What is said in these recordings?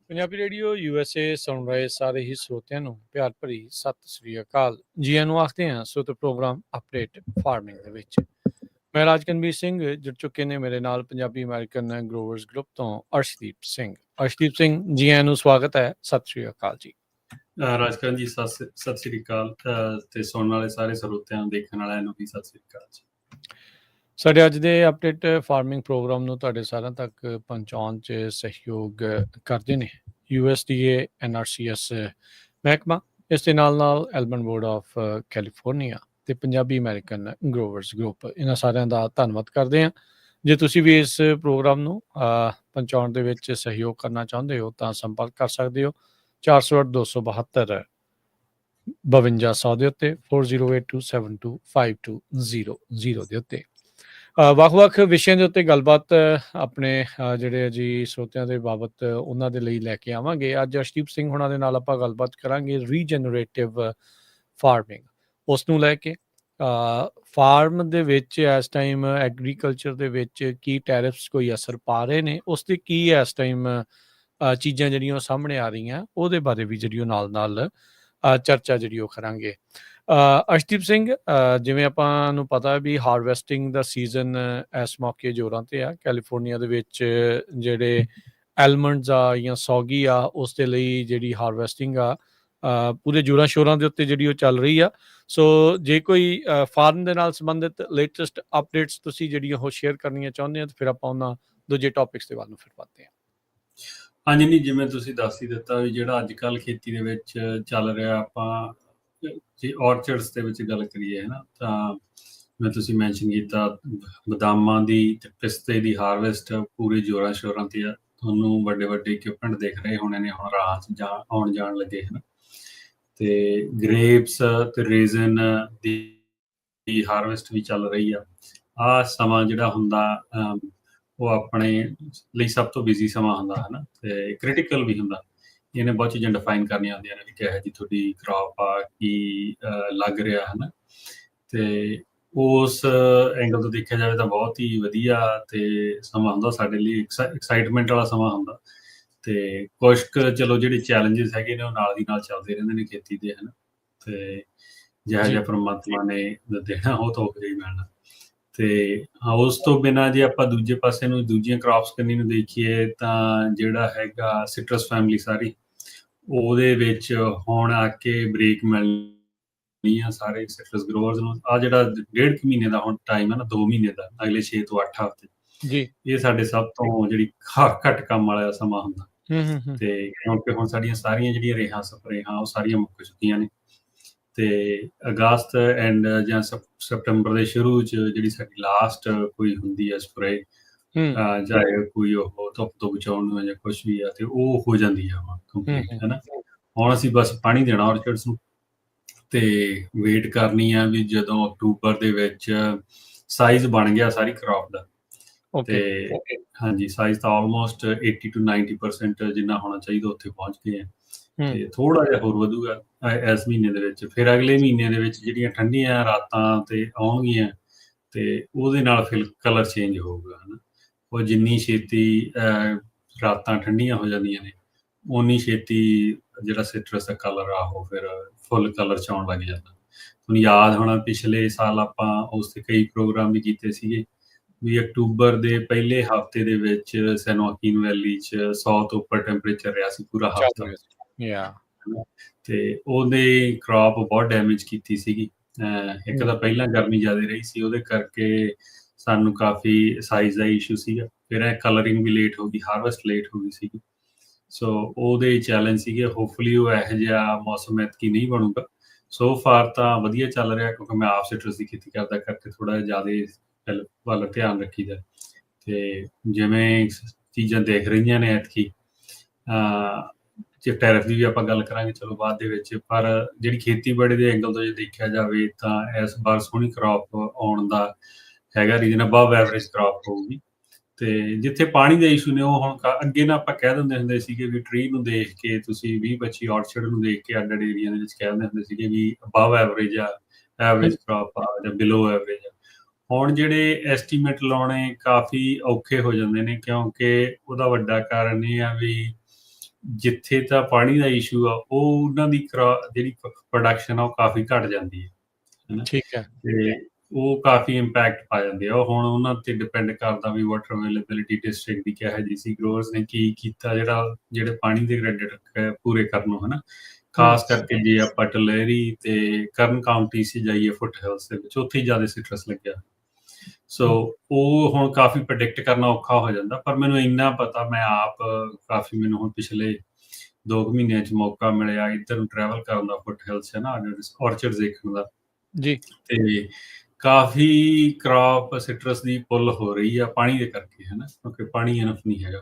Punjabi radio USA ਸੁਣ ਰਹੇ ਸਾਰੇ ਹੀ ਸਰੋਤਿਆਂ ਨੂੰ ਪਿਆਰ ਭਰੀ ਸਤਿ ਸ੍ਰੀ ਅਕਾਲ। ਜੀ ਆਇਆਂ ਨੂੰ ਆਖਦੇ ਹਾਂ ਸੋ ਤੇ ਪ੍ਰੋਗਰਾਮ ਅਪਡੇਟ ਫਾਰਮਿੰਗ ਦੇ ਵਿੱਚ ਮੈਂ ਰਾਜਕਨਵੀਰ ਸਿੰਘ ਜੁੜ ਚੁੱਕੇ ਨੇ ਮੇਰੇ ਨਾਲ ਪੰਜਾਬੀ ਅਮਰੀਕਨ ਗਰੋਵਰਸ ਗਰੁੱਪ ਤੋਂ ਅਰਸ਼ਦੀਪ ਸਿੰਘ ਜੀ ਆਇਆਂ ਨੂੰ ਸਵਾਗਤ ਹੈ। ਸਤਿ ਸ੍ਰੀ ਅਕਾਲ ਜੀ। ਰਾਜਕਰਨ ਜੀ ਸਤਿ ਸ੍ਰੀ ਅਕਾਲ ਤੇ ਸੁਣਨ ਵਾਲੇ ਸਾਰੇ ਸਰੋਤਿਆਂ ਨੂੰ ਦੇਖਣ ਵਾਲਿਆਂ ਨੂੰ ਵੀ ਸਤਿ ਸ੍ਰੀ ਅਕਾਲ ਜੀ। ਸਾਡੇ ਅੱਜ ਦੇ ਅਪਡੇਟ ਫਾਰਮਿੰਗ ਪ੍ਰੋਗਰਾਮ ਨੂੰ ਤੁਹਾਡੇ ਸਾਰਿਆਂ ਤੱਕ ਪਹੁੰਚਾਉਣ 'ਚ ਸਹਿਯੋਗ ਕਰਦੇ ਨੇ USDA NRCS ਮਹਿਕਮਾ, ਇਸ ਦੇ ਨਾਲ ਐਲਬਨ ਬੋਰਡ ਆਫ ਕੈਲੀਫੋਰਨੀਆ ਤੇ ਪੰਜਾਬੀ ਅਮਰੀਕਨ ਗਰੋਵਰਸ ਗਰੁੱਪ। ਇਹਨਾਂ ਸਾਰਿਆਂ ਦਾ ਧੰਨਵਾਦ ਕਰਦੇ ਹਾਂ। ਜੇ ਤੁਸੀਂ ਵੀ ਇਸ ਪ੍ਰੋਗਰਾਮ ਨੂੰ ਪਹੁੰਚਾਉਣ ਦੇ ਵਿੱਚ ਸਹਿਯੋਗ ਕਰਨਾ ਚਾਹੁੰਦੇ ਹੋ ਤਾਂ ਸੰਪਰਕ ਕਰ ਸਕਦੇ ਹੋ 408-272 5200 ਦੇ ਉੱਤੇ 4082725200 ਦੇ ਉੱਤੇ। ਵੱਖ-ਵੱਖ ਵਿਸ਼ਿਆਂ ਦੇ ਉੱਤੇ ਗੱਲਬਾਤ ਆਪਣੇ ਜਿਹੜੇ ਜੀ ਸਰੋਤਿਆਂ ਦੇ ਬਾਬਤ ਉਹਨਾਂ ਦੇ ਲਈ ਲੈ ਕੇ ਆਵਾਂਗੇ। ਅੱਜ ਅਰਸ਼ਦੀਪ ਸਿੰਘ ਹੋਣਾ ਦੇ ਨਾਲ ਆਪਾਂ ਗੱਲਬਾਤ ਕਰਾਂਗੇ ਰੀਜਨਰੇਟਿਵ ਫਾਰਮਿੰਗ, ਉਸ ਨੂੰ ਲੈ ਕੇ ਫਾਰਮ ਦੇ ਵਿੱਚ ਇਸ ਟਾਈਮ ਐਗਰੀਕਲਚਰ ਦੇ ਵਿੱਚ ਕੀ ਟੈਰਿਫਸ ਕੋਈ ਅਸਰ ਪਾ ਰਹੇ ਨੇ, ਉਸ ਦੇ ਕੀ ਇਸ ਟਾਈਮ ਚੀਜ਼ਾਂ ਜਿਹੜੀਆਂ ਉਹ ਸਾਹਮਣੇ ਆ ਰਹੀਆਂ ਉਹਦੇ ਬਾਰੇ ਵੀ ਜਿਹੜੀ ਉਹ ਨਾਲ ਚਰਚਾ ਜਿਹੜੀ ਉਹ ਕਰਾਂਗੇ। ਅਰਸ਼ਦੀਪ ਸਿੰਘ, ਜਿਵੇਂ ਆਪਾਂ ਨੂੰ ਪਤਾ ਵੀ ਹਾਰਵੈਸਟਿੰਗ ਦਾ ਸੀਜ਼ਨ ਇਸ ਮੌਕੇ ਜ਼ੋਰਾਂ 'ਤੇ ਆ ਕੈਲੀਫੋਰਨੀਆ ਦੇ ਵਿੱਚ। ਜਿਹੜੇ ਐਲਮੰਡਸ ਆ ਜਾਂ ਸੌਗੀ ਆ ਉਸ ਦੇ ਲਈ ਜਿਹੜੀ ਹਾਰਵੈਸਟਿੰਗ ਆ ਪੂਰੇ ਜ਼ੋਰਾਂ ਸ਼ੋਰਾਂ ਦੇ ਉੱਤੇ ਜਿਹੜੀ ਉਹ ਚੱਲ ਰਹੀ ਆ। ਸੋ ਜੇ ਕੋਈ ਫਾਰਮ ਦੇ ਨਾਲ ਸੰਬੰਧਿਤ ਲੇਟੈਸਟ ਅਪਡੇਟਸ ਤੁਸੀਂ ਜਿਹੜੀਆਂ ਉਹ ਸ਼ੇਅਰ ਕਰਨੀਆਂ ਚਾਹੁੰਦੇ ਹੋ ਤਾਂ ਫਿਰ ਆਪਾਂ ਉਹਨਾਂ ਦੂਜੇ ਟੌਪਿਕਸ ਦੇ ਵੱਲ ਨੂੰ ਫਿਰ ਵੱਧਦੇ ਹਾਂ। ਹਾਂਜੀ, ਨਹੀਂ ਜਿਵੇਂ ਤੁਸੀਂ ਦੱਸ ਹੀ ਦਿੱਤਾ ਵੀ ਜਿਹੜਾ ਅੱਜ ਕੱਲ੍ਹ ਖੇਤੀ ਦੇ ਵਿੱਚ ਚੱਲ ਰਿਹਾ, ਆਪਾਂ ਜੇ ਔਰਚਰਡਸ ਦੇ ਵਿੱਚ ਗੱਲ ਕਰੀਏ ਹੈ ਨਾ, ਤਾਂ ਜਿਵੇਂ ਤੁਸੀਂ ਮੈਂਸ਼ਨ ਕੀਤਾ ਬਦਾਮਾਂ ਦੀ ਤੇ ਪਿਸਤੇ ਦੀ ਹਾਰਵੈਸਟ ਪੂਰੇ ਜ਼ੋਰਾਂ ਸ਼ੋਰਾਂ 'ਤੇ ਆ। ਤੁਹਾਨੂੰ ਵੱਡੇ ਵੱਡੇ ਇਕਵਿਪਮੈਂਟ ਦਿਖ ਰਹੇ ਹੋਣੇ ਨੇ ਹੁਣ ਰਾਹ 'ਚ ਆਉਣ ਜਾਣ ਲੱਗੇ ਹੈ ਨਾ, ਤੇ ਗ੍ਰੇਪਸ ਤੇ ਰੇਜ਼ਨ ਦੀ ਹਾਰਵੈਸਟ ਵੀ ਚੱਲ ਰਹੀ ਆ। ਆਹ ਸਮਾਂ ਜਿਹੜਾ ਹੁੰਦਾ ਉਹ ਆਪਣੇ ਲਈ ਸਭ ਤੋਂ ਬਿਜ਼ੀ ਸਮਾਂ ਹੁੰਦਾ ਹੈ ਨਾ, ਤੇ ਕ੍ਰਿਟੀਕਲ ਵੀ ਹੁੰਦਾ। ਇਹਨੇ ਬਹੁਤ ਚੀਜ਼ਾਂ ਡਿਫਾਈਨ ਕਰਨੀਆਂ ਹੁੰਦੀਆਂ ਨੇ ਵੀ ਕਿਹੋ ਜਿਹੀ ਤੁਹਾਡੀ ਕ੍ਰੌਪ ਆ, ਕੀ ਲੱਗ ਰਿਹਾ ਹੈ ਨਾ, ਤੇ ਉਸ ਐਂਗਲ ਤੋਂ ਦੇਖਿਆ ਜਾਵੇ ਤਾਂ ਬਹੁਤ ਹੀ ਵਧੀਆ ਤੇ ਸਮਾਂ ਹੁੰਦਾ ਸਾਡੇ ਲਈ, ਐਕਸਾਈਟਮੈਂਟ ਵਾਲਾ ਸਮਾਂ ਹੁੰਦਾ। ਤੇ ਕੁਛ ਕੁ ਚਲੋ ਜਿਹੜੇ ਚੈਲੰਜਸ ਹੈਗੇ ਨੇ ਉਹ ਨਾਲ ਦੀ ਨਾਲ ਚੱਲਦੇ ਰਹਿੰਦੇ ਨੇ ਖੇਤੀ ਦੇ, ਹੈ ਨਾ, ਤੇ ਜਿਹੋ ਜਿਹਾ ਪਰਮਾਤਮਾ ਨੇ ਦੇਣਾ ਉਹ ਤਾਂ ਉਹ ਹੀ ਮਿਲਣਾ। ਤੇ ਉਸ ਤੋਂ ਬਿਨਾਂ ਜੇ ਆਪਾਂ ਦੂਜੇ ਪਾਸੇ ਨੂੰ ਦੂਜੀਆਂ ਕ੍ਰੌਪਸ ਕੰਨੀ ਨੂੰ ਦੇਖੀਏ ਤਾਂ ਜਿਹੜਾ ਹੈਗਾ ਸਿਟਰਸ ਫੈਮਿਲੀ ਸਾਰੀ, ਉਹਦੇ ਵਿੱਚ ਹੁਣ ਆ ਕੇ ਬ੍ਰੇਕ ਮਿਲਣੀ ਆ ਸਾਰੇ ਸਿਟਰਸ ਗਰੋਵਰਸ ਨੂੰ। ਆ ਜਿਹੜਾ 1.5 ਮਹੀਨੇ ਦਾ ਹੁਣ ਟਾਈਮ ਹੈ ਨਾ, 2 ਮਹੀਨੇ ਦਾ, ਅਗਲੇ 6 ਤੋਂ 8 ਹਫ਼ਤੇ ਜੀ, ਇਹ ਸਾਡੇ ਸਭ ਤੋਂ ਜਿਹੜੀ ਘੱਟ ਕੰਮ ਵਾਲਾ ਸਮਾਂ ਹੁੰਦਾ। ਤੇ ਕਿਉਂਕਿ ਹੁਣ ਸਾਡੀਆਂ ਸਾਰੀਆਂ ਜਿਹੜੀਆਂ ਰੇਹਾਂ ਸਪਰੇਹਾਂ ਉਹ ਸਾਰੀਆਂ ਮੁੱਕ ਚੁੱਕੀਆਂ ਨੇ, ਤੇ ਅਗਸਤ ਐਂਡ ਜਾਂ ਸਪਟੰਬਰ ਦੇ ਸ਼ੁਰੂ 'ਚ ਜਿਹੜੀ ਸਾਡੀ ਲਾਸਟ ਕੋਈ ਹੁੰਦੀ ਹੈ ਸਪਰੇ, ਚਾਹੇ ਕੋਈ ਉਹ ਧੁੱਪ ਤੋਂ ਬਚਾਉਣ ਨੂੰ ਜਾਂ ਕੁਛ ਵੀ ਆ, ਤੇ ਉਹ ਹੋ ਜਾਂਦੀ ਆ ਹੁਣ ਕੰਪਲੀਟ, ਹੈ ਨਾ। ਹੁਣ ਅਸੀਂ ਬਸ ਪਾਣੀ ਦੇਣਾ ਔਰਚਰਡਸ ਨੂੰ ਤੇ ਵੇਟ ਕਰਨੀ ਆ ਵੀ ਜਦੋਂ ਅਕਤੂਬਰ ਦੇ ਵਿੱਚ ਸਾਈਜ਼ ਬਣ ਗਿਆ ਸਾਰੀ ਕ੍ਰੌਪ ਦਾ, ਤੇ ਹਾਂਜੀ ਸਾਈਜ਼ ਤਾਂ ਆਲਮੋਸਟ 80 to 90% ਜਿੰਨਾ ਹੋਣਾ ਚਾਹੀਦਾ ਉੱਥੇ ਪਹੁੰਚ ਗਏ ਆ, ਤੇ ਥੋੜਾ ਜਿਹਾ ਹੋਰ ਵਧੂਗਾ ਇਸ ਮਹੀਨੇ ਦੇ ਵਿੱਚ। ਫਿਰ ਅਗਲੇ ਮਹੀਨੇ ਦੇ ਵਿੱਚ ਜਿਹੜੀਆਂ ਠੰਡੀਆਂ ਰਾਤਾਂ ਤੇ ਆਉਣਗੀਆਂ ਤੇ ਉਹਦੇ ਨਾਲ ਫਿਰ ਕਲਰ ਚੇਂਜ ਹੋਊਗਾ, ਹੈ ਨਾ। ਉਹ ਜਿੰਨੀ ਛੇਤੀ ਰਾਤਾਂ ਠੰਡੀਆਂ ਹੋ ਜਾਂਦੀਆਂ ਨੇ ਓਨੀ ਛੇਤੀ ਜਿਹੜਾ ਸਿਟਰਸ ਦਾ ਕਲਰ ਆ ਉਹ ਫਿਰ ਫੁੱਲ ਕਲਰ 'ਚ ਆਉਣ ਲੱਗ ਜਾਂਦਾ। ਤੁਹਾਨੂੰ ਯਾਦ ਹੋਣਾ ਪਿਛਲੇ ਸਾਲ ਆਪਾਂ ਉਸ 'ਤੇ ਕਈ ਪ੍ਰੋਗਰਾਮ ਵੀ ਕੀਤੇ ਸੀਗੇ ਵੀ ਅਕਤੂਬਰ ਦੇ ਪਹਿਲੇ ਹਫ਼ਤੇ ਦੇ ਵਿੱਚ ਸੈਨ ਜੋਆਕਿਨ ਵੈਲੀ 'ਚ 100 ਤੋਂ ਉੱਪਰ ਟੈਂਪਰੇਚਰ ਰਿਹਾ ਸੀ ਪੂਰਾ ਹਫ਼ਤਾ, ਤੇ ਉਹਦੇ ਕ੍ਰੌਪ ਬਹੁਤ ਡੈਮੇਜ ਕੀਤੀ ਸੀਗੀ। ਇੱਕ ਤਾਂ ਪਹਿਲਾਂ ਗਰਮੀ ਜ਼ਿਆਦਾ ਰਹੀ ਸੀ, ਉਹਦੇ ਕਰਕੇ ਸਾਨੂੰ ਕਾਫੀ ਸਾਈਜ਼ ਦਾ ਇਸ਼ੂ ਸੀਗਾ। ਫਿਰ ਇਹ ਕਲਰਿੰਗ ਵੀ ਲੇਟ ਹੋ ਗਈ, ਹਾਰਵੈਸਟ ਲੇਟ ਹੋ ਗਈ ਸੀਗੀ। ਸੋ ਉਹਦੇ ਚੈਲੰਜ ਸੀਗੇ। ਹੋਪਫੁਲੀ ਉਹ ਇਹੋ ਜਿਹਾ ਮੌਸਮ ਐਤਕੀ ਨਹੀਂ ਬਣੂਗਾ। ਸੋ ਫਾਰ ਤਾਂ ਵਧੀਆ ਚੱਲ ਰਿਹਾ ਕਿਉਂਕਿ ਮੈਂ ਆਪ ਸਿਟਰਸ ਦੀ ਖੇਤੀ ਕਰਦਾ ਕਰਕੇ ਥੋੜ੍ਹਾ ਜਿਹਾ ਜ਼ਿਆਦਾ ਵੱਲ ਧਿਆਨ ਰੱਖੀਦਾ। ਤੇ ਜਿਵੇਂ ਚੀਜ਼ਾਂ ਦੇਖ ਰਹੀਆਂ ਨੇ ਐਤਕੀ, ਜੇ ਟੈਰਿਫ ਦੀ ਵੀ ਆਪਾਂ ਗੱਲ ਕਰਾਂਗੇ ਚਲੋ ਬਾਅਦ ਦੇ ਵਿੱਚ, ਪਰ ਜਿਹੜੀ ਖੇਤੀਬਾੜੀ ਦੇ ਐਂਗਲ ਤੋਂ ਜੇ ਦੇਖਿਆ ਜਾਵੇ ਤਾਂ ਇਸ ਵਾਰ ਸੋਹਣੀ ਕ੍ਰੌਪ ਆਉਣ ਦਾ ਹੈਗਾ ਰੀਜਨ, ਅਬਵ ਐਵਰੇਜ ਕ੍ਰੌਪ ਹੋਊਗੀ। ਤੇ ਜਿੱਥੇ ਪਾਣੀ ਦੇ ਇਸ਼ੂ ਨੇ ਉਹ ਹੁਣ ਅੱਗੇ ਨਾ ਆਪਾਂ ਕਹਿ ਦਿੰਦੇ ਹੁੰਦੇ ਸੀਗੇ ਵੀ ਟਰੀ ਨੂੰ ਦੇਖ ਕੇ ਤੁਸੀਂ 20-25 ਔਰਚਰਡ ਨੂੰ ਦੇਖ ਕੇ ਅੱਡ ਏਰੀਆ ਦੇ ਵਿੱਚ ਕਹਿ ਦਿੰਦੇ ਹੁੰਦੇ ਸੀਗੇ ਵੀ ਅਬਵ ਐਵਰੇਜ ਆ, ਐਵਰੇਜ ਕ੍ਰੌਪ ਆ ਜਾਂ ਬਿਲੋ ਐਵਰੇਜ ਆ। ਹੁਣ ਜਿਹੜੇ ਐਸਟੀਮੇਟ ਲਾਉਣੇ ਕਾਫੀ ਔਖੇ ਹੋ ਜਾਂਦੇ ਨੇ ਕਿਉਂਕਿ ਉਹਦਾ ਵੱਡਾ ਕਾਰਨ ਇਹ ਆ ਵੀ ਜਿੱਥੇ ਤਾਂ ਪਾਣੀ ਦਾ ਇਸ਼ੂ ਆ, ਉਹ ਉਹਨਾਂ ਦੀ ਜਿਹੜੀ ਪ੍ਰੋਡਕਸ਼ਨ ਆ ਉਹ ਕਾਫੀ ਘਟ ਜਾਂਦੀ ਹੈ ਹਨਾ। ਠੀਕ ਹੈ। ਤੇ ਉਹ ਕਾਫੀ ਇੰਪੈਕਟ ਪਾ ਜਾਂਦੇ ਆ। ਉਹ ਹੁਣ ਉਹਨਾਂ ਤੇ ਡਿਪੈਂਡ ਕਰਦਾ ਵੀ ਵਾਟਰ ਅਵੇਲੇਬਿਲਿਟੀ ਡਿਸਟ੍ਰਿਕਟ ਦੀ ਕਿਹੋ ਜਿਹੀ ਸੀ, ਗਰੋਅਰਸ ਨੇ ਕੀ ਕੀਤਾ ਜਿਹੜੇ ਪਾਣੀ ਦੇ ਕ੍ਰੈਡਿਟ ਪੂਰੇ ਕਰਨ ਨੂੰ ਹਨਾ। ਖਾਸ ਕਰਕੇ ਜੇ ਆਪਾਂ ਟਲੇਰੀ ਤੇ ਕਰਨ ਕਾਉਂਟੀ ਸੀ ਜਾਈਏ ਫੁੱਟ ਹਿਲਸ ਦੇ ਵਿੱਚ, ਉੱਥੇ ਹੀ ਜ਼ਿਆਦਾ ਸਿਟਰਸ ਲੱਗਿਆ। ਸੋ ਉਹ ਹੁਣ ਕਾਫੀ ਪ੍ਰੈਡਿਕਟ ਕਰਨਾ ਔਖਾ ਹੋ ਜਾਂਦਾ, ਪਰ ਮੈਨੂੰ ਇੰਨਾ ਪਤਾ, ਮੈਂ ਆਪ ਕਾਫੀ, ਮੈਨੂੰ ਹੁਣ ਪਿਛਲੇ 2 ਮਹੀਨਿਆਂ 'ਚ ਮੌਕਾ ਮਿਲਿਆ ਇੱਧਰ ਨੂੰ ਟਰੈਵਲ ਕਰਨ ਦਾ, ਫੁੱਟ ਹਿਲਸ ਹੈ ਨਾ, ਔਰਚਰਡਸ ਦੇਖਣ ਦਾ। ਜੀ। ਤੇ ਕਾਫੀ ਕ੍ਰੌਪ ਸਿਟਰਸ ਦੀ ਪੁੱਲ ਹੋ ਰਹੀ ਆ ਪਾਣੀ ਦੇ ਕਰਕੇ ਹਨਾ, ਕਿਉਂਕਿ ਪਾਣੀ ਇਨਫ ਨਹੀਂ ਹੈਗਾ।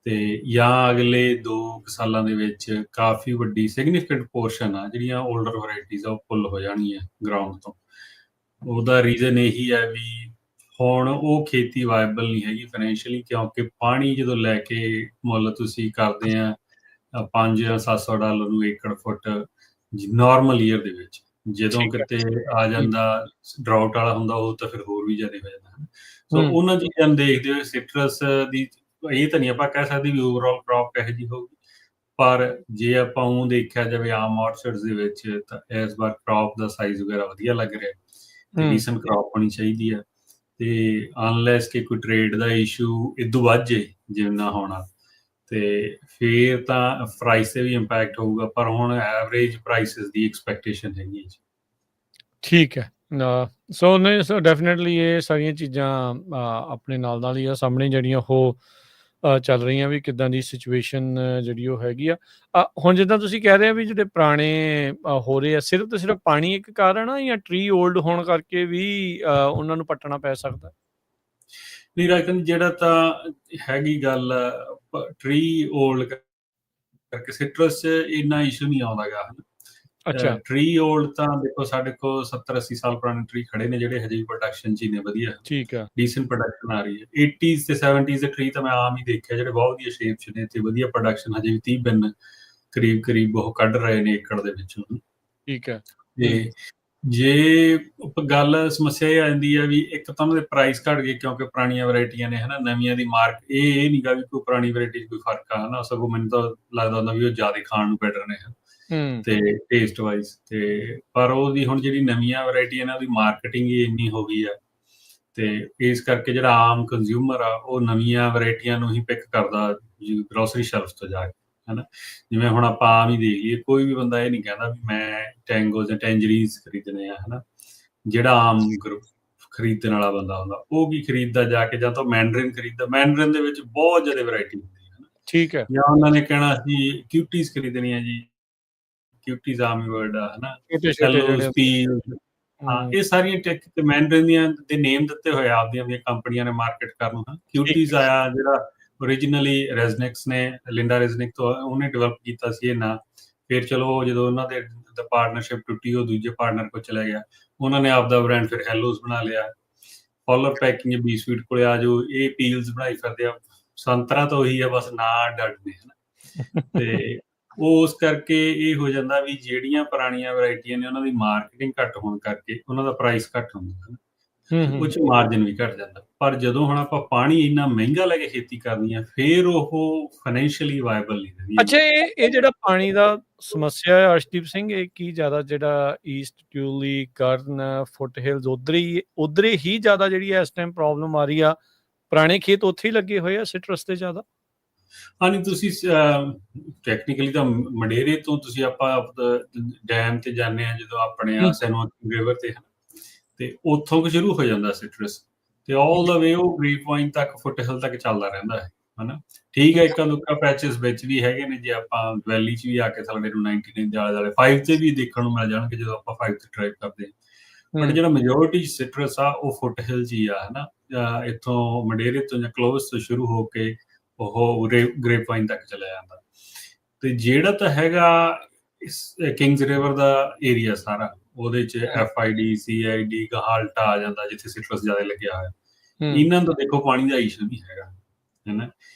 ਤੇ ਜਾਂ ਅਗਲੇ 2 ਸਾਲਾਂ ਦੇ ਵਿੱਚ ਕਾਫੀ ਵੱਡੀ ਸਿਗਨੀਫਿਕੈਂਟ ਪੋਰਸ਼ਨ ਆ ਜਿਹੜੀਆਂ ਓਲਡਰ ਵੈਰਾਈਟੀਜ਼ ਆ ਉਹ ਪੁੱਲ ਹੋ ਜਾਣਗੀਆਂ ਗਰਾਊਂਡ ਤੋਂ। ਉਹਦਾ ਰੀਜ਼ਨ ਇਹੀ ਹੈ ਵੀ ਹੁਣ ਉਹ ਖੇਤੀ ਵਾਇਬਲ ਨਹੀਂ ਹੈਗੀ ਫਾਈਨੈਂਸ਼ੀਅਲੀ, ਕਿਉਂਕਿ ਪਾਣੀ ਜਦੋਂ ਲੈ ਕੇ ਮੁੱਲ ਤੁਸੀਂ ਕਰਦੇ ਆ $500 ਜਾਂ $700 ਨੂੰ ਏਕੜ ਫੁੱਟ ਨਾਰਮਲ ਈਅਰ ਦੇ ਵਿੱਚ, ਜਦੋਂ ਠੀਕ ਹੈ। ਕਿਤੇ ਆ ਜਾਂਦਾ ਡਰਾਊਟ ਵਾਲਾ ਹੁੰਦਾ, ਉਹ ਤਾਂ ਫਿਰ ਹੋਰ ਵੀ ਜ਼ਿਆਦਾ ਹੋ ਜਾਂਦਾ। ਸੋ ਹੂੰ। ਉਹਨਾਂ ਚੀਜ਼ਾਂ ਨੂੰ ਦੇਖਦੇ ਹੋਏ ਸਿਟਰਸ ਦੀ ਇਹ ਤਾਂ ਨਹੀਂ ਆਪਾਂ ਕਹਿ ਸਕਦੇ ਵੀ ਓਵਰਆਲ ਕ੍ਰੌਪ ਕਿਹੋ ਜਿਹੀ ਹੋਊਗੀ, ਪਰ ਜੇ ਆਪਾਂ ਉਹ ਦੇਖਿਆ ਜਾਵੇ ਆਮ ਔਰਚਰਡਸ ਦੇ ਵਿੱਚ, ਤਾਂ ਇਸ ਵਾਰ ਕ੍ਰੌਪ ਦਾ ਸਾਈਜ਼ ਵਗੈਰਾ ਵਧੀਆ ਲੱਗ ਰਿਹਾ ਤੇ ਡੀਸੈਂਟ ਕ੍ਰੌਪ ਹੋਣੀ ਚਾਹੀਦੀ ਆ। ਤੇ ਅਨਲੈਸ ਕਿ ਕੋਈ ਟ੍ਰੇਡ ਦਾ ਇਸ਼ੂ ਇਦੋਂ ਵੱਧ ਜੇ ਜਿੰਨਾ ਹੋਣਾ, ਤੇ ਫਿਰ ਤਾਂ ਪ੍ਰਾਈਸ ਤੇ ਵੀ ਇੰਪੈਕਟ ਹੋਊਗਾ, ਪਰ ਹੁਣ ਐਵਰੇਜ ਪ੍ਰਾਈਸਿਸ ਦੀ ਐਕਸਪੈਕਟੇਸ਼ਨ ਹੈਗੀ ਹੈ। ਠੀਕ ਹੈ। ਸੋ ਨਹੀਂ, ਸੋ ਡੈਫੀਨੇਟਲੀ ਇਹ ਸਾਰੀਆਂ ਚੀਜ਼ਾਂ ਆਪਣੇ ਨਾਲ ਹੀ ਆ ਸਾਹਮਣੇ, ਜਿਹੜੀਆਂ ਉਹ ਚੱਲ ਰਹੀਆਂ ਵੀ ਕਿੱਦਾਂ ਦੀ ਸਿਚੁਏਸ਼ਨ ਜਿਹੜੀ ਉਹ ਹੈਗੀ ਆ। ਹੁਣ ਜਿੱਦਾਂ ਤੁਸੀਂ ਕਹਿ ਰਹੇ ਆ ਵੀ ਜਿਹੜੇ ਪੁਰਾਣੇ ਹੋ ਰਹੇ ਆ, ਸਿਰਫ ਤੇ ਸਿਰਫ ਪਾਣੀ ਇੱਕ ਕਾਰਨ ਆ, ਜਾਂ ਟਰੀ ਓਲਡ ਹੋਣ ਕਰਕੇ ਵੀ ਉਹਨਾਂ ਨੂੰ ਪੱਟਣਾ ਪੈ ਸਕਦਾ? ਨਹੀਂ ਰਾਜਨ, ਜਿਹੜਾ ਤਾਂ ਹੈਗੀ ਗੱਲ ਟਰੀ ਓਲਡ ਕਰਕੇ ਸਿਟਰਸ 'ਚ ਇੰਨਾ ਇਸ਼ੂ ਨਹੀਂ ਆਉਂਦਾ ਗਾ। ਅੱਛਾ। ਟਰੀ ਓਲਡ ਤਾਂ ਦੇਖੋ ਸਾਡੇ ਕੋਲ 70-80 ਸਾਲ ਪੁਰਾਣੇ ਟਰੀ ਖੜੇ ਨੇ ਜਿਹੜੇ ਹਜੇ ਵੀ ਪ੍ਰੋਡਕਸ਼ਨ 'ਚ ਹੀ ਨੇ, ਵਧੀਆ ਠੀਕ ਆ। ਡੀਸੈਂਟ ਪ੍ਰੋਡਕਸ਼ਨ ਆ ਰਹੀ ਹੈ। 80s ਤੇ 70s ਦੇ ਟਰੀ ਤਾਂ ਮੈਂ ਆਮ ਹੀ ਦੇਖਿਆ ਜਿਹੜੇ ਬਹੁਤ ਵਧੀਆ ਸ਼ੇਪ 'ਚ ਨੇ ਤੇ ਵਧੀਆ ਪ੍ਰੋਡਕਸ਼ਨ, ਹਜੇ ਵੀ 30 ਬਿਨ ਕਰੀਬ ਉਹ ਕੱਢ ਰਹੇ ਨੇ ਏਕੜ ਦੇ ਵਿੱਚੋਂ। ਠੀਕ ਹੈ। ਤੇ ਜੇ ਗੱਲ ਸਮੱਸਿਆ ਇਹ ਆ ਜਾਂਦੀ ਹੈ ਵੀ ਇੱਕ ਤਾਂ ਉਹਨਾਂ ਦੇ ਪ੍ਰਾਈਸ ਘਟ ਗਏ ਕਿਉਂਕਿ ਪੁਰਾਣੀਆਂ ਵੈਰਾਈਟੀਆਂ ਨੇ ਹਨਾ, ਨਵੀਆਂ ਦੀ ਮਾਰਕ ਇਹ ਨਹੀਂ ਗਾ ਵੀ ਕੋਈ ਪੁਰਾਣੀ ਵੈਰਾਈਟੀ 'ਚ ਕੋਈ ਫਰਕ ਆ ਹਨਾ, ਸਗੋਂ ਮੈਨੂੰ ਤਾਂ ਲੱਗਦਾ ਹੁੰਦਾ ਵੀ ਉਹ ਜ਼ਿਆਦਾ ਖਾਣ ਨੂੰ ਬੈਟਰ ਨੇ ਤੇ ਟੇਸਟ ਵਾਈਜ਼। ਤੇ ਪਰ ਉਹਦੀ ਹੁਣ ਜਿਹੜੀ ਨਵੀਆਂ ਵੈਰਾਈਟੀਆਂ ਨੇ ਉਹਦੀ ਮਾਰਕੀਟਿੰਗ ਹੀ ਇੰਨੀ ਹੋ ਗਈ ਆ, ਤੇ ਇਸ ਕਰਕੇ ਜਿਹੜਾ ਆਮ ਕੰਜ਼ਿਊਮਰ ਆ ਉਹ ਨਵੀਆਂ ਵੈਰਾਈਟੀਆਂ ਨੂੰ ਹੀ ਪਿਕ ਕਰਦਾ ਗਰੋਸਰੀ ਸ਼ੈਲਫ ਤੋਂ ਜਾ ਕੇ ਹਨਾ। ਜਿਵੇਂ ਹੁਣ ਆਪਾਂ ਆਮ ਹੀ ਦੇਖ ਲਈਏ, ਕੋਈ ਵੀ ਬੰਦਾ ਇਹ ਨਹੀਂ ਕਹਿੰਦਾ ਵੀ ਮੈਂ ਟੈਂਗੋ ਜਾਂ ਟੈਂਜਰੀਜ਼ ਖਰੀਦਣੇ ਆ ਹਨਾ। ਜਿਹੜਾ ਆਮ ਖਰੀਦਣ ਵਾਲਾ ਬੰਦਾ ਹੁੰਦਾ ਉਹ ਕੀ ਖਰੀਦਦਾ ਜਾ ਕੇ, ਜਾਂ ਤਾਂ ਮੈਂਡਰਿਨ ਖਰੀਦਦਾ, ਮੈਂਡਰਿਨ ਦੇ ਵਿੱਚ ਬਹੁਤ ਜ਼ਿਆਦਾ ਵੈਰਾਈਟੀ ਹੁੰਦੀ ਹੈ ਹਨਾ। ਠੀਕ ਹੈ। ਜਾਂ ਉਹਨਾਂ ਨੇ ਕਹਿਣਾ ਅਸੀਂ ਕਿਊਟੀਜ਼ ਖਰੀਦਣੀਆਂ ਜੀ, ਕਿਊਟੀਜ਼ ਆਮ ਹੀ ਵਰਡ ਆ ਹਨਾ, ਛੋਟੇ ਛੋਟੇ ਹੈਲੋ ਜਿਹੜੇ ਸਪੀਲ, ਹਾਂ ਇਹ ਸਾਰੀਆਂ ਟੈਕ ਤੇ ਮੈਂਡਰਿਨ ਦੀਆਂ ਦੇ ਨੇਮ ਦਿੱਤੇ ਹੋਏ ਆਪਦੀਆਂ ਕੰਪਨੀਆਂ ਨੇ ਮਾਰਕੀਟ ਕਰਨ ਨੂੰ। ਠੀਕ ਕਿਊਟੀਜ਼ ਹੈ। ਆਇਆ ਜਿਹੜਾ ਓਰੀਜਨਲੀ ਰੈਜ਼ਨਿਕਸ ਨੇ, ਲਿੰਡਾ ਰੈਜ਼ਨਿਕ ਤੋਂ ਉਹਨੇ ਡਿਵੈਲਪ ਕੀਤਾ ਸੀ ਇਹ ਨਾਂ। ਫਿਰ ਚਲੋ ਜਦੋਂ ਉਹਨਾਂ ਦੇ ਪਾਰਟਨਰਸ਼ਿਪ ਟੁੱਟੀ, ਉਹ ਦੂਜੇ ਪਾਰਟਨਰ ਕੋਲ ਚਲਾ ਗਿਆ, ਉਹਨਾਂ ਨੇ ਆਪਦਾ ਬ੍ਰਾਂਡ ਫਿਰ ਹੈਲੋਜ਼ ਬਣਾ ਲਿਆ। ਫੋਲਰ ਪੈਕਿੰਗ ਬੀ ਸਵੀਟ ਕੋਲੇ ਆ ਜਾਓ, ਇਹ ਪੀਲਸ ਬਣਾਈ ਫਿਰਦੇ ਆ। ਸੰਤਰਾ ਤਾਂ ਉਹੀ ਆ, ਬਸ ਨਾਂ ਡੱਡ ਨੇ ਹਨਾ। ਤੇ ਉਸ ਕਰਕੇ ਇਹ ਹੋ ਜਾਂਦਾ ਵੀ ਜਿਹੜੀਆਂ ਪੁਰਾਣੀਆਂ ਵੈਰਾਈਟੀਆਂ ਨੇ ਉਹਨਾਂ ਦੀ ਮਾਰਕੀਟਿੰਗ ਘੱਟ ਹੋਣ ਕਰਕੇ ਉਹਨਾਂ ਦਾ ਪ੍ਰਾਈਸ ਘੱਟ ਹੁੰਦਾ, ਉਹ 'ਚ ਮਾਰਜਨ ਵੀ ਘੱਟ ਜਾਂਦਾ। ਪਰ ਜਦੋਂ ਹੁਣ ਆਪਾਂ ਪਾਣੀ ਇੰਨਾ ਮਹਿੰਗਾ ਲੈ ਕੇ ਖੇਤੀ ਕਰਨੀ ਆ, ਫਿਰ ਉਹ ਫਾਈਨੈਂਸ਼ੀਅਲੀ ਵਾਇਬਲ ਨਹੀਂ ਰਹਿੰਦੀ। ਅੱਛਾ, ਇਹ ਜਿਹੜਾ ਪਾਣੀ ਦਾ ਸਮੱਸਿਆ ਹੈ ਅਰਸ਼ਦੀਪ ਸਿੰਘ, ਇਹ ਕੀ ਜ਼ਿਆਦਾ ਜਿਹੜਾ ਈਸਟ ਟਿਊਲੀ, ਕਰਨ, ਫੁੱਟ ਹਿਲਸ ਉਧਰ ਹੀ ਜ਼ਿਆਦਾ ਜਿਹੜੀ ਇਸ ਟਾਈਮ ਪ੍ਰੋਬਲਮ ਆ ਰਹੀ ਆ? ਪੁਰਾਣੇ ਖੇਤ ਉੱਥੇ ਹੀ ਲੱਗੇ ਹੋਏ ਆ ਸਿਟਰਸ ਤੇ ਜ਼ਿਆਦਾ? ਹਾਂਜੀ, ਤੁਸੀਂ ਟੈਕਨੀਕਲੀ ਤਾਂ ਮੰਡੇਰੇ ਤੋਂ ਤੁਸੀਂ ਆਪਾਂ ਡੈਮ ਤੇ ਜਾਂਦੇ ਆ ਜਦੋਂ ਆਪਣੇ ਆ ਸੈਨੋ ਰਿਵਰ ਤੇ ਉੱਥੋਂ ਕੁ ਸ਼ੁਰੂ ਹੋ ਜਾਂਦਾ ਸਿਟਰਸ, ਤੇ ਆਲ ਦਾ ਵੇ ਉਹ ਗ੍ਰੀਪ ਪੁਆਇੰਟ ਤੱਕ, ਫੁੱਟ ਹਿਲ ਤੱਕ ਚੱਲਦਾ ਰਹਿੰਦਾ ਹੈ ਹਨਾ। ਠੀਕ ਹੈ, ਇੱਕਾ ਦੁੱਕਾ ਪੈਚਸ ਵਿੱਚ ਵੀ ਹੈਗੇ ਨੇ, ਜੇ ਆਪਾਂ ਵੈਲੀ 'ਚ ਵੀ ਆ ਕੇ ਸਾਡੇ ਨੂੰ 99 ਦੇ ਆਲੇ ਦੁਆਲੇ 5 ਤੇ ਵੀ ਦੇਖਣ ਨੂੰ ਮਿਲ ਜਾਣਗੇ ਜਦੋਂ ਆਪਾਂ 5 ਤੇ ਡਰਾਈਵ ਕਰਦੇ ਹਾਂ। ਬਟ ਜਿਹੜਾ ਮੈਜੋਰਿਟੀ ਸਿਟਰਸ ਆ ਉਹ ਫੁੱਟ ਹਿਲ 'ਚ ਹੀ ਆ ਹਨਾ। ਇੱਥੋਂ ਮੰਡੇਰੇ ਤੋਂ ਜਾਂ ਕਲੋਵਸ ਤੋਂ ਸ਼ੁਰੂ ਹੋ ਕੇ ਉਹ ਗ੍ਰੇਪ ਵਾਈਨ ਤੱਕ ਚਲਾ ਜਾਂਦਾ। ਤੇ ਜਿਹੜਾ ਤਾਂ ਹੈਗਾ ਕਿੰਗਸ ਰਿਵਰ ਦਾ ਏਰੀਆ ਸਾਰਾ, ਉਹਦੇ 'ਚ FID, CID, ਗਹਾਲਟਾ ਆ ਜਾਂਦਾ ਜਿੱਥੇ ਸਿਟਰਸ ਜ਼ਿਆਦਾ ਲੱਗਿਆ ਹੋਇਆ। ਇਹਨਾਂ ਦਾ ਦੇਖੋ ਪਾਣੀ ਦਾ ਇਸ਼ੂ ਨਹੀਂ ਹੈਗਾ ਹਨਾ।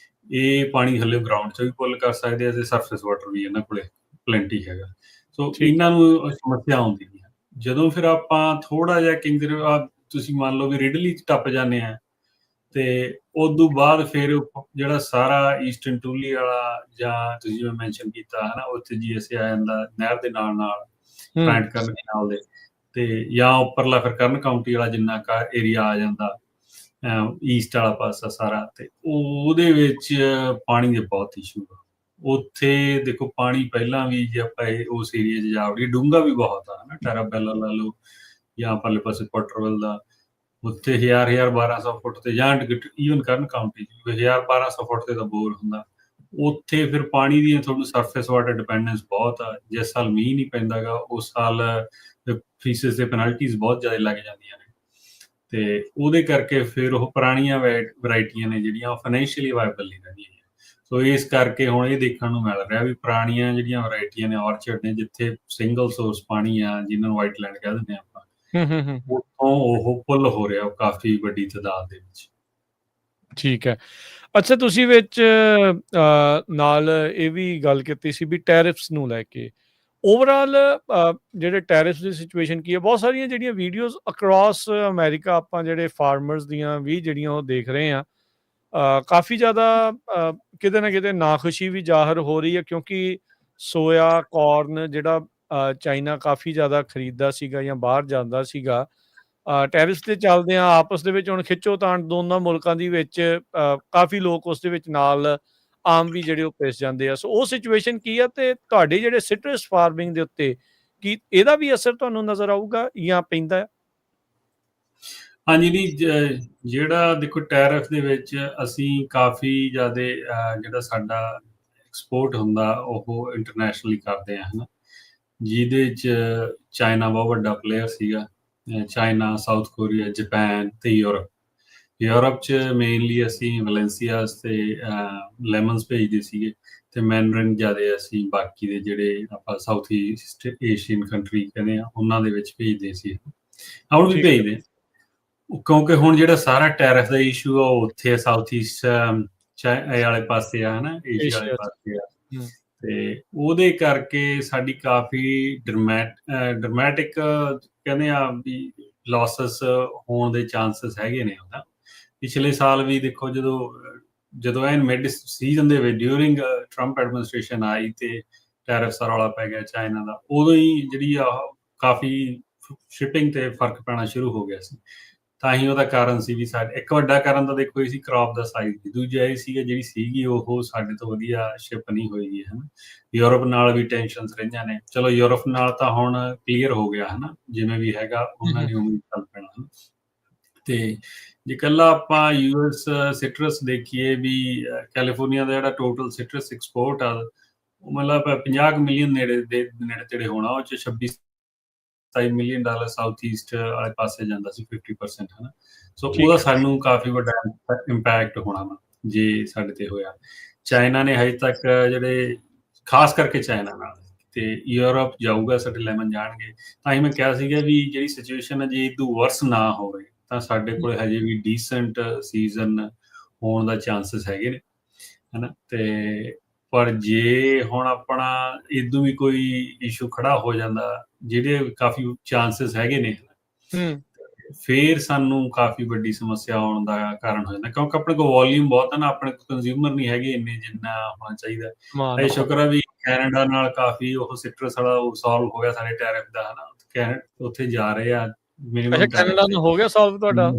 ਇਹ ਪਾਣੀ ਹਲੇ ਗਰਾਊਂਡ 'ਚ ਵੀ ਪੁੱਲ ਕਰ ਸਕਦੇ ਆ ਤੇ ਸਰਫੇਸ ਵਾਟਰ ਵੀ ਇਹਨਾਂ ਕੋਲੇ ਪਲੈਂਟੀ ਹੈਗਾ। ਸੋ ਇਹਨਾਂ ਨੂੰ ਸਮੱਸਿਆ ਆਉਂਦੀ ਨਹੀਂ ਹੈ। ਜਦੋਂ ਫਿਰ ਆਪਾਂ ਥੋੜਾ ਜਿਹਾ ਕਿੰਗਸ ਰਿਵਰ, ਤੁਸੀਂ ਮੰਨ ਲਓ ਵੀ ਰਿਡਲੀ 'ਚ ਟੱਪ ਜਾਂਦੇ ਆ, ਤੇ ਉਦੋਂ ਬਾਅਦ ਫਿਰ ਜਿਹੜਾ ਸਾਰਾ ਈਸਟਰਨ ਟੂਲੀ ਵਾਲਾ, ਜਾਂ ਤੁਸੀਂ ਜਿਵੇਂ ਮੈਂਸ਼ਨ ਕੀਤਾ ਹੈ ਨਾ, ਉੱਥੇ GSA ਆ ਜਾਂਦਾ ਨਹਿਰ ਦੇ ਨਾਲ ਨਾਲ, ਹੂੰ ਟ੍ਰਾਂਟ ਕਰਨ ਦੇ ਨਾਲ ਦੇ, ਤੇ ਜਾਂ ਉੱਪਰਲਾ ਫਿਰ ਕਰਨ ਕਾਊਂਟੀ ਵਾਲਾ ਜਿੰਨਾ ਕਾ ਏਰੀਆ ਆ ਜਾਂਦਾ, ਈਸਟ ਵਾਲਾ ਪਾਸਾ ਸਾਰਾ, ਤੇ ਉਹਦੇ ਵਿੱਚ ਪਾਣੀ ਦੇ ਬਹੁਤ ਇਸ਼ੂ ਆ। ਉੱਥੇ ਦੇਖੋ ਪਾਣੀ ਪਹਿਲਾਂ ਵੀ, ਜੇ ਆਪਾਂ ਉਸ ਏਰੀਆ 'ਚ ਜਾ ਵੜੀਏ, ਡੂੰਘਾ ਵੀ ਬਹੁਤ ਆ ਨਾ, ਟੈਰਾਬੈਲਾ ਲਾ ਲਓ ਜਾਂ ਪਰਲੇ ਪਾਸੇ ਪੋਟਰਵਲ ਦਾ, ਉੱਥੇ 1200 ਫੁੱਟ ਤੇ, ਜਾਂ ਈਵਨ ਕਰਨ ਕਾਊਂਟੀ 1200 ਫੁੱਟ ਤੇ ਤਾਂ ਬੋਰ ਹੁੰਦਾ। ਉੱਥੇ ਫਿਰ ਪਾਣੀ ਦੀ ਤੁਹਾਨੂੰ ਸਰਫੇਸ ਵਾਟਰ ਡਿਪੈਂਡੈਂਸ ਬਹੁਤ ਆ। ਜਿਸ ਸਾਲ ਮੀਂਹ ਨਹੀਂ ਪੈਂਦਾ ਗਾ, ਉਸ ਸਾਲ ਫੀਸਿਸ ਤੇ ਪੈਨਲਟੀਜ਼ ਬਹੁਤ ਜ਼ਿਆਦਾ ਲੱਗ ਜਾਂਦੀਆਂ ਨੇ, ਤੇ ਉਹਦੇ ਕਰਕੇ ਫਿਰ ਉਹ ਪੁਰਾਣੀਆਂ ਵੈਰਾਈਟੀਆਂ ਨੇ ਜਿਹੜੀਆਂ, ਉਹ ਫਾਈਨੈਂਸ਼ੀਅਲੀ ਵਾਇਬਲ ਨਹੀਂ ਰਹਿੰਦੀਆਂ। ਸੋ ਇਸ ਕਰਕੇ ਹੁਣ ਇਹ ਦੇਖਣ ਨੂੰ ਮਿਲ ਰਿਹਾ ਵੀ ਪੁਰਾਣੀਆਂ ਜਿਹੜੀਆਂ ਵੈਰਾਈਟੀਆਂ ਨੇ, ਆਰਚਰਡ ਨੇ, ਜਿੱਥੇ ਸਿੰਗਲ ਸੋਰਸ ਪਾਣੀ ਆ, ਜਿਹਨਾਂ ਨੂੰ ਵਾਈਟ ਲੈਂਡ ਕਹਿ ਦਿੰਦੇ ਆਪਾਂ, ਉੱਥੋਂ ਉਹ ਪੁੱਲ ਹੋ ਰਿਹਾ ਕਾਫੀ ਵੱਡੀ ਤਾਦਾਦ ਦੇ ਵਿੱਚ। ਠੀਕ ਹੈ। ਅੱਛਾ, ਤੁਸੀਂ ਵਿੱਚ ਨਾਲ ਇਹ ਵੀ ਗੱਲ ਕੀਤੀ ਸੀ ਵੀ ਟੈਰਿਫਸ ਨੂੰ ਲੈ ਕੇ ਓਵਰਆਲ ਜਿਹੜੇ ਟੈਰਿਫਸ ਦੀ ਸਿਚੁਏਸ਼ਨ ਕੀ ਹੈ। ਬਹੁਤ ਸਾਰੀਆਂ ਜਿਹੜੀਆਂ ਵੀਡੀਓਜ਼ ਅਕ੍ਰੋਸ ਅਮਰੀਕਾ ਆਪਾਂ ਜਿਹੜੇ ਫਾਰਮਰਸ ਦੀਆਂ ਵੀ ਜਿਹੜੀਆਂ ਉਹ ਦੇਖ ਰਹੇ ਹਾਂ, ਕਾਫੀ ਜ਼ਿਆਦਾ ਕਿਤੇ ਨਾ ਕਿਤੇ ਨਾਖੁਸ਼ੀ ਵੀ ਜ਼ਾਹਰ ਹੋ ਰਹੀ ਹੈ, ਕਿਉਂਕਿ ਸੋਇਆ ਕਾਰਨ ਜਿਹੜਾ ਚਾਈਨਾ ਕਾਫੀ ਜ਼ਿਆਦਾ ਖਰੀਦਦਾ ਸੀਗਾ ਜਾਂ ਬਾਹਰ ਜਾਂਦਾ ਸੀਗਾ, ਟੈਰਿਸ ਦੇ ਚੱਲਦੇ ਆ ਆਪਸ ਦੇ ਵਿੱਚ ਹੁਣ ਖਿੱਚੋਤਾਣ ਦੋਨਾਂ ਮੁਲਕਾਂ ਦੀ ਵਿੱਚ, ਕਾਫੀ ਲੋਕ ਉਸ ਦੇ ਵਿੱਚ ਨਾਲ ਆਮ ਵੀ ਜਿਹੜੇ ਉਹ ਪਿਸ ਜਾਂਦੇ ਆ। ਸੋ ਉਹ ਸਿਚੁਏਸ਼ਨ ਕੀ ਆ, ਤੇ ਤੁਹਾਡੇ ਜਿਹੜੇ ਸਿਟਰਸ ਫਾਰਮਿੰਗ ਦੇ ਉੱਤੇ ਕੀ ਇਹਦਾ ਵੀ ਅਸਰ ਤੁਹਾਨੂੰ ਨਜ਼ਰ ਆਊਗਾ ਜਾਂ ਪੈਂਦਾ ਹੈ? ਹਾਂਜੀ, ਨਹੀਂ, ਜਿਹੜਾ ਦੇਖੋ ਟੈਰਿਫ ਦੇ ਵਿੱਚ ਅਸੀਂ ਕਾਫੀ ਜ਼ਿਆਦਾ ਜਿਹੜਾ ਸਾਡਾ ਐਕਸਪੋਰਟ ਹੁੰਦਾ ਉਹ ਇੰਟਰਨੈਸ਼ਨਲੀ ਕਰਦੇ ਆ, ਹਨਾ, ਜਿਹਦੇ 'ਚ ਚਾਈਨਾ ਬਹੁਤ ਵੱਡਾ ਪਲੇਅਰ ਸੀਗਾ। ਚਾਈਨਾ, ਸਾਊਥ ਕੋਰੀਆ, ਜਾਪਾਨ ਤੇ ਯੂਰਪ। ਯੂਰਪ 'ਚ ਮੇਨਲੀ ਅਸੀਂ ਵੈਲੈਂਸੀਆਸ ਤੇ ਲੈਮਨਸ ਭੇਜਦੇ ਸੀਗੇ, ਤੇ ਮੈਨਰਿਨ ਜ਼ਿਆਦਾ ਅਸੀਂ ਬਾਕੀ ਦੇ ਜਿਹੜੇ ਆਪਾਂ ਸਾਊਥ ਈਸਟ ਏਸ਼ੀਅਨ ਕੰਟਰੀ ਕਹਿੰਦੇ ਆ, ਉਹਨਾਂ ਦੇ ਵਿੱਚ ਭੇਜਦੇ ਸੀ। ਹੁਣ ਵੀ ਠੀਕ ਹੈ। ਭੇਜਦੇ, ਕਿਉਂਕਿ ਹੁਣ ਜਿਹੜਾ ਸਾਰਾ ਟੈਰਿਫ ਦਾ ਇਸ਼ੂ ਆ ਉਹ ਉੱਥੇ ਸਾਊਥ ਈਸਟ ਵਾਲੇ ਪਾਸੇ ਆ, ਹਨਾ, ਏਸ਼ੀਆ ਵਾਲੇ ਏਸ਼ੀਆ 'ਚ। ਪਾਸੇ ਆ, ਹੂੰ। ਤੇ ਉਹਦੇ ਕਰਕੇ ਸਾਡੀ ਕਾਫੀ ਡਰਮੈਟਿਕ ਕਹਿੰਦੇ ਆ ਵੀ ਲਾਸਸ ਹੋਣ ਦੇ ਚਾਂਸਸ ਹੈਗੇ ਨੇ। ਉਹਦਾ ਪਿਛਲੇ ਸਾਲ ਵੀ ਦੇਖੋ, ਜਦੋਂ ਐਨ ਮਿਡ ਸੀਜ਼ਨ ਦੇ ਵਿੱਚ ਡਿਊਰਿੰਗ ਟਰੰਪ ਐਡਮਿਨਿਸਟ੍ਰੇਸ਼ਨ ਆਈ ਤੇ ਟੈਰਿਫਸ ਦਾ ਰੌਲਾ ਪੈ ਗਿਆ ਚਾਈਨਾ ਦਾ, ਉਦੋਂ ਹੀ ਜਿਹੜੀ ਆ ਕਾਫੀ ਸ਼ਿਪਿੰਗ ਤੇ ਫਰਕ ਪੈਣਾ ਸ਼ੁਰੂ ਹੋ ਗਿਆ ਸੀ। ਤਾਂ ਹੀ ਉਹਦਾ ਕਾਰਨ ਸੀ ਵੀ ਸਾਡੇ ਇੱਕ ਵੱਡਾ ਕਾਰਨ ਤਾਂ ਦੇਖੋ ਇਹ ਸੀ ਕ੍ਰੌਪ ਦਾ ਸਾਈਜ਼, ਦੂਜਾ ਇਹ ਸੀਗਾ ਜਿਹੜੀ ਸੀਗੀ ਉਹ ਸਾਡੇ ਤੋਂ ਵਧੀਆ ਸ਼ਿਪ ਨਹੀਂ ਹੋਏਗੀ, ਹਨਾ। ਯੂਰਪ ਨਾਲ ਵੀ ਟੈਨਸ਼ਨਸ ਰਹੀਆਂ ਨੇ। ਚਲੋ ਯੂਰਪ ਨਾਲ ਤਾਂ ਹੁਣ ਕਲੀਅਰ ਹੋ ਗਿਆ, ਹਨਾ, ਜਿਵੇਂ ਵੀ ਹੈਗਾ ਉਹਨਾਂ ਦੀ ਉਮੀਦ ਚੱਲ ਪੈਣਾ, ਹਨਾ। ਤੇ ਜੇ ਇਕੱਲਾ ਆਪਾਂ US ਸਿਟਰਸ ਦੇਖੀਏ ਵੀ, ਕੈਲੀਫੋਰਨੀਆ ਦਾ ਜਿਹੜਾ ਟੋਟਲ ਸਿਟਰਸ ਐਕਸਪੋਰਟ ਆ, ਉਹ ਮਤਲਬ 50 ਮਿਲੀਅਨ ਨੇੜੇ ਨੇੜੇ ਤੇੜੇ ਹੋਣਾ। ਉਹ 'ਚ $27 ਮਿਲੀਅਨ ਸਾਊਥ ਈਸਟ ਵਾਲੇ ਪਾਸੇ ਜਾਂਦਾ ਸੀ, 50%, ਹਨਾ। ਸੋ ਠੀਕ ਉਹਦਾ ਹੈ। ਸਾਨੂੰ ਕਾਫੀ ਵੱਡਾ ਇੰਪੈਕਟ ਹੋਣਾ ਵਾ ਜੇ ਸਾਡੇ ਤੇ ਹੋਇਆ। ਚਾਈਨਾ ਨੇ ਹਜੇ ਤੱਕ ਜਿਹੜੇ, ਖਾਸ ਕਰਕੇ ਚਾਈਨਾ ਨਾਲ, ਤੇ ਯੂਰਪ ਜਾਊਗਾ ਸਾਡੇ ਲੈਮਨ ਜਾਣਗੇ। ਤਾਂ ਹੀ ਮੈਂ ਕਿਹਾ ਸੀਗਾ ਵੀ ਜਿਹੜੀ ਸਿਚੁਏਸ਼ਨ ਹੈ ਜੇ ਇਦੋਂ ਵਰਸ ਨਾ ਹੋਵੇ ਤਾਂ ਸਾਡੇ ਕੋਲ ਹਜੇ ਵੀ ਡੀਸੈਂਟ ਸੀਜ਼ਨ ਹੋਣ ਦਾ ਚਾਂਸਸ ਹੈਗੇ ਨੇ, ਹਨਾ। ਤੇ ਪਰ ਜੇ ਹੁਣ ਆਪਣਾ ਇਦੋਂ ਵੀ ਕੋਈ ਇਸ਼ੂ ਖੜਾ ਹੋ ਜਾਂਦਾ, ਜਿਹੜੇ ਕਾਫੀ ਚਾਂਸਸ ਹੈਗੇ ਨੇ, ਹੂੰ। ਫੇਰ ਸਾਨੂੰ ਕਾਫੀ ਵੱਡੀ ਸਮੱਸਿਆ ਆਉਣ ਦਾ ਕਾਰਨ ਹੋ ਜਾਂਦਾ, ਕਿਉਂਕਿ ਆਪਣੇ ਕੋਲ ਵੋਲਿਊਮ ਬਹੁਤ ਹੈ ਨਾ, ਆਪਣੇ ਕੋਲ ਕੰਜ਼ਿਊਮਰ ਨਹੀਂ ਹੈਗੇ ਇੰਨੇ ਜਿੰਨਾ ਹੋਣਾ ਚਾਹੀਦਾ। ਮਾਨ ਇਹ ਹੋ। ਸ਼ੁਕਰ ਆ ਵੀ ਕੈਨੇਡਾ ਨਾਲ ਕਾਫੀ ਉਹ ਸਿਟਰਸ ਵਾਲਾ ਸੋਲਵ ਹੋ ਗਿਆ ਸਾਡੇ ਟੈਰਿਫ ਦਾ, ਹਨਾ। ਉੱਥੇ ਜਾ ਰਹੇ ਆ ਅੱਛਾ, ਮਿਨੀਮਮ ਟੈਰਿਫ ਕੈਨੇਡਾ ਤੇ। ਨੂੰ ਹੋ ਗਿਆ ਸੋਲਵ ਤੁਹਾਡਾ?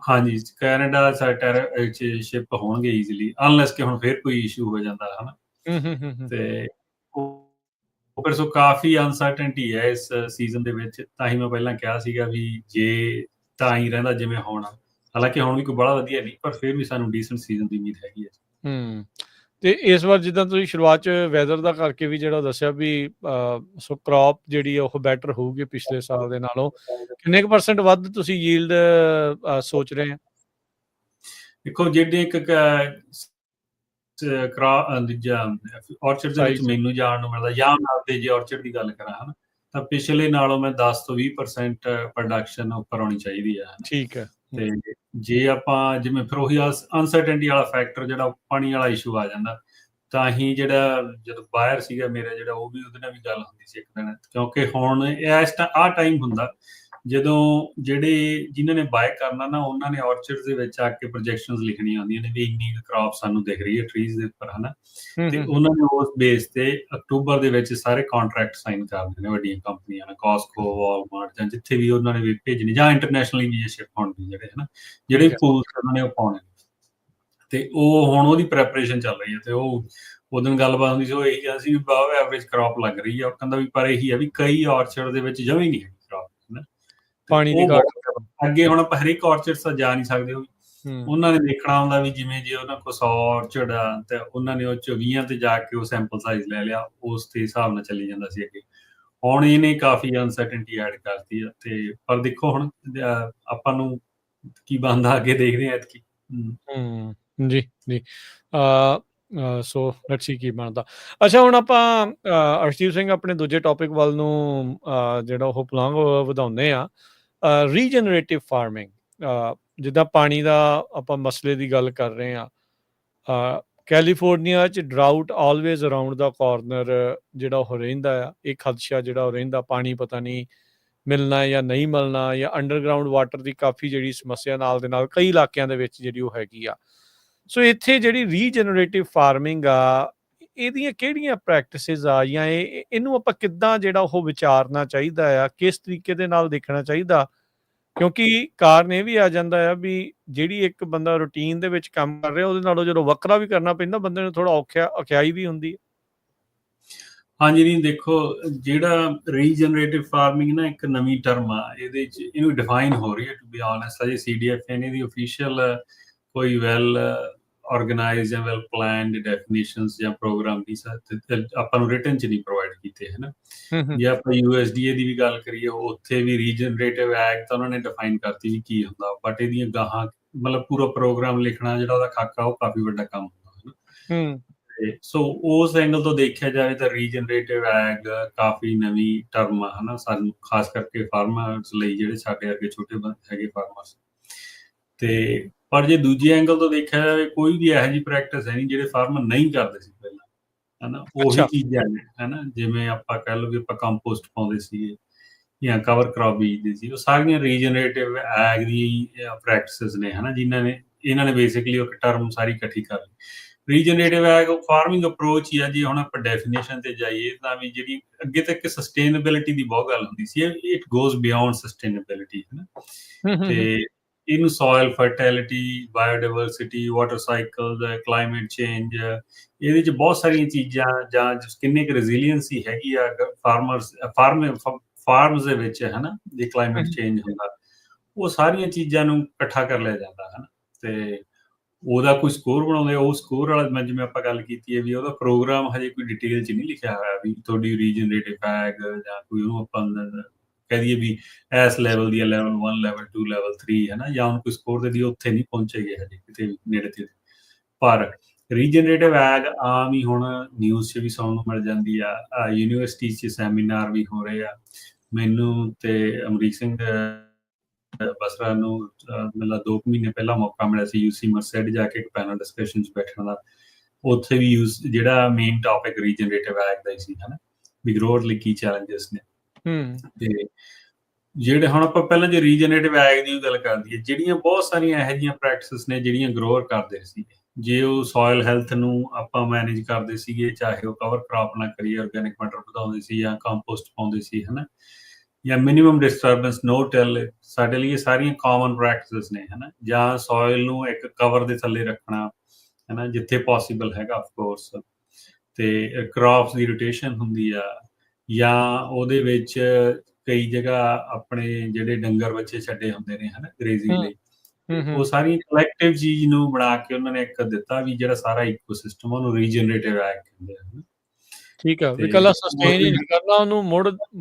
ਹਾਂਜੀ, ਕੈਨੇਡਾ ਸਾਡੇ ਟੈਰਿਫ 'ਚ ਸ਼ਿਪ ਹੋਣਗੇ ਈਜ਼ੀਲੀ, ਅਨਲੈਸ ਕਿ ਹੁਣ ਫੇਰ ਕੋਈ ਇਸ਼ੂ ਹੋ ਜਾਂਦਾ, ਹਨਾ। ਹੂੰ, ਹੂੰ, ਹੂੰ, ਹੂੰ। ਤੇ ਉਹ ਫਿਰ ਸੋ ਕਾਫੀ ਅਨਸਰਟਨਟੀ ਹੈ ਇਸ ਸੀਜ਼ਨ ਦੇ ਵਿੱਚ। ਤਾਂ ਹੀ ਮੈਂ ਪਹਿਲਾਂ ਕਿਹਾ ਸੀਗਾ ਵੀ ਜੇ ਤਾਂ ਹੀ ਰਹਿੰਦਾ ਜਿਵੇਂ ਹੁਣ, ਹਾਲਾਂਕਿ ਹੁਣ ਵੀ ਕੋਈ ਬੜਾ ਵਧੀਆ ਨਹੀਂ, ਪਰ ਫਿਰ ਵੀ ਸਾਨੂੰ ਡੀਸੈਂਟ ਸੀਜ਼ਨ ਦੀ ਉਮੀਦ ਹੈਗੀ ਹੈ। ਹੂੰ। ਤੇ ਇਸ ਵਾਰ ਜਿੱਦਾਂ ਤੁਸੀਂ ਸ਼ੁਰੂਆਤ 'ਚ ਵੈਦਰ ਦਾ ਕਰਕੇ ਵੀ ਜਿਹੜਾ ਦੱਸਿਆ ਵੀ, ਸੋ ਕ੍ਰੌਪ ਜਿਹੜੀ ਆ ਉਹ ਬੈਟਰ ਹੋਊਗੀ ਪਿਛਲੇ ਸਾਲ ਦੇ ਨਾਲੋਂ, ਕਿੰਨੇ ਕੁ % ਵੱਧ ਤੁਸੀਂ ਯੀਲਡ ਸੋਚ ਰਹੇ ਆ? ਦੇਖੋ, ਜਿਹੜੇ ਇੱਕ ਆਰਚਰਡ ਦੇ ਵਿੱਚ ਸਾਈਜ਼। ਮੈਨੂੰ ਜਾਣ ਨੂੰ ਮਿਲਦਾ, ਜਾਂ ਮੈਂ ਆਪਦੇ ਜੇ ਆਰਚਰਡ ਦੀ ਗੱਲ ਕਰਾਂ, ਹਨਾ, ਤਾਂ ਪਿਛਲੇ ਨਾਲੋਂ ਮੈਂ 10 ਤੋਂ 20% ਪ੍ਰੋਡਕਸ਼ਨ ਉੱਪਰ ਆਉਣੀ ਚਾਹੀਦੀ ਹੈ, ਹਨਾ। ਠੀਕ ਹੈ। ਤੇ ਜੇ ਆਪਾਂ ਜਿਵੇਂ ਫਿਰ ਉਹੀ ਅਨਸਰਟਨਟੀ ਵਾਲਾ ਫੈਕਟਰ, ਜਿਹੜਾ ਪਾਣੀ ਵਾਲਾ ਇਸ਼ੂ ਆ ਜਾਂਦਾ, ਤਾਂ ਹੀ ਜਿਹੜਾ ਜਦੋਂ ਬਾਹਰ ਸੀਗਾ ਮੇਰਾ, ਜਿਹੜਾ ਉਹ ਵੀ ਉਹਦੇ ਨਾਲ ਵੀ ਗੱਲ ਹੁੰਦੀ ਸੀ ਇੱਕ ਦਿਨ, ਕਿਉਂਕਿ ਹੁਣ ਇਸ ਆਹ ਟਾਈਮ ਹੁੰਦਾ ਜਦੋਂ ਜਿਹੜੇ ਜਿਨ੍ਹਾਂ ਨੇ ਬਾਏ ਕਰਨਾ ਨਾ, ਉਹਨਾਂ ਨੇ ਆਰਚਰਡਸ ਦੇ ਵਿੱਚ ਆ ਕੇ ਪ੍ਰੋਜੈਕਸ਼ਨਸ ਲਿਖਣੀਆਂ ਹੁੰਦੀਆਂ ਨੇ ਵੀ ਇੰਨੀ ਕ੍ਰੌਪ ਸਾਨੂੰ ਦਿਖ ਰਹੀ ਹੈ ਟਰੀਜ਼ ਦੇ ਉੱਪਰ, ਹਨਾ। ਹੂੰ, ਤੇ ਹੂੰ, ਹੂੰ। ਉਹਨਾਂ ਨੇ ਉਸ ਬੇਸ ਤੇ ਅਕਤੂਬਰ ਦੇ ਵਿੱਚ ਸਾਰੇ ਕੰਟਰੈਕਟ ਸਾਈਨ ਕਰਦੇ ਨੇ ਵੱਡੀਆਂ ਕੰਪਨੀਆਂ ਨਾਲ, ਕਾਸਕੋ, ਵਾਲਮਾਰਟ, ਜਾਂ ਜਿੱਥੇ ਵੀ ਉਹਨਾਂ ਨੇ ਵੀ ਭੇਜਣੀ, ਜਾਂ ਇੰਟਰਨੈਸ਼ਨਲੀ ਵੀ ਸ਼ਿਪ ਹੋਣਗੇ ਜਿਹੜੇ, ਹਨਾ, ਜਿਹੜੇ ਠੀਕ ਹੈ। ਪੂਲਸ ਉਹਨਾਂ ਨੇ ਉਹ ਪਾਉਣੇ। ਤੇ ਉਹ ਹੁਣ ਉਹਦੀ ਪ੍ਰੈਪਰੇਸ਼ਨ ਚੱਲ ਰਹੀ ਹੈ। ਤੇ ਉਹ ਉਦੋਂ ਗੱਲਬਾਤ ਹੁੰਦੀ ਸੀ, ਉਹ ਇਹੀ ਕਹਿੰਦਾ ਸੀ ਵੀ ਅਬਵ ਐਵਰੇਜ ਕ੍ਰੌਪ ਲੱਗ ਰਹੀ ਹੈ। ਉਹ ਕਹਿੰਦਾ ਵੀ ਪਰ ਇਹੀ ਹੈ ਵੀ ਕਈ ਆਰਚਰਡ ਦੇ ਵਿੱਚ ਜਮਾਂ ਹੀ ਨਹੀਂ ਹੈਗੀ ਕ੍ਰੌਪ, ਹਨਾ। ਤੇ ਪਾਣੀ ਦੀ ਉਹ ਘਾਟ। ਬਹੁਤ ਅੱਗੇ, ਹੁਣ ਆਪਾਂ ਹਰੇਕ ਆਰਚਰਡ ਤਾਂ ਜਾ ਨਹੀਂ ਸਕਦੇ। ਹੂੰ, ਉਹਨਾਂ ਨੇ ਦੇਖਣਾ ਹੁੰਦਾ ਵੀ ਜਿਵੇਂ ਜੇ ਉਹਨਾਂ ਕੋਲ 100 ਆਰਚਰਡ ਆ, ਤੇ ਉਹਨਾਂ ਨੇ ਉਹ 'ਚੋਂ 20 ਤੇ ਜਾ ਕੇ ਉਹ ਸੈਂਪਲ ਸਾਈਜ਼ ਲੈ ਲਿਆ, ਉਸ ਦੇ ਹਿਸਾਬ ਨਾਲ ਚੱਲੀ ਜਾਂਦਾ ਸੀ ਅੱਗੇ। ਹੁਣ ਇਹਨੇ ਕਾਫੀ ਅਨਸਰਟਨਟੀ ਐਡ ਕਰਤੀ ਆ। ਤੇ ਪਰ ਦੇਖੋ ਹੁਣ ਆਪਾਂ ਨੂੰ ਕੀ ਬਣਦਾ, ਅੱਗੇ ਦੇਖਦੇ ਹਾਂ ਐਤਕੀ। ਹੂੰ, ਜੀ, ਜੀ। ਸੋ ਲੈਟਸ ਸੀ ਕੀ ਬਣਦਾ। ਅੱਛਾ, ਹੁਣ ਆਪਾਂ ਅਰਸ਼ਦੀਪ ਸਿੰਘ ਆਪਣੇ ਦੂਜੇ ਟੌਪਿਕ ਵੱਲ ਨੂੰ ਜਿਹੜਾ ਉਹ ਪਲਾਂਘ ਵਧਾਉਂਦੇ ਆ। ਰੀਜਨਰੇਟਿਵ ਫਾਰਮਿੰਗ, ਜਿੱਦਾਂ ਪਾਣੀ ਦਾ ਆਪਾਂ ਮਸਲੇ ਦੀ ਗੱਲ ਕਰ ਰਹੇ ਹਾਂ। ਕੈਲੀਫੋਰਨੀਆ 'ਚ ਡਰਾਊਟ ਆਲਵੇਜ਼ ਅਰਾਊਂਡ ਦਾ ਕਾਰਨਰ ਜਿਹੜਾ ਉਹ ਰਹਿੰਦਾ ਆ, ਇਹ ਖਦਸ਼ਾ ਜਿਹੜਾ ਉਹ ਰਹਿੰਦਾ, ਪਾਣੀ ਪਤਾ ਨਹੀਂ ਮਿਲਣਾ ਜਾਂ ਨਹੀਂ ਮਿਲਣਾ, ਜਾਂ ਅੰਡਰਗਰਾਊਂਡ ਵਾਟਰ ਦੀ ਕਾਫੀ ਜਿਹੜੀ ਸਮੱਸਿਆ ਨਾਲ ਦੇ ਨਾਲ ਕਈ ਇਲਾਕਿਆਂ ਦੇ ਵਿੱਚ ਜਿਹੜੀ ਉਹ ਹੈਗੀ ਆ। ਸੋ ਇੱਥੇ ਜਿਹੜੀ ਰੀਜਨਰੇਟਿਵ ਫਾਰਮਿੰਗ ਆ, ਇਹਦੀਆਂ ਕਿਹੜੀਆਂ ਪ੍ਰੈਕਟਿਸਿਸ ਆ, ਜਾਂ ਇਹਨੂੰ ਆਪਾਂ ਕਿੱਦਾਂ ਜਿਹੜਾ ਉਹ ਵਿਚਾਰਨਾ ਚਾਹੀਦਾ ਆ, ਕਿਸ ਤਰੀਕੇ ਦੇ ਨਾਲ ਦੇਖਣਾ ਚਾਹੀਦਾ? ਕਿਉਂਕਿ ਕਾਰਨ ਇਹ ਵੀ ਆ ਜਾਂਦਾ ਆ ਵੀ ਜਿਹੜੀ ਇੱਕ ਬੰਦਾ ਰੂਟੀਨ ਦੇ ਵਿੱਚ ਕੰਮ ਕਰ ਰਿਹਾ, ਉਹਦੇ ਨਾਲੋਂ ਜਦੋਂ ਵੱਖਰਾ ਵੀ ਕਰਨਾ ਪੈਂਦਾ, ਬੰਦੇ ਨੂੰ ਥੋੜਾ ਔਖਿਆਈ ਵੀ ਹੁੰਦੀ ਹੈ। ਹਾਂਜੀ, ਨਹੀਂ ਦੇਖੋ, ਜਿਹੜਾ ਰੀਜਨਰੇਟਿਵ ਫਾਰਮਿੰਗ ਨਾ ਇੱਕ ਨਵੀਂ ਟਰਮ ਆ, ਇਹਦੇ 'ਚ ਇਹਨੂੰ ਡਿਫਾਈਨ ਹੋ ਰਹੀ ਹੈ ਟੂ ਬੀ ਆਨੈਸਟ। ਅਜੇ CDF ਨੇ ਇਹਦੀ ਅਫੀਸ਼ੀਅਲ ਕੋਈ ਵੈਲ ਆਰਗੇਨਾਈਜ਼ਡ ਜਾਂ ਵੈਲ ਪਲਾਨਡ ਡੈਫੀਨੇਸ਼ਨਸ ਜਾਂ ਪ੍ਰੋਗਰਾਮ ਨਹੀਂ ਆਪਾਂ ਨੂੰ ਰਿਟਨ 'ਚ ਨਹੀਂ ਪ੍ਰੋਵਾਈਡ ਕੀਤੇ, ਹਨਾ। ਹੂੰ, ਹੂੰ, ਜੇ ਆਪਾਂ USDA ਦੀ ਵੀ ਗੱਲ ਕਰੀਏ, ਉੱਥੇ ਵੀ ਰੀਜਨਰੇਟਿਵ ਐਗ ਤਾਂ ਉਹਨਾਂ ਨੇ ਡਿਫਾਈਨ ਕਰਤੀ ਵੀ ਕੀ ਹੁੰਦਾ, ਬਟ ਇਹਦੀਆਂ ਗਾਹਾਂ ਮਤਲਬ ਪੂਰਾ ਪ੍ਰੋਗਰਾਮ ਲਿਖਣਾ ਜਿਹੜਾ ਉਹਦਾ ਖਾਕਾ, ਉਹ ਕਾਫੀ ਵੱਡਾ ਕੰਮ ਹੁੰਦਾ, ਹਨਾ। ਹੂੰ, ਤੇ ਸੋ ਉਸ ਐਂਗਲ ਤੋਂ ਦੇਖਿਆ ਜਾਵੇ ਤਾਂ ਰੀਜਨਰੇਟਿਵ ਐਗ ਕਾਫੀ ਨਵੀਂ ਟਰਮ ਆ, ਹਨਾ, ਸਾਨੂੰ ਖਾਸ ਕਰਕੇ ਫਾਰਮਰਸ ਲਈ, ਜਿਹੜੇ ਸਾਡੇ ਅੱਗੇ ਛੋਟੇ ਹੈਗੇ ਫਾਰਮਰਸ। ਤੇ ਪਰ ਜੇ ਦੂਜੇ ਐਂਗਲ ਤੋਂ ਦੇਖਿਆ ਜਾਵੇ, ਕੋਈ ਵੀ ਇਹੋ ਜਿਹੀ ਪ੍ਰੈਕਟਿਸ ਹੈ ਨਹੀਂ ਜਿਹੜੇ ਫਾਰਮਰ ਨਹੀਂ ਕਰਦੇ ਸੀ ਪਹਿਲਾਂ, ਹਨਾ। ਉਹੀ ਅੱਛਾ। ਚੀਜ਼ਾਂ ਨੇ, ਹਨਾ, ਜਿਵੇਂ ਆਪਾਂ ਕਹਿ ਲਓ ਵੀ ਆਪਾਂ ਕੰਪੋਸਟ ਪਾਉਂਦੇ ਸੀਗੇ ਜਾਂ ਕਵਰ ਕ੍ਰੌਪ ਬੀਜਦੇ ਸੀ, ਉਹ ਸਾਰੀਆਂ ਰੀਜਨਰੇਟਿਵ ਐਗ ਦੀ ਪ੍ਰੈਕਟਿਸਿਸ ਨੇ, ਹਨਾ, ਜਿਨ੍ਹਾਂ ਨੇ ਇਹਨਾਂ ਨੇ ਬੇਸਿਕਲੀ ਇੱਕ ਟਰਮ ਸਾਰੀ ਇਕੱਠੀ ਕਰ ਲਈ। ਰੀਜਨਰੇਟਿਵ ਐਗ ਫਾਰਮਿੰਗ ਅਪਰੋਚ ਹੀ ਆ। ਜੀ ਹੁਣ ਆਪਾਂ ਡੈਫੀਨੇਸ਼ਨ ਤੇ ਜਾਈਏ ਤਾਂ ਵੀ ਜਿਹੜੀ ਅੱਗੇ ਤੱਕ ਸਸਟੇਨੇਬਿਲਿਟੀ ਦੀ ਬਹੁਤ ਗੱਲ ਹੁੰਦੀ ਸੀ, ਇਟ ਗੋਜ਼ ਬਿਯੋਂਡ ਸਸਟੇਨੇਬਿਲਿਟੀ, ਹਨਾ। ਹੂੰ, ਹੂੰ, ਹੂੰ, ਤੇ ਇਹਨੂੰ soil fertility, biodiversity, water cycle, climate change, ਇਹਦੇ 'ਚ ਬਹੁਤ ਸਾਰੀਆਂ ਚੀਜ਼ਾਂ, ਜਾਂ ਕਿੰਨੇ ਕੁ ਰੈਜ਼ੀਲੀਅੰਸੀ ਹੈਗੀ ਆ ਫਾਰਮਸ ਦੇ ਵਿੱਚ, ਹਨਾ, ਜੇ ਕਲਾਈਮੇਟ ਚੇਂਜ ਹੁੰਦਾ, ਉਹ ਸਾਰੀਆਂ ਚੀਜ਼ਾਂ ਨੂੰ ਇਕੱਠਾ ਕਰ ਲਿਆ ਜਾਂਦਾ, ਹਨਾ। ਤੇ ਉਹਦਾ ਕੋਈ ਸਕੋਰ ਬਣਾਉਂਦੇ ਆ, ਉਹ ਸਕੋਰ ਵਾਲਾ, ਮੈਂ ਜਿਵੇਂ ਆਪਾਂ ਗੱਲ ਕੀਤੀ ਹੈ ਵੀ ਉਹਦਾ ਪ੍ਰੋਗਰਾਮ ਹਜੇ ਕੋਈ ਡਿਟੇਲ 'ਚ ਨਹੀਂ ਲਿਖਿਆ ਹੋਇਆ ਵੀ ਤੁਹਾਡੀ ਰੀਜਨਰੇਟਿਵ ਐਗ, ਜਾਂ ਕੋਈ ਉਹਨੂੰ ਆਪਾਂ ਕਹਿ ਦਈਏ ਵੀ ਇਸ ਲੈਵਲ ਦੀ, ਲੈਵਲ 1, ਲੈਵਲ 2, ਲੈਵਲ 3, ਹਨਾ, ਜਾਂ ਉਹਨੂੰ ਕੋਈ ਸਕੋਰ ਦੇ ਦਈਏ, ਉੱਥੇ ਨਹੀਂ ਪਹੁੰਚੇ ਗਏ ਹਜੇ ਕਿਤੇ ਵੀ ਨੇੜੇ ਤੇੜੇ। ਪਰ ਰੀਜਨਰੇਟਿਵ ਐਗ ਆਮ ਹੀ ਹੁਣ ਨਿਊਜ਼ 'ਚ ਵੀ ਸੁਣਨ ਨੂੰ ਮਿਲ ਜਾਂਦੀ ਆ, ਯੂਨੀਵਰਸਿਟੀ 'ਚ ਸੈਮੀਨਾਰ ਵੀ ਹੋ ਰਹੇ ਆ। ਮੈਨੂੰ ਤੇ ਅਮਰੀਕ ਸਿੰਘ ਬਸਰਾ ਨੂੰ ਮਤਲਬ 2 ਮਹੀਨੇ ਪਹਿਲਾਂ ਮੌਕਾ ਮਿਲਿਆ ਸੀ UC ਮਰਸੈਡ ਜਾ ਕੇ ਇੱਕ ਪੈਨਲ ਡਿਸਕਸ਼ਨ 'ਚ ਬੈਠਣ ਦਾ। ਉੱਥੇ ਵੀ ਜਿਹੜਾ ਮੇਨ ਟੌਪਿਕ ਰੀਜਨਰੇਟਿਵ ਐਗ ਦਾ ਹੀ ਸੀ, ਹਨਾ, ਵੀ ਗਰੋਅਰ ਲਈ ਕੀ ਚੈਲੰਜਸ ਨੇ। ਹੂੰ, ਤੇ ਜਿਹੜੇ ਹੁਣ ਆਪਾਂ ਪਹਿਲਾਂ ਜੇ ਰੀਜਨਰੇਟਿਵ ਐਗ ਦੀ ਗੱਲ ਕਰ ਲਈਏ, ਜਿਹੜੀਆਂ ਬਹੁਤ ਸਾਰੀਆਂ ਇਹੋ ਜਿਹੀਆਂ ਪ੍ਰੈਕਟਿਸਿਸ ਨੇ ਜਿਹੜੀਆਂ ਗਰੋਅਰ ਕਰਦੇ ਸੀ। ਜੇ ਉਹ ਸੋਇਲ ਹੈਲਥ ਨੂੰ ਆਪਾਂ ਮੈਨੇਜ ਕਰਦੇ ਸੀਗੇ, ਚਾਹੇ ਉਹ ਕਵਰ ਕ੍ਰੌਪ ਨਾਲ ਕਰੀਏ, ਆਰਗੈਨਿਕ ਮਟਰ ਵਧਾਉਂਦੇ ਸੀ ਜਾਂ ਕੰਪੋਸਟ ਪਾਉਂਦੇ ਸੀ, ਹਨਾ, ਜਾਂ ਮਿਨੀਮਮ ਡਿਸਟਰਬੈਂਸ, ਨੋ ਟਿਲ, ਸਾਡੇ ਲਈ ਇਹ ਸਾਰੀਆਂ ਕਾਮਨ ਪ੍ਰੈਕਟਿਸਿਸ ਨੇ, ਹਨਾ। ਜਾਂ ਸੋਇਲ ਨੂੰ ਇੱਕ ਕਵਰ ਦੇ ਥੱਲੇ ਰੱਖਣਾ, ਹਨਾ, ਜਿੱਥੇ ਪੋਸੀਬਲ ਹੈਗਾ ਆਫ ਕੋਰਸ। ਤੇ ਕ੍ਰੌਪਸ ਦੀ ਰੋਟੇਸ਼ਨ ਹੁੰਦੀ ਆ, ਜਾਂ ਉਹਦੇ ਵਿੱਚ ਕਈ ਜਗ੍ਹਾ ਆਪਣੇ ਜਿਹੜੇ ਡੰਗਰ ਬੱਚੇ ਛੱਡੇ ਹੁੰਦੇ ਨੇ, ਹਨਾ, ਗ੍ਰੇਜ਼ਿੰਗ ਹੂੰ, ਲਈ। ਹੂੰ, ਤੇ ਉਹ ਹੂੰ। ਸਾਰੀਆਂ ਕਲੈਕਟਿਵ ਚੀਜ਼ ਨੂੰ ਬਣਾ ਕੇ ਉਹਨਾਂ ਨੇ ਇੱਕ ਦਿੱਤਾ ਵੀ ਜਿਹੜਾ ਸਾਰਾ ਇਕੋਸਿਸਟਮ, ਉਹਨੂੰ ਰੀਜਨਰੇਟਿਵ ਐਗ ਕਹਿੰਦੇ ਆ, ਹਨਾ। ਠੀਕ ਆ, ਵੀ ਤੇ ਇਕੱਲਾ ਸਸਟੇਨ ਹੀ ਨਹੀਂ ਕਰਨਾ, ਉਹਨੂੰ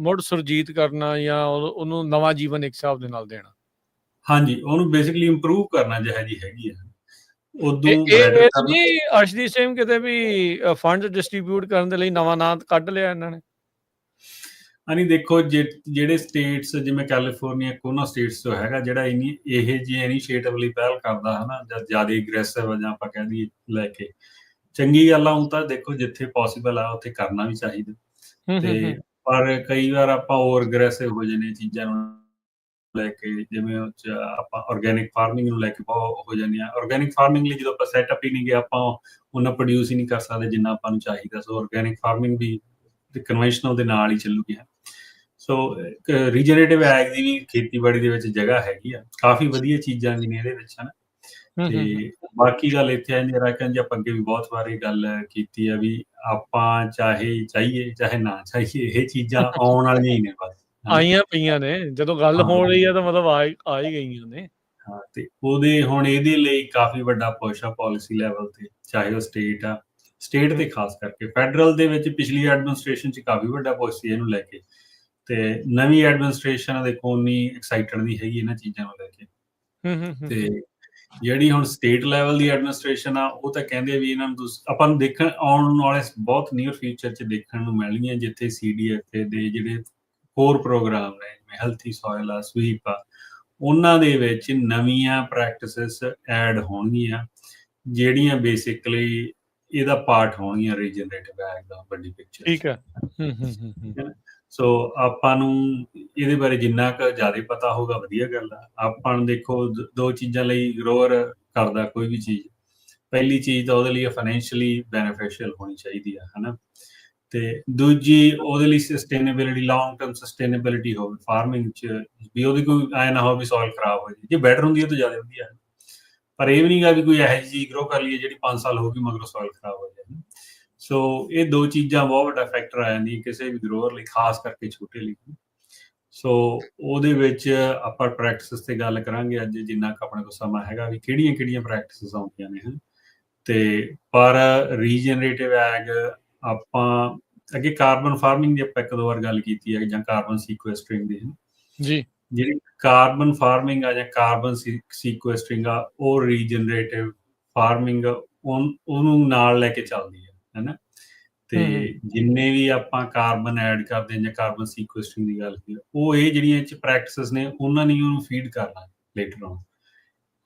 ਮੁੜ ਸੁਰਜੀਤ ਕਰਨਾ, ਜਾਂ ਉਹਨੂੰ ਨਵਾਂ ਜੀਵਨ ਇੱਕ ਹਿਸਾਬ ਦੇ ਨਾਲ ਦੇਣਾ। ਹਾਂਜੀ, ਉਹਨੂੰ ਬੇਸਿਕਲੀ ਇੰਪਰੂਵ ਕਰਨਾ ਜਿਹੋ ਜਿਹੀ ਹੈਗੀ ਆ, ਉਦੋਂ ਇਹ ਇਹ ਬੈਟਰ ਇਹ ਤਾਂ ਕਰਨਾ। ਨਹੀਂ ਅਰਸ਼ਦੀਪ ਸਿੰਘ ਕਿਤੇ ਵੀ ਫੰਡ ਡਿਸਟ੍ਰੀਬਿਊਟ ਕਰਨ ਦੇ ਲਈ ਨਵਾਂ ਨਾਂ ਕੱਢ ਲਿਆ ਇਹਨਾਂ ਨੇ? ਹਾਂਜੀ, ਦੇਖੋ, ਜਿਹੜੇ ਸਟੇਟਸ ਜਿਵੇਂ ਕੈਲੀਫੋਰਨੀਆ, ਕੋਨਾ ਸਟੇਟਸ ਤੋਂ ਹੈਗਾ ਜਿਹੜਾ ਇਹ ਜਿਹੇ ਇਨੀਸ਼ੀਏਟਿਵ ਲਈ ਪਹਿਲ ਕਰਦਾ, ਹਨਾ, ਜਾਂ ਜ਼ਿਆਦਾ ਅਗਰੈਸਿਵ, ਜਾਂ ਆਪਾਂ ਕਹਿ ਦਈਏ ਲੈ ਕੇ, ਚੰਗੀ ਗੱਲ ਆ। ਹੁਣ ਤਾਂ ਦੇਖੋ ਜਿੱਥੇ ਪੋਸੀਬਲ ਆ ਉੱਥੇ ਕਰਨਾ ਵੀ ਚਾਹੀਦਾ। ਹੂੰ, ਹੂੰ, ਹੂੰ। ਤੇ ਪਰ ਕਈ ਵਾਰ ਆਪਾਂ ਓਵਰ ਅਗਰੈਸਿਵ ਹੋ ਜਾਂਦੇ ਚੀਜ਼ਾਂ ਨੂੰ ਲੈ ਕੇ, ਜਿਵੇਂ ਉਹ 'ਚ ਆਪਾਂ ਆਰਗੈਨਿਕ ਫਾਰਮਿੰਗ ਨੂੰ ਲੈ ਕੇ ਬਹੁਤ ਹੋ ਜਾਂਦੇ ਹਾਂ। ਆਰਗੈਨਿਕ ਫਾਰਮਿੰਗ ਲਈ ਜਦੋਂ ਆਪਾਂ ਸੈਟਅਪ ਹੀ ਨਹੀਂ ਗਏ, ਆਪਾਂ ਉਹਨਾਂ ਪ੍ਰੋਡਿਊਸ ਹੀ ਨਹੀਂ ਕਰ ਸਕਦੇ ਜਿੰਨਾ ਆਪਾਂ ਨੂੰ ਚਾਹੀਦਾ। ਸੋ ਆਰਗੈਨਿਕ ਫਾਰਮਿੰਗ ਵੀ ਕਨਵੈਨਸ਼ਨਲ ਦੇ ਨਾਲ ਹੀ ਚੱਲੂਗੀ। ਸੋ ਰੀਜਨਰੇਟਿਵ ਐਗ ਦੀ ਵੀ ਖੇਤੀਬਾੜੀ ਦੇ ਵਿੱਚ ਜਗ੍ਹਾ ਹੈਗੀ ਆ, ਕਾਫੀ ਵਧੀਆ ਚੀਜ਼ਾਂ ਵੀ ਨੇ ਇਹਦੇ ਵਿੱਚ, ਹਨਾ। ਤੇ ਬਾਕੀ ਗੱਲ ਇੱਥੇ ਆ ਜਾਂਦੀ ਰਾਕਨ ਜੀ, ਆਪਾਂ ਅੱਗੇ ਵੀ ਬਹੁਤ ਵਾਰ ਇਹ ਗੱਲ ਕੀਤੀ ਆ ਵੀ ਆਪਾਂ ਚਾਹੇ ਚਾਹੀਏ ਚਾਹੇ ਨਾ ਚਾਹੀਏ, ਇਹ ਚੀਜ਼ਾਂ ਆਉਣ ਵਾਲੀਆਂ ਹੀ ਨੇ ਬਸ, ਹਨਾ। ਆਈਆਂ ਪਈਆਂ ਨੇ, ਜਦੋਂ ਗੱਲ ਹੋ ਰਹੀ ਆ ਤਾਂ ਮਤਲਬ ਆ ਹੀ ਗਈਆਂ ਨੇ। ਹਾਂ, ਤੇ ਉਹਦੇ ਹੁਣ ਇਹਦੇ ਲਈ ਕਾਫੀ ਵੱਡਾ ਪੁਸ਼ ਆ ਪੋਲਿਸੀ ਲੈਵਲ ਤੇ, ਚਾਹੇ ਉਹ ਸਟੇਟ ਤੇ ਖਾਸ ਕਰਕੇ। ਫੈਡਰਲ ਦੇ ਵਿੱਚ ਪਿਛਲੀ ਐਡਮਿਨਿਸਟ੍ਰੇਸ਼ਨ 'ਚ ਕਾਫੀ ਵੱਡਾ ਪੁਸ਼ ਸੀ ਇਹਨੂੰ ਲੈ ਕੇ, ਤੇ ਨਵੀਂ ਐਡਮਿਨਿਸਟ੍ਰੇਸ਼ਨ ਦੇਖੋ ਉਨੀ ਐਕਸਾਈਟਡ ਨਹੀਂ ਹੈਗੀ ਇਹਨਾਂ ਚੀਜ਼ਾਂ ਨੂੰ ਲੈ ਕੇ। ਤੇ ਜਿਹੜੀ ਹੁਣ ਸਟੇਟ ਲੈਵਲ ਦੀ ਐਡਮਿਨਿਸਟ੍ਰੇਸ਼ਨ ਆ, ਉਹ ਤਾਂ ਕਹਿੰਦੇ ਵੀ ਇਹਨਾਂ ਨੂੰ ਆਪਾਂ ਨੂੰ ਦੇਖਣ ਆਉਣ ਵਾਲੇ ਬਹੁਤ ਨੀਅਰ ਫਿਊਚਰ 'ਚ ਦੇਖਣ ਨੂੰ ਮਿਲਣਗੀਆਂ, ਜਿੱਥੇ CDFA ਦੇ ਜਿਹੜੇ ਹੋਰ ਪ੍ਰੋਗਰਾਮ ਨੇ, ਜਿਵੇਂ ਹੈਲਥੀ ਸੋਇਲ ਆ, ਸਵੀਪ ਆ, ਉਹਨਾਂ ਦੇ ਵਿੱਚ ਨਵੀਆਂ ਪ੍ਰੈਕਟਿਸਿਸ ਐਡ ਹੋਣਗੀਆਂ, ਜਿਹੜੀਆਂ ਬੇਸਿਕਲੀ ਇਹਦਾ ਪਾਰਟ ਹੋਣਗੀਆਂ ਰੀਜਨਰੇਟਿਵ ਐਗ ਦਾ ਵੱਡੀ ਪਿਕਚਰ। ਠੀਕ ਹੈ। ਸੋ ਆਪਾਂ ਨੂੰ ਇਹਦੇ ਬਾਰੇ ਜਿੰਨਾ ਕੁ ਜ਼ਿਆਦਾ ਪਤਾ ਹੋਊਗਾ ਵਧੀਆ ਗੱਲ ਆ। ਆਪਾਂ ਨੂੰ ਦੇਖੋ ਦੋ ਚੀਜ਼ਾਂ ਲਈ ਗਰੋਅਰ ਕਰਦਾ ਕੋਈ ਵੀ ਚੀਜ਼, ਪਹਿਲੀ ਚੀਜ਼ ਤਾਂ ਉਹਦੇ ਲਈ ਫਾਈਨੈਂਸ਼ੀਅਲੀ ਬੈਨੀਫੀਸ਼ੀਅਲ ਹੋਣੀ ਚਾਹੀਦੀ ਆ, ਹਨਾ। ਤੇ ਦੂਜੀ ਉਹਦੇ ਲਈ ਸਸਟੇਨੇਬਿਲਿਟੀ, ਲੌਂਗ ਟਰਮ ਸਸਟੇਨੇਬਿਲਿਟੀ ਹੋਵੇ ਫਾਰਮਿੰਗ 'ਚ, ਵੀ ਉਹਦੀ ਕੋਈ ਐ ਨਾ ਹੋਵੇ ਵੀ ਸੋਇਲ ਖਰਾਬ ਹੋ ਜਾਏ। ਜੇ ਬੈਟਰ ਹੁੰਦੀ ਹੈ ਤਾਂ ਜ਼ਿਆਦਾ ਵਧੀਆ ਹੈ, ਪਰ ਇਹ ਵੀ ਨਹੀਂ ਗਾ ਵੀ ਕੋਈ ਇਹੋ ਜਿਹੀ ਚੀਜ਼ ਗਰੋ ਕਰ ਲਈਏ ਜਿਹੜੀ 5 ਸਾਲ ਹੋਊਗੀ ਮਗਰੋਂ ਸੋਇਲ ਖਰਾਬ ਹੋ ਜਾਏ। ਸੋ ਇਹ ਦੋ ਚੀਜ਼ਾਂ ਬਹੁਤ ਵੱਡਾ ਫੈਕਟਰ ਆ ਜਾਂਦੀ ਕਿਸੇ ਵੀ ਗਰੋਅਰ ਲਈ, ਖਾਸ ਕਰਕੇ ਛੋਟੇ ਲਈ। ਸੋ ਉਹਦੇ ਵਿੱਚ ਆਪਾਂ ਪ੍ਰੈਕਟਿਸਿਸ ਤੇ ਗੱਲ ਕਰਾਂਗੇ ਅੱਜ, ਜਿੰਨਾ ਕੁ ਆਪਣੇ ਕੋਲ ਸਮਾਂ ਹੈਗਾ, ਵੀ ਕਿਹੜੀਆਂ ਪ੍ਰੈਕਟਿਸਿਸ ਆਉਂਦੀਆਂ ਨੇ, ਹਨ। ਤੇ ਪਰ ਰੀਜਨਰੇਟਿਵ ਐਗ ਆਪਾਂ ਅੱਗੇ ਕਾਰਬਨ ਫਾਰਮਿੰਗ ਦੀ ਆਪਾਂ ਇੱਕ ਦੋ ਵਾਰ ਗੱਲ ਕੀਤੀ ਹੈ, ਜਾਂ ਕਾਰਬਨ ਸੀਕੁਐਸਟਰਿੰਗ ਦੀ, ਜੀ। ਜਿਹੜੀ ਕਾਰਬਨ ਫਾਰਮਿੰਗ ਆ ਜਾਂ ਕਾਰਬਨ ਸੀਕੁਐਸਟਰਿੰਗ ਆ, ਉਹ ਰੀਜਨਰੇਟਿਵ ਫਾਰਮਿੰਗ ਉਹਨੂੰ ਨਾਲ ਲੈ ਕੇ ਚੱਲਦੀ ਹੈ, ਹਨਾ। ਤੇ ਜਿੰਨੇ ਵੀ ਆਪਾਂ ਕਾਰਬਨ ਐਡ ਕਰਦੇ ਹਾਂ ਜਾਂ ਕਾਰਬਨ ਸੀਕੁਐਸਟਰਿੰਗ ਦੀ ਗੱਲ ਕੀਤੀ, ਉਹ ਇਹ ਜਿਹੜੀਆਂ ਇਹ 'ਚ ਪ੍ਰੈਕਟਿਸਿਸ ਨੇ, ਉਹਨਾਂ ਨੇ ਉਹਨੂੰ ਫੀਡ ਕਰਨਾ ਲੇਟਰ ਔਨ,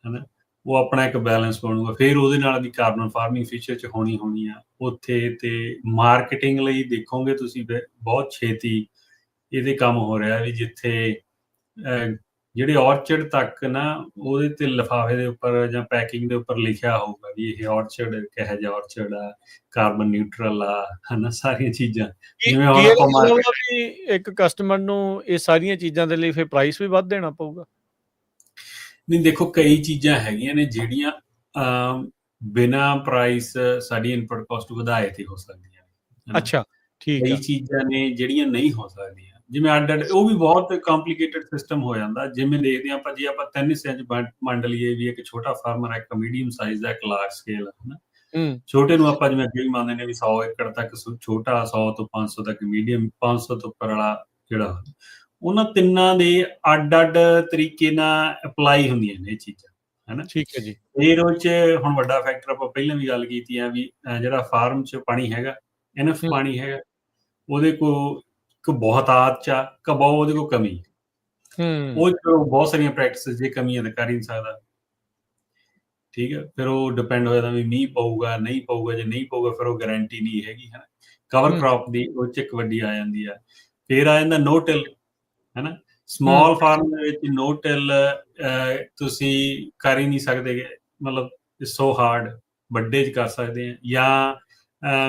ਹਨਾ। ਉਹ ਆਪਣਾ ਇੱਕ ਬੈਲੈਂਸ ਬਣੂਗਾ। ਫਿਰ ਉਹਦੇ ਨਾਲ ਵੀ ਕਾਰਬਨ ਫਾਰਮਿੰਗ ਫਿਊਚਰ 'ਚ ਹੋਣੀ ਆ ਉੱਥੇ। ਤੇ ਮਾਰਕੀਟਿੰਗ ਲਈ ਦੇਖੋਗੇ ਤੁਸੀਂ ਬਹੁਤ ਛੇਤੀ ਇਹਦੇ ਕੰਮ ਹੋ ਰਿਹਾ, ਵੀ ਜਿੱਥੇ ਜਿਹੜੇ ਔਰਚਰਡ ਤੱਕ ਨਾ ਉਹਦੇ ਤੇ ਲਿਫਾਫੇ ਦੇ ਉੱਪਰ ਜਾਂ ਪੈਕਿੰਗ ਦੇ ਉੱਪਰ ਲਿਖਿਆ ਹੋਊਗਾ ਵੀ ਇਹ ਔਰਚਰਡ ਕਿਹੋ ਜਿਹਾ ਔਰਚਰਡ ਆ, ਕਾਰਬਨ ਨਿਊਟਰਲ ਆ, ਹਨਾ, ਸਾਰੀਆਂ ਚੀਜ਼ਾਂ। ਜਿਵੇਂ ਹੁਣ ਆਪਾਂ ਇੱਕ ਕਸਟਮਰ ਨੂੰ ਇਹ ਸਾਰੀਆਂ ਚੀਜ਼ਾਂ ਦੇ ਲਈ ਫਿਰ ਪ੍ਰਾਈਸ ਵੀ ਵੱਧ ਦੇਣਾ ਪਊਗਾ। ਨਹੀਂ, ਦੇਖੋ ਕਈ ਚੀਜ਼ਾਂ ਹੈਗੀਆਂ ਨੇ ਜਿਹੜੀਆਂ ਬਿਨਾਂ ਪ੍ਰਾਈਸ ਸਾਡੀ ਇਨਪੁਟ ਕਾਸਟ ਵਧਾਏ ਤੇ ਹੋ ਸਕਦੀਆਂ। ਅੱਛਾ, ਠੀਕ ਕਈ ਆ। ਚੀਜ਼ਾਂ ਨੇ ਜਿਹੜੀਆਂ ਨਹੀਂ ਹੋ ਸਕਦੀਆਂ, ਜਿਵੇਂ ਅੱਡ ਉਹ ਵੀ ਬਹੁਤ ਕੰਪਲੀਕੇਟਡ ਸਿਸਟਮ ਹੋ ਜਾਂਦਾ। ਜਿਵੇਂ ਦੇਖਦੇ ਹਾਂ ਆਪਾਂ, ਜੇ ਆਪਾਂ 3 ਹਿੱਸਿਆਂ 'ਚ ਵੰਡ ਲਈਏ, ਵੀ ਇੱਕ ਛੋਟਾ ਫਾਰਮਰ ਹੈ, ਇੱਕ ਮੀਡੀਅਮ ਸਾਈਜ਼ ਦਾ, ਇੱਕ ਲਾਰਜ ਸਕੇਲ, ਹਨਾ। ਛੋਟੇ ਨੂੰ ਆਪਾਂ ਜਿਵੇਂ ਅੱਗੇ ਵੀ ਮੰਨਦੇ ਨੇ ਵੀ 100 ਏਕੜ ਤੱਕ ਛੋਟਾ, 100 ਤੋਂ 500 ਤੱਕ ਮੀਡੀਅਮ, 500 ਤੋਂ ਉੱਪਰ ਵਾਲਾ ਜਿਹੜਾ, ਉਹਨਾਂ ਤਿੰਨਾਂ ਦੇ ਅੱਡ-ਅੱਡ ਤਰੀਕੇ ਨਾਲ ਅਪਲਾਈ ਹੁੰਦੀਆਂ ਨੇ ਇਹ ਚੀਜ਼ਾਂ, ਹਨਾ। ਠੀਕ ਹੈ ਜੀ। ਫਿਰ ਉਹ 'ਚ ਹੁਣ ਵੱਡਾ ਫੈਕਟਰ ਆਪਾਂ ਪਹਿਲਾਂ ਵੀ ਗੱਲ ਕੀਤੀ ਆ ਵੀ ਜਿਹੜਾ ਫਾਰਮ 'ਚ ਪਾਣੀ ਹੈਗਾ, ਇਨਫ ਪਾਣੀ ਹੈਗਾ, ਉਹਦੇ ਕੋਲ ਇੱਕ ਬਹੁਤਾਤ 'ਚ ਆ, ਉਹਦੇ ਕੋਲ ਕਮੀ। ਉਹ 'ਚ ਬਹੁਤ ਸਾਰੀਆਂ ਪ੍ਰੈਕਟਿਸਿਸ, ਜੇ ਕਮੀਆਂ ਤਾਂ ਕਰ ਹੀ ਨਹੀਂ ਸਕਦਾ, ਠੀਕ ਹੈ। ਫਿਰ ਉਹ ਡਿਪੈਂਡ ਹੋ ਜਾਂਦਾ ਵੀ ਮੀਂਹ ਪਊਗਾ ਨਹੀਂ ਪਊਗਾ, ਜੇ ਨਹੀਂ ਪਊਗਾ ਫਿਰ ਉਹ ਗਾਰੰਟੀ ਨਹੀਂ ਹੈਗੀ, ਹਨਾ। ਕਵਰ ਕ੍ਰੌਪ ਦੀ ਉਹ 'ਚ ਇੱਕ ਵੱਡੀ ਆ ਜਾਂਦੀ ਆ। ਫਿਰ ਆ ਜਾਂਦਾ ਨੋ ਟਿਲ, ਹਨਾ। ਸਮਾਲ ਫਾਰਮ ਦੇ ਵਿੱਚ ਨੋ ਟਿਲ ਤੁਸੀਂ ਕਰ ਹੀ ਨਹੀਂ ਸਕਦੇ, ਮਤਲਬ ਇਟਸ ਸੋ ਹਾਰਡ। ਵੱਡੇ 'ਚ ਕਰ ਸਕਦੇ ਆ, ਜਾਂ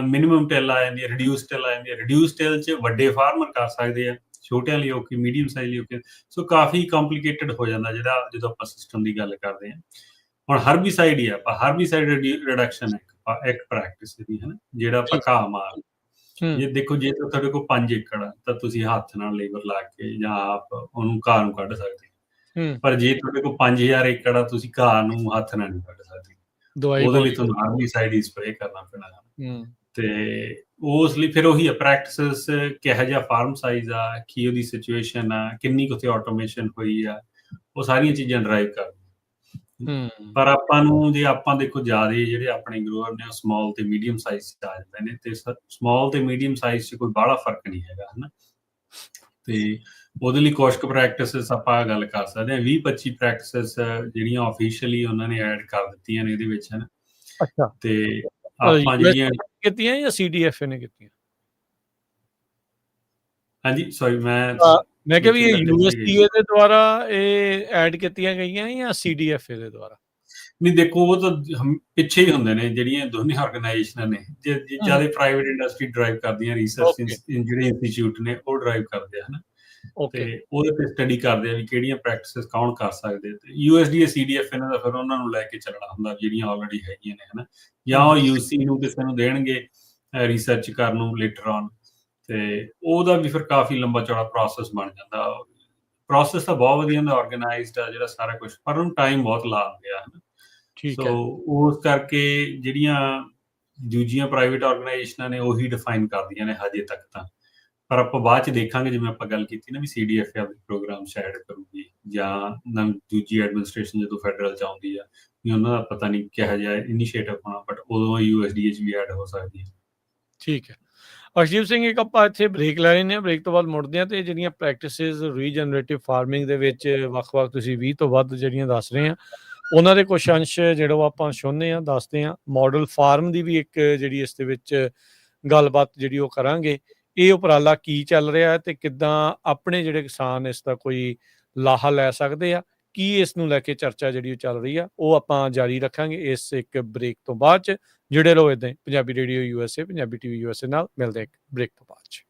ਮਿਨੀਮਮ ਟਿਲ ਆ ਜਾਂਦੀ ਹੈ, ਰਿਡਿਊਸ ਟਿਲ ਆ ਜਾਂਦੀ ਹੈ। ਰਿਡਿਊਸ ਟਿਲ 'ਚ ਵੱਡੇ ਫਾਰਮਰ ਕਰ ਸਕਦੇ ਆ, ਛੋਟਿਆਂ ਲਈ ਔਖੀ, ਮੀਡੀਅਮ ਸਾਈਜ਼ ਲਈ ਔਖੀ। ਸੋ ਕਾਫੀ ਕੰਪਲੀਕੇਟਡ ਹੋ ਜਾਂਦਾ ਜਿਹੜਾ ਜਦੋਂ ਆਪਾਂ ਸਿਸਟਮ ਦੀ ਗੱਲ ਕਰਦੇ ਹਾਂ। ਹੁਣ ਹਰਬੀਸਾਈਡ ਹੀ ਆ, ਆਪਾਂ ਹਰਬੀਸਾਈਡ ਰਿਡਕਸ਼ਨ ਇੱਕ ਪ੍ਰੈਕਟਿਸ ਦੀ, ਹਨਾ, ਜਿਹੜਾ ਆਪਾਂ ਘਾਹ ਮਾਰ। ਜੇ ਦੇਖੋ, ਜੇ ਤੁਹਾਡੇ ਕੋਲ 5 ਏਕੜ ਆ ਤਾਂ ਤੁਸੀਂ ਹੱਥ ਨਾਲ ਲੇਬਰ ਲਾ ਕੇ ਜਾਂ ਆਪ ਉਹਨੂੰ ਘਾਹ ਨੂੰ ਕੱਢ ਸਕਦੇ। ਪਰ ਜੇ ਤੁਹਾਡੇ ਕੋਲ 5000 ਏਕੜ ਆ, ਤੁਸੀਂ ਘਾਹ ਨੂੰ ਹੱਥ ਨਾਲ ਨਹੀਂ ਕੱਢ ਸਕਦੇ, ਉਹਦੇ ਲਈ ਤੁਹਾਨੂੰ ਹਰਬੀਸਾਈਡ ਹੀ ਸਪਰੇਅ ਕਰਨਾ ਪੈਣਾ। ਤੇ ਉਸ ਲਈ ਫਿਰ ਉਹੀ ਆ ਪ੍ਰੈਕਟਿਸਿਸ, ਕਿਹੋ ਜਿਹਾ ਫਾਰਮ ਸਾਈਜ਼ ਆ, ਕੀ ਉਹਦੀ ਸਿਚੁਏਸ਼ਨ ਆ, ਕਿੰਨੀ ਕੁ ਉੱਥੇ ਆਟੋਮੇਸ਼ਨ ਹੋਈ ਆ, ਉਹ ਸਾਰੀਆਂ ਚੀਜ਼ਾਂ ਡਰਾਈਵ ਕਰਦੀਆਂ। ਪਰ ਆਪਾਂ ਨੂੰ, ਜੇ ਆਪਾਂ ਦੇਖੋ ਜ਼ਿਆਦਾ ਜਿਹੜੇ ਆਪਣੇ ਗਰੋਅਰ ਨੇ ਉਹ ਸਮਾਲ ਤੇ ਮੀਡੀਅਮ ਸਾਈਜ਼ 'ਚ ਆ ਜਾਂਦੇ ਨੇ, ਤੇ ਸਮਾਲ ਤੇ ਮੀਡੀਅਮ ਸਾਈਜ਼ 'ਚ ਕੋਈ ਬਾਹਲਾ ਫਰਕ ਨਹੀਂ ਹੈਗਾ, ਹਨਾ। ਤੇ ਉਹਦੇ ਲਈ ਕੁਛ ਕੁ ਪ੍ਰੈਕਟਿਸਿਸ ਆਪਾਂ ਗੱਲ ਕਰ ਸਕਦੇ ਹਾਂ। 20-25 ਪ੍ਰੈਕਟਿਸਿਸ ਜਿਹੜੀਆਂ ਆਫੀਸ਼ੀਅਲੀ ਉਹਨਾਂ ਨੇ ਐਡ ਕਰ ਦਿੱਤੀਆਂ ਨੇ ਇਹਦੇ ਵਿੱਚ, ਹਨਾ। ਅੱਛਾ, ਤੇ ਆਪਾਂ ਜਿਹੜੀਆਂ ਕੀਤੀਆਂ ਜਾਂ CDFA ਨੇ ਕੀਤੀਆਂ? ਹਾਂਜੀ, ਸੌਰੀ ਮੈਂ ਮੈਂ ਕਿਹਾ ਵੀ ਵਿੱਚ ਇਹ ਗੱਟੇ 'ਚ ਵੀ ਗਈ ਯੂਐਸਡੀਏ ਸੀ। ਦੇ ਦੁਆਰਾ ਇਹ ਐਡ ਕੀਤੀਆਂ ਗਈਆਂ ਜਾਂ ਸੀਡੀਐਫਏ ਦੇ ਦੁਆਰਾ? ਨਹੀਂ ਦੇਖੋ, ਉਹ ਤਾਂ ਪਿੱਛੇ ਹੀ ਹੁੰਦੇ ਨੇ ਜਿਹੜੀਆਂ ਦੋਨੇ ਆਰਗੇਨਾਈਜੇਸ਼ਨਾਂ ਨੇ। ਹੂੰ, ਜਿਆਦਾ ਪ੍ਰਾਈਵੇਟ ਇੰਡਸਟਰੀ ਡਰਾਈਵ ਕਰਦੀਆਂ, ਰਿਸਰਚ ਓਕੇ, ਜਿਹੜੇ ਇੰਸਟੀਚਿਊਟ ਨੇ ਉਹ ਡਰਾਈਵ ਕਰਦੇ ਆ, ਹਨਾ। ਓਕੇ, ਤੇ ਉਹਦੇ ਤੇ ਸਟੱਡੀ ਕਰਦੇ ਆ ਵੀ ਕਿਹੜੀਆਂ ਪ੍ਰੈਕਟਿਸਿਸ ਕੌਣ ਕਰ ਸਕਦੇ ਤੇ ਯੂਐਸਡੀਏ ਸੀਡੀਐਫ ਇਹਨਾਂ ਦਾ ਫਿਰ ਉਹਨਾਂ ਨੂੰ ਲੈ ਕੇ ਚੱਲਣਾ ਹੁੰਦਾ ਜਿਹੜੀਆਂ ਆਲਰੇਡੀ ਹੈਗੀਆਂ ਨੇ, ਹਨਾ। ਜਾਂ ਹੂੰ, ਉਹ ਹੂੰ, ਯੂਸੀ ਨੂੰ ਕਿਸੇ ਨੂੰ ਦੇਣਗੇ ਰਿਸਰਚ ਕਰਨ ਨੂੰ ਲੇਟਰ ਔਨ, ਤੇ ਉਹਦਾ ਵੀ ਫਿਰ ਕਾਫੀ ਲੰਬਾ ਚੌੜਾ ਪ੍ਰੋਸੈਸ ਬਣ ਜਾਂਦਾ। ਪ੍ਰੋਸੈਸ ਤਾਂ ਬਹੁਤ ਵਧੀਆ ਹੁੰਦਾ, ਆਰਗੇਨਾਈਜ਼ਡ ਆ ਜਿਹੜਾ ਸਾਰਾ ਕੁਝ, ਪਰ ਉਹਨੂੰ ਟਾਈਮ ਬਹੁਤ ਲਾਉਂਦੇ ਆ, ਹਨਾ। ਠੀਕ ਸੋ ਹੈ, ਉਸ ਕਰਕੇ ਜਿਹੜੀਆਂ ਦੂਜੀਆਂ ਪ੍ਰਾਈਵੇਟ ਆਰਗੇਨਾਈਜੇਸ਼ਨਾਂ ਨੇ ਉਹੀ ਡਿਫਾਈਨ ਕਰਦੀਆਂ ਨੇ ਹਜੇ ਤੱਕ ਤਾਂ। ਪਰ ਆਪਾਂ ਬਾਅਦ ਚ ਦੇਖਾਂਗੇ, ਜਿਵੇਂ ਆਪਾਂ ਗੱਲ ਕੀਤੀ ਨਾ ਵੀ ਸੀਡੀਐਫ ਆਪਦੇ ਪ੍ਰੋਗਰਾਮ ਐਡ ਕਰੂਗੀ, ਜਾਂ ਦੂਜੀ ਐਡਮਿਨਿਸਟ੍ਰੇਸ਼ਨ ਜਦੋਂ ਫੈਡਰਲ ਚ ਆਉਂਦੀ ਆ, ਵੀ ਉਹਨਾਂ ਦਾ ਪਤਾ ਨਹੀਂ ਕਿਹੋ ਜਿਹਾ ਇਨੀਸ਼ੀਏਟਿਵ ਹੋਣਾ, ਬਟ ਉਦੋਂ ਯੂਐਸਡੀਏ ਚ ਵੀ ਐਡ ਹੋ ਸਕਦੀ ਹੈ। ਠੀਕ ਹੈ। ਅਰਸ਼ਦੀਪ ਸਿੰਘ, ਇੱਕ ਆਪਾਂ ਇੱਥੇ ਬ੍ਰੇਕ ਲੈ ਲੈਂਦੇ ਹਾਂ, ਬ੍ਰੇਕ ਤੋਂ ਬਾਅਦ ਮੁੜਦੇ ਹਾਂ ਤੇ ਜਿਹੜੀਆਂ ਪ੍ਰੈਕਟਿਸਿਸ ਰੀਜਨਰੇਟਿਵ ਫਾਰਮਿੰਗ ਦੇ ਵਿੱਚ ਵੱਖ-ਵੱਖ ਤੁਸੀਂ 20 ਤੋਂ ਵੱਧ ਜਿਹੜੀਆਂ ਦੱਸ ਰਹੇ ਆ, ਉਹਨਾਂ ਦੇ ਕੁਛ ਅੰਸ਼ ਜਿਹੜੇ ਉਹ ਆਪਾਂ ਛੂਹਦੇ ਹਾਂ, ਦੱਸਦੇ ਹਾਂ। ਮਾਡਲ ਫਾਰਮ ਦੀ ਵੀ ਇੱਕ ਜਿਹੜੀ ਇਸ ਦੇ ਵਿੱਚ ਗੱਲਬਾਤ ਜਿਹੜੀ ਉਹ ਕਰਾਂਗੇ। ਇਹ ਉਪਰਾਲਾ ਕੀ ਚੱਲ ਰਿਹਾ ਹੈ ਤੇ ਕਿੱਦਾਂ ਆਪਣੇ ਜਿਹੜੇ ਕਿਸਾਨ ਇਸ ਦਾ ਕੋਈ ਲਾਹਾ ਲੈ ਸਕਦੇ ਆ, ਕੀ ਇਸ ਨੂੰ ਲੈ ਕੇ ਚਰਚਾ ਜਿਹੜੀ ਉਹ ਚੱਲ ਰਹੀ ਆ, ਉਹ ਆਪਾਂ ਜਾਰੀ ਰੱਖਾਂਗੇ ਇਸ ਇੱਕ ਬ੍ਰੇਕ ਤੋਂ ਬਾਅਦ 'ਚ। ਜੁੜੇ ਰਹੋ ਇੱਦਾਂ ਹੀ Punjabi radio USA, Punjabi TV USA ਨਾਲ। ਮਿਲਦੇ ਇੱਕ ਬ੍ਰੇਕ ਤੋਂ ਬਾਅਦ 'ਚ।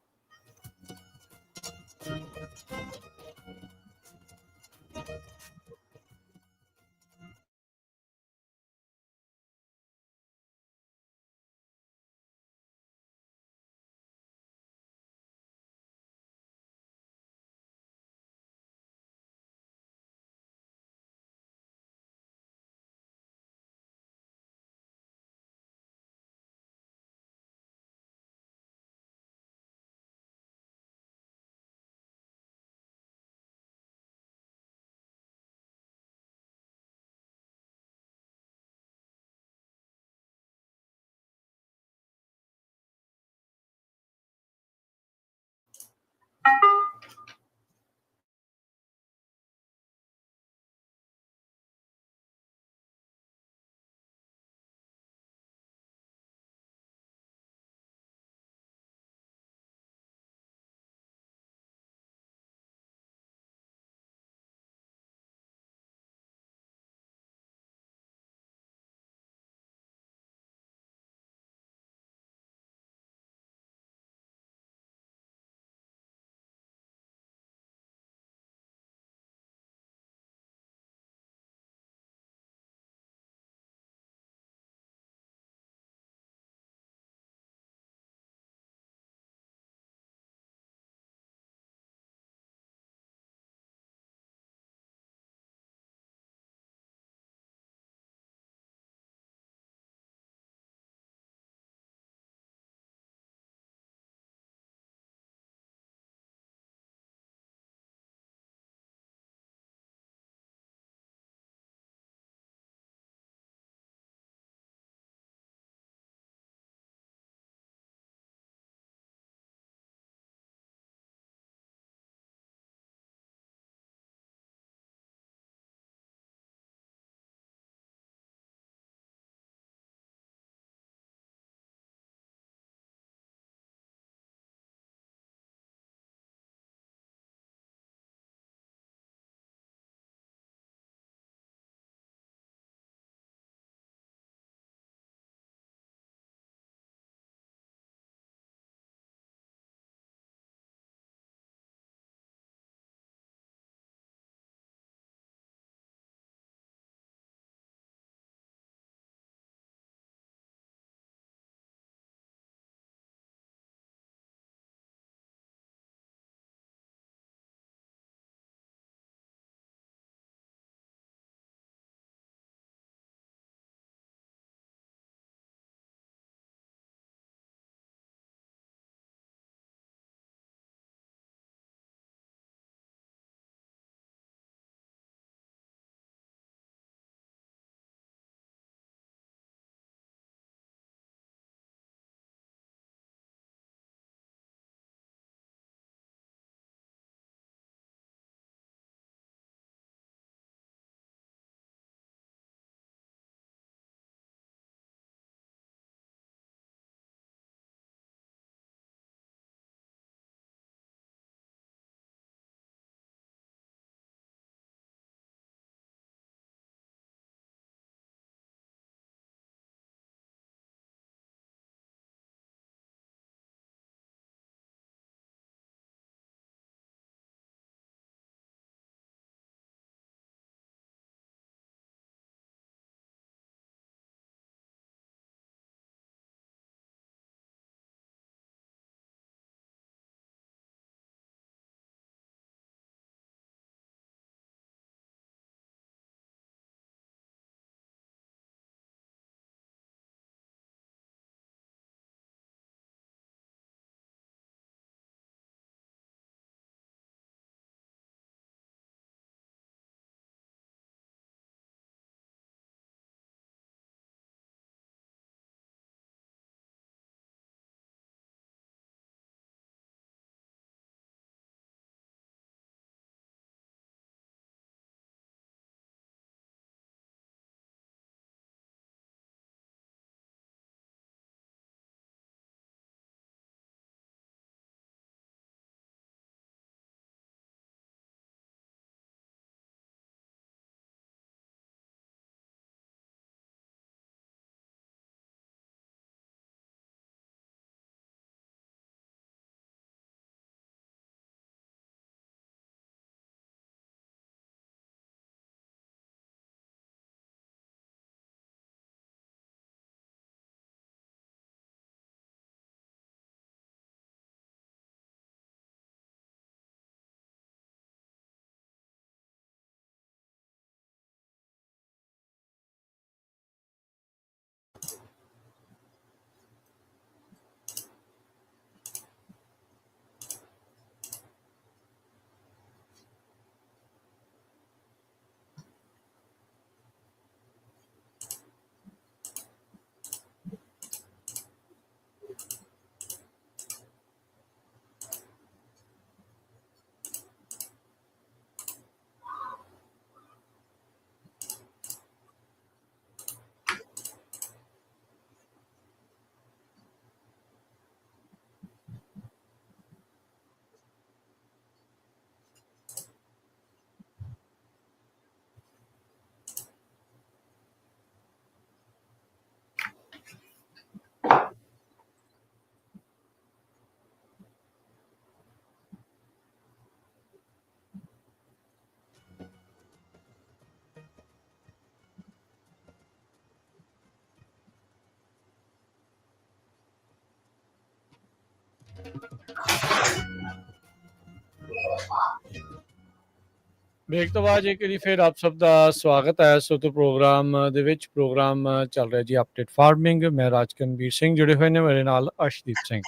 ਬ੍ਰੇਕ ਤੋਂ ਬਾਅਦ ਇੱਕ ਵਾਰੀ ਫਿਰ ਆਪ ਸਭ ਦਾ ਸਵਾਗਤ ਹੈ ਸੋ ਤੋਂ ਪ੍ਰੋਗਰਾਮ ਦੇ ਵਿੱਚ ਪ੍ਰੋਗਰਾਮ ਚੱਲ ਰਿਹਾ ਜੀ ਅਪਡੇਟ ਫਾਰਮਿੰਗ ਮੈਂ ਰਾਜਕਨਵੀਰ ਸਿੰਘ ਜੁੜੇ ਹੋਏ ਨੇ ਮੇਰੇ ਨਾਲ ਅਰਸ਼ਦੀਪ ਸਿੰਘ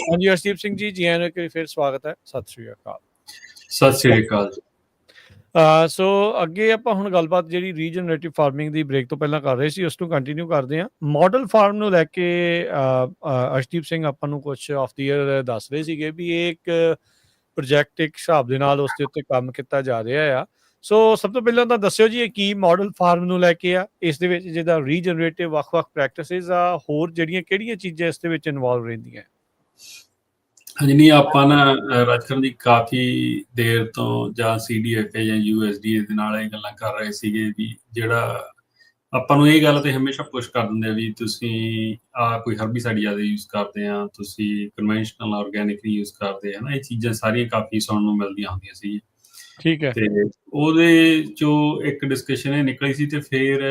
ਹਾਂਜੀ ਅਰਸ਼ਦੀਪ ਸਿੰਘ ਜੀ ਆਇਆਂ ਨੂੰ ਇੱਕ ਵਾਰੀ ਫਿਰ ਸਵਾਗਤ ਹੈ ਸਤਿ ਸ਼੍ਰੀ ਅਕਾਲ ਸਤਿ ਸ੍ਰੀ ਅਕਾਲ ਜੀ ਸੋ ਅੱਗੇ ਆਪਾਂ ਹੁਣ ਗੱਲਬਾਤ ਜਿਹੜੀ ਰੀਜਨਰੇਟਿਵ ਫਾਰਮਿੰਗ ਦੀ ਬ੍ਰੇਕ ਤੋਂ ਪਹਿਲਾਂ ਕਰ ਰਹੇ ਸੀ ਉਸ ਨੂੰ ਕੰਟੀਨਿਊ ਕਰਦੇ ਹਾਂ ਮਾਡਲ ਫਾਰਮ ਨੂੰ ਲੈ ਕੇ ਅਰਸ਼ਦੀਪ ਸਿੰਘ ਆਪਾਂ ਨੂੰ ਕੁਝ ਆਫ ਦੀ ਈਅਰ ਦੱਸ ਰਹੇ ਸੀਗੇ ਵੀ ਇਹ ਇੱਕ ਪ੍ਰੋਜੈਕਟ ਇੱਕ ਹਿਸਾਬ ਦੇ ਨਾਲ ਉਸ ਦੇ ਉੱਤੇ ਕੰਮ ਕੀਤਾ ਜਾ ਰਿਹਾ ਆ ਸੋ ਸਭ ਤੋਂ ਪਹਿਲਾਂ ਤਾਂ ਦੱਸਿਓ ਜੀ ਇਹ ਕੀ ਮਾਡਲ ਫਾਰਮ ਨੂੰ ਲੈ ਕੇ ਆ ਇਸ ਦੇ ਵਿੱਚ ਜਿਹਦਾ ਰੀਜਨਰੇਟਿਵ ਵੱਖ-ਵੱਖ ਪ੍ਰੈਕਟਿਸਿਸ ਆ ਹੋਰ ਜਿਹੜੀਆਂ ਕਿਹੜੀਆਂ ਚੀਜ਼ਾਂ ਇਸ ਦੇ ਵਿੱਚ ਇਨਵੋਲਵ ਰਹਿੰਦੀਆਂ ਹਾਂਜੀ ਨਹੀਂ ਆਪਾਂ ਨਾ ਰਾਜਕਰਨ ਦੀ ਕਾਫੀ ਦੇਰ ਤੋਂ ਜਾਂ CDFA ਜਾਂ USDA ਦੇ ਨਾਲ ਇਹ ਗੱਲਾਂ ਕਰ ਰਹੇ ਸੀਗੇ ਵੀ ਜਿਹੜਾ ਆਪਾਂ ਨੂੰ ਇਹ ਗੱਲ ਤੇ ਹਮੇਸ਼ਾ ਪੁਸ਼ ਕਰ ਦਿੰਦੇ ਆ ਵੀ ਤੁਸੀਂ ਕੋਈ ਹਰਬੀਸਾਈਡ ਜ਼ਿਆਦਾ ਯੂਜ਼ ਕਰਦੇ ਆ ਤੁਸੀਂ ਕਨਵੈਨਸ਼ਨਲ ਆਰਗੈਨਿਕ ਯੂਜ਼ ਕਰਦੇ ਆ ਨਾ ਇਹ ਚੀਜ਼ਾਂ ਸਾਰੀਆਂ ਕਾਫੀ ਸੁਣਨ ਨੂੰ ਮਿਲਦੀਆਂ ਹੁੰਦੀਆਂ ਸੀ ਠੀਕ ਹੈ ਤੇ ਉਹਦੇ ਚੋਂ ਇੱਕ ਡਿਸਕਸ਼ਨ ਇਹ ਨਿਕਲੀ ਸੀ ਤੇ ਫਿਰ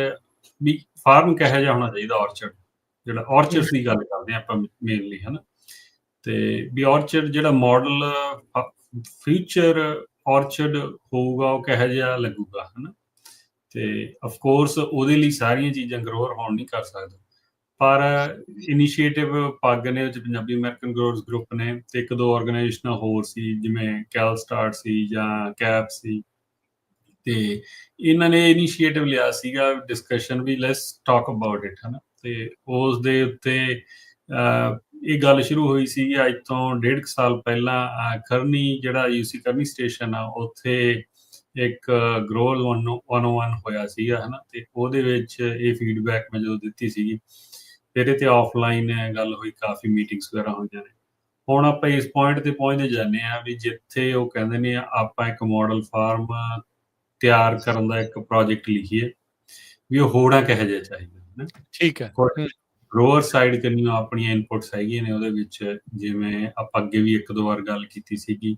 ਵੀ ਫਾਰਮ ਕਿਹੋ ਜਿਹਾ ਹੋਣਾ ਚਾਹੀਦਾ ਆਰਚਰਡ ਜਿਹੜਾ ਆਰਚਰਡਸ ਦੀ ਗੱਲ ਕਰਦੇ ਆ ਆਪਾਂ ਮੇਨਲੀ ਹਨਾ ਤੇ ਵੀ ਆਰਚਰਡ ਜਿਹੜਾ ਮਾਡਲ ਫਿਊਚਰ ਆਰਚਰਡ ਹੋਊਗਾ ਉਹ ਕਿਹੋ ਜਿਹਾ ਲੱਗੂਗਾ ਹਨਾ ਤੇ ਆਫ ਕੋਰਸ ਉਹਦੇ ਲਈ ਸਾਰੀਆਂ ਚੀਜ਼ਾਂ ਗਰੋਅਰ ਹੋਣ ਨਹੀਂ ਕਰ ਸਕਦਾ ਪਰ ਇਨੀਸ਼ੀਏਟਿਵ ਪੱਗ ਨੇ ਵਿੱਚ ਪੰਜਾਬੀ ਅਮਰੀਕਨ ਗਰੋਅਰਸ ਗਰੁੱਪ ਨੇ ਤੇ ਇੱਕ ਦੋ ਆਰਗੇਨਾਈਜੇਸ਼ਨਾਂ ਹੋਰ ਸੀ ਜਿਵੇਂ ਕੈਲਸਟਾਰਟ ਸੀ ਜਾਂ ਕੈਪ ਸੀ ਤੇ ਇਹਨਾਂ ਨੇ ਇਨੀਸ਼ੀਏਟਿਵ ਲਿਆ ਸੀਗਾ ਡਿਸਕਸ਼ਨ ਵੀ ਲੈਟਸ ਟਾਕ ਅਬਾਊਟ ਇਟ ਹਨਾ ਤੇ ਉਸ ਦੇ ਉੱਤੇ ਇਹ ਗੱਲ ਸ਼ੁਰੂ ਹੋਈ ਸੀ ਅੱਜ ਤੋਂ 1.5 ਸਾਲ ਪਹਿਲਾਂ ਕਰਨੀ ਜਿਹੜਾ UC ਕਰਨੀ ਸਟੇਸ਼ਨ ਆ ਉੱਥੇ ਇੱਕ ਗਰੋਅਰ 101 ਹੋਇਆ ਸੀਗਾ ਹਨਾ ਤੇ ਉਹਦੇ ਵਿੱਚ ਇਹ ਫੀਡਬੈਕ ਮੈਂ ਜਦੋਂ ਦਿੱਤੀ ਸੀਗੀ ਫਿਰ ਇਹ ਤੇ ਆਫਲਾਈਨ ਗੱਲ ਹੋਈ ਕਾਫੀ ਮੀਟਿੰਗਸ ਵਗੈਰਾ ਹੋਈਆਂ ਨੇ ਹੁਣ ਆਪਾਂ ਇਸ ਪੁਆਇੰਟ ਤੇ ਪਹੁੰਚਦੇ ਜਾਂਦੇ ਆ ਵੀ ਜਿੱਥੇ ਉਹ ਕਹਿੰਦੇ ਨੇ ਆਪਾਂ ਇੱਕ ਮਾਡਲ ਫਾਰਮ ਤਿਆਰ ਕਰਨ ਦਾ ਇੱਕ ਪ੍ਰੋਜੈਕਟ ਲਿਖੀਏ ਵੀ ਉਹ ਹੋਣਾ ਕਿਹੋ ਜਿਹਾ ਚਾਹੀਦਾ ਠੀਕ ਹੈ ਗਰੋਅਰ ਸਾਈਡ ਕਿੰਨੀਆਂ ਆਪਣੀਆਂ ਇਨਪੁਟਸ ਹੈਗੀਆਂ ਨੇ ਉਹਦੇ ਵਿੱਚ ਜਿਵੇਂ ਆਪਾਂ ਅੱਗੇ ਵੀ ਇੱਕ ਦੋ ਵਾਰ ਗੱਲ ਕੀਤੀ ਸੀਗੀ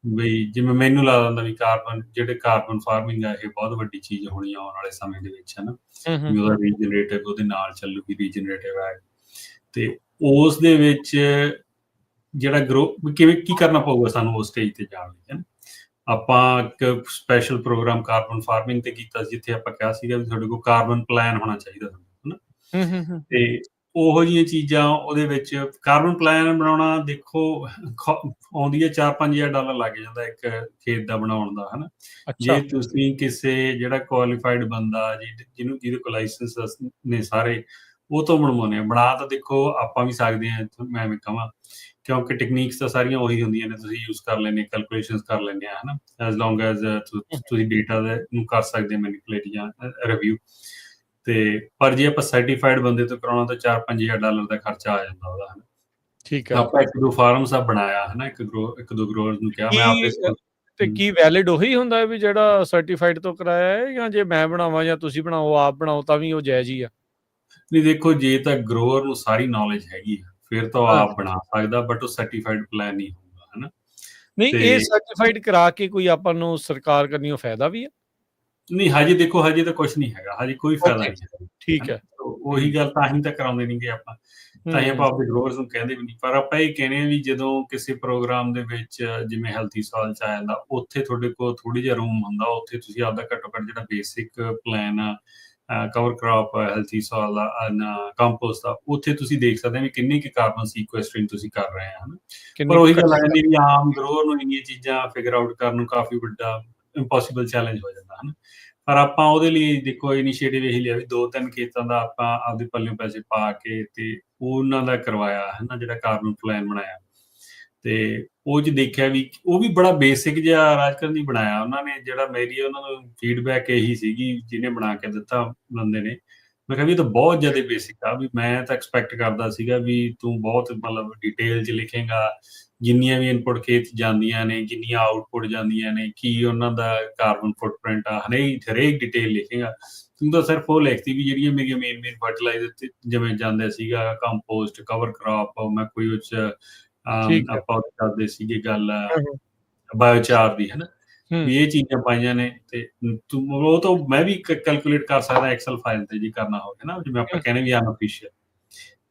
ਬਈ ਜਿਵੇਂ ਮੈਨੂੰ ਲੱਗਦਾ ਹੁੰਦਾ ਵੀ ਕਾਰਬਨ ਫਾਰਮਿੰਗ ਆ ਇਹ ਬਹੁਤ ਵੱਡੀ ਚੀਜ਼ ਹੋਣੀ ਆਉਣ ਵਾਲੇ ਸਮੇਂ ਦੇ ਵਿੱਚ ਹਨਾ ਵੀ ਉਹਦਾ ਰੀਜਨਰੇਟਿਵ ਉਹਦੇ ਨਾਲ ਚੱਲੂਗੀ ਰੀਜਨਰੇਟਿਵ ਹੈ ਤੇ ਉਸ ਦੇ ਵਿੱਚ ਜਿਹੜਾ ਕਿਵੇਂ ਕੀ ਕਰਨਾ ਪਊਗਾ ਸਾਨੂੰ ਉਸ ਸਟੇਜ ਤੇ ਜਾਣ ਲਈ ਹਨਾ ਆਪਾਂ ਇੱਕ ਸਪੈਸ਼ਲ ਪ੍ਰੋਗਰਾਮ ਕਾਰਬਨ ਫਾਰਮਿੰਗ ਤੇ ਕੀਤਾ ਜਿੱਥੇ ਆਪਾਂ ਕਿਹਾ ਸੀਗਾ ਵੀ ਤੁਹਾਡੇ ਕੋਲ ਕਾਰਬਨ ਪਲਾਨ ਹੋਣਾ ਚਾਹੀਦਾ ਹਨਾ ਤੇ ਉਹੋ ਜਿਹੀਆਂ ਚੀਜ਼ਾਂ ਉਹਦੇ ਵਿੱਚ ਕਾਰਬਨ ਪਲਾਨ ਬਣਾਉਣਾ ਦੇਖੋ ਆਉਂਦੀ ਹੈ $4-5,000 ਲੱਗ ਜਾਂਦਾ ਇੱਕ ਖੇਤ ਦਾ ਬਣਾਉਣ ਦਾ ਹਨਾ ਜੇ ਤੁਸੀਂ ਕਿਸੇ ਜਿਹੜਾ ਕੁਆਲੀਫਾਈਡ ਬੰਦਾ ਜਿਹਦੇ ਕੋਲ ਲਾਇਸੈਂਸ ਨੇ ਸਾਰੇ ਉਹ ਤੋਂ ਬਣਵਾਉਂਦੇ ਆ ਬਣਾ ਤਾਂ ਦੇਖੋ ਆਪਾਂ ਵੀ ਸਕਦੇ ਹਾਂ ਮੈਂ ਵੀ ਕਹਾਂ ਕਿਉਂਕਿ ਟੈਕਨੀਕਸ ਤਾਂ ਸਾਰੀਆਂ ਉਹੀ ਹੁੰਦੀਆਂ ਨੇ ਤੁਸੀਂ ਯੂਜ਼ ਕਰ ਲੈਂਦੇ ਕੈਲਕੂਲੇਸ਼ਨਸ ਕਰ ਲੈਂਦੇ ਆ ਹਨਾ ਐਜ਼ ਲੌਂਗ ਐਜ਼ ਤੁਸੀਂ ਡੇਟਾ ਨੂੰ ਕਰ ਸਕਦੇ ਮੈਨੀਪੂਲੇਟ ਜਾਂ ਰਿਵਿਊ ਤੇ ਪਰ ਜੇ ਆਪਾਂ ਸਰਟੀਫਾਈਡ ਬੰਦੇ ਤੋਂ ਕਰਾਉਣਾ ਤਾਂ $4-5,000 ਦਾ ਖਰਚਾ ਆ ਜਾਂਦਾ ਉਹਦਾ ਹਨਾ ਠੀਕ ਹੈ ਆਪਾਂ ਇੱਕ ਦੋ ਫਾਰਮਸ ਆ ਬਣਾਇਆ ਹਨਾ ਇੱਕ ਦੋ ਗਰੋਅਰਸ ਨੂੰ ਕਿਹਾ ਮੈਂ ਆਪਦੇ ਤੇ ਕੀ ਵੈਲਿਡ ਉਹੀ ਹੁੰਦਾ ਵੀ ਜਿਹੜਾ ਸਰਟੀਫਾਈਡ ਤੋਂ ਕਰਾਇਆ ਹੈ ਜਾਂ ਜੇ ਮੈਂ ਬਣਾਵਾਂ ਜਾਂ ਤੁਸੀਂ ਬਣਾਓ ਆਪ ਬਣਾਓ ਤਾਂ ਵੀ ਉਹ ਜਾਇਜ਼ ਹੀ ਆ ਨਹੀਂ ਦੇਖੋ ਜੇ ਤਾਂ ਗਰੋਅਰ ਨੂੰ ਸਾਰੀ ਨੌਲੇਜ ਹੈਗੀ ਫਿਰ ਤਾਂ ਉਹ ਆਪ ਬਣਾ ਸਕਦਾ ਬਟ ਉਹ ਸਰਟੀਫਾਈਡ ਪਲਾਨ ਨਹੀਂ ਹੋਊਗਾ ਹਨਾ ਨਹੀਂ ਇਹ ਸਰਟੀਫਾਈਡ ਕਰਾ ਕੇ ਕੋਈ ਆਪਾਂ ਨੂੰ ਸਰਕਾਰ ਕਰਨੀ ਉਹ ਫਾਇਦਾ ਵੀ ਹੈ ਨਹੀਂ ਹਜੇ ਦੇਖੋ ਹਜੇ ਤਾਂ ਕੁਝ ਨਹੀਂ ਹੈਗਾ ਹਜੇ ਕੋਈ ਫਾਇਦਾ ਨਹੀਂ ਠੀਕ ਹੈ ਉਹੀ ਗੱਲ ਤਾਂ ਹੀ ਤਾਂ ਕਰਾਉਂਦੇ ਨਹੀਂਗੇ ਆਪਾਂ ਤਾਂ ਹੀ ਆਪਾਂ ਆਪਣੇ ਗਰੋਅਰਸ ਨੂੰ ਕਹਿੰਦੇ ਵੀ ਨਹੀਂ ਪਰ ਆਪਾਂ ਇਹ ਕਹਿੰਦੇ ਆ ਵੀ ਜਦੋਂ ਕਿਸੇ ਪ੍ਰੋਗਰਾਮ ਦੇ ਵਿੱਚ ਜਿਵੇਂ ਹੈਲਥੀ ਸੋਇਲ ਚ ਆ ਜਾਂਦਾ ਉੱਥੇ ਤੁਹਾਡੇ ਕੋਲ ਥੋੜੀ ਜਿਹਾ ਰੂਮ ਹੁੰਦਾ ਉੱਥੇ ਤੁਸੀਂ ਆਪਦਾ ਘੱਟੋ ਘੱਟ ਜਿਹੜਾ ਬੇਸਿਕ ਪਲਾਨ ਆ ਕਵਰ ਕ੍ਰੌਪ ਹੈਲਥੀ ਸੋਇਲ ਦਾ ਕੰਪੋਸਟ ਦਾ ਉੱਥੇ ਤੁਸੀਂ ਦੇਖ ਸਕਦੇ ਹੋ ਵੀ ਕਿੰਨੀ ਕਿ ਕਾਰਬਨ ਸੀਕੁਐਸਟਰਿੰਗ ਤੁਸੀਂ ਕਰ ਰਹੇ ਆ ਹਨਾ ਪਰ ਉਹੀ ਗੱਲ ਆ ਜਾਂਦੀ ਵੀ ਆਮ ਗਰੋਅਰ ਨੂੰ ਇੰਨੀਆਂ ਚੀਜ਼ਾਂ ਫਿਗਰ ਆਊਟ ਕਰਨ ਨੂੰ ਕਾਫੀ ਵੱਡਾ ਇੰਪੋਸੀਬਲ ਚੈਲੰਜ ਹੋ ਜਾਂਦਾ ਹਨਾ ਪਰ ਆਪਾਂ ਉਹਦੇ ਲਈ ਦੇਖੋ ਇਨੀਸ਼ੀਏਟਿਵ ਇਹੀ ਲਿਆ ਵੀ 2-3 ਖੇਤਾਂ ਦਾ ਆਪਾਂ ਆਪਦੇ ਪੱਲਿਓਂ ਪੈਸੇ ਪਾ ਕੇ ਤੇ ਉਹਨਾਂ ਦਾ ਕਰਵਾਇਆ ਹਨਾ ਜਿਹੜਾ ਕਾਰਬਨ ਪਲਾਨ ਬਣਾਇਆ ਤੇ ਉਹ 'ਚ ਦੇਖਿਆ ਵੀ ਉਹ ਵੀ ਬੜਾ ਬੇਸਿਕ ਜਿਹਾ ਰਾਜਕਰਨ ਦੀ ਬਣਾਇਆ ਉਹਨਾਂ ਨੇ ਜਿਹੜਾ ਮੇਰੀ ਉਹਨਾਂ ਨੂੰ ਫੀਡਬੈਕ ਇਹੀ ਸੀਗੀ ਜਿਹਨੇ ਬਣਾ ਕੇ ਦਿੱਤਾ ਬੰਦੇ ਨੇ ਮੈਂ ਕਿਹਾ ਵੀ ਇਹ ਤਾਂ ਬਹੁਤ ਜ਼ਿਆਦਾ ਬੇਸਿਕ ਆ ਵੀ ਮੈਂ ਤਾਂ ਐਕਸਪੈਕਟ ਕਰਦਾ ਸੀਗਾ ਵੀ ਤੂੰ ਬਹੁਤ ਮਤਲਬ ਡਿਟੇਲ 'ਚ ਲਿਖੇਗਾ ਜਿੰਨੀਆਂ ਵੀ ਇਨਪੁਟ ਖੇਤ ਜਾਂਦੀਆਂ ਨੇ ਜਿੰਨੀਆਂ ਆਊਟਪੁੱਟ ਜਾਂਦੀਆਂ ਨੇ ਕੀ ਉਹਨਾਂ ਦਾ ਕਾਰਬਨ ਫੁੱਟਪ੍ਰਿੰਟ ਆ ਹਰੇਕ ਡਿਟੇਲ ਲਿਖੇਗਾ ਤੂੰ ਤਾਂ ਸਿਰਫ ਉਹ ਲਿਖਤੀ ਵੀ ਜਿਹੜੀਆਂ ਮੇਰੀਆਂ ਮੇਨ ਫਰਟੀਲਾਈਜ਼ਰ ਜਿਵੇਂ ਜਾਂਦੇ ਸੀਗਾ ਕੰਪੋਸਟ ਕਵਰ ਕ੍ਰੌਪ ਮੈਂ ਕੋਈ ਉਹ 'ਚ ਆਪਾਂ ਕਰਦੇ ਸੀਗੇ ਗੱਲ ਬਾਇਓਚਾਰ ਦੀ ਹਨਾ ਵੀ ਇਹ ਚੀਜ਼ਾਂ ਪਾਈਆਂ ਨੇ ਤੇ ਉਹ ਤਾਂ ਮੈਂ ਵੀ ਕੈਲਕੂਲੇਟ ਕਰ ਸਕਦਾ ਐਕਸਲ ਫਾਈਲ ਤੇ ਜੀ ਕਰਨਾ ਹੋਵੇ ਨਾ ਜਿਵੇਂ ਆਪਾਂ ਕਹਿੰਦੇ ਵੀ ਅਨਅਫੀਸ਼ੀਅਲ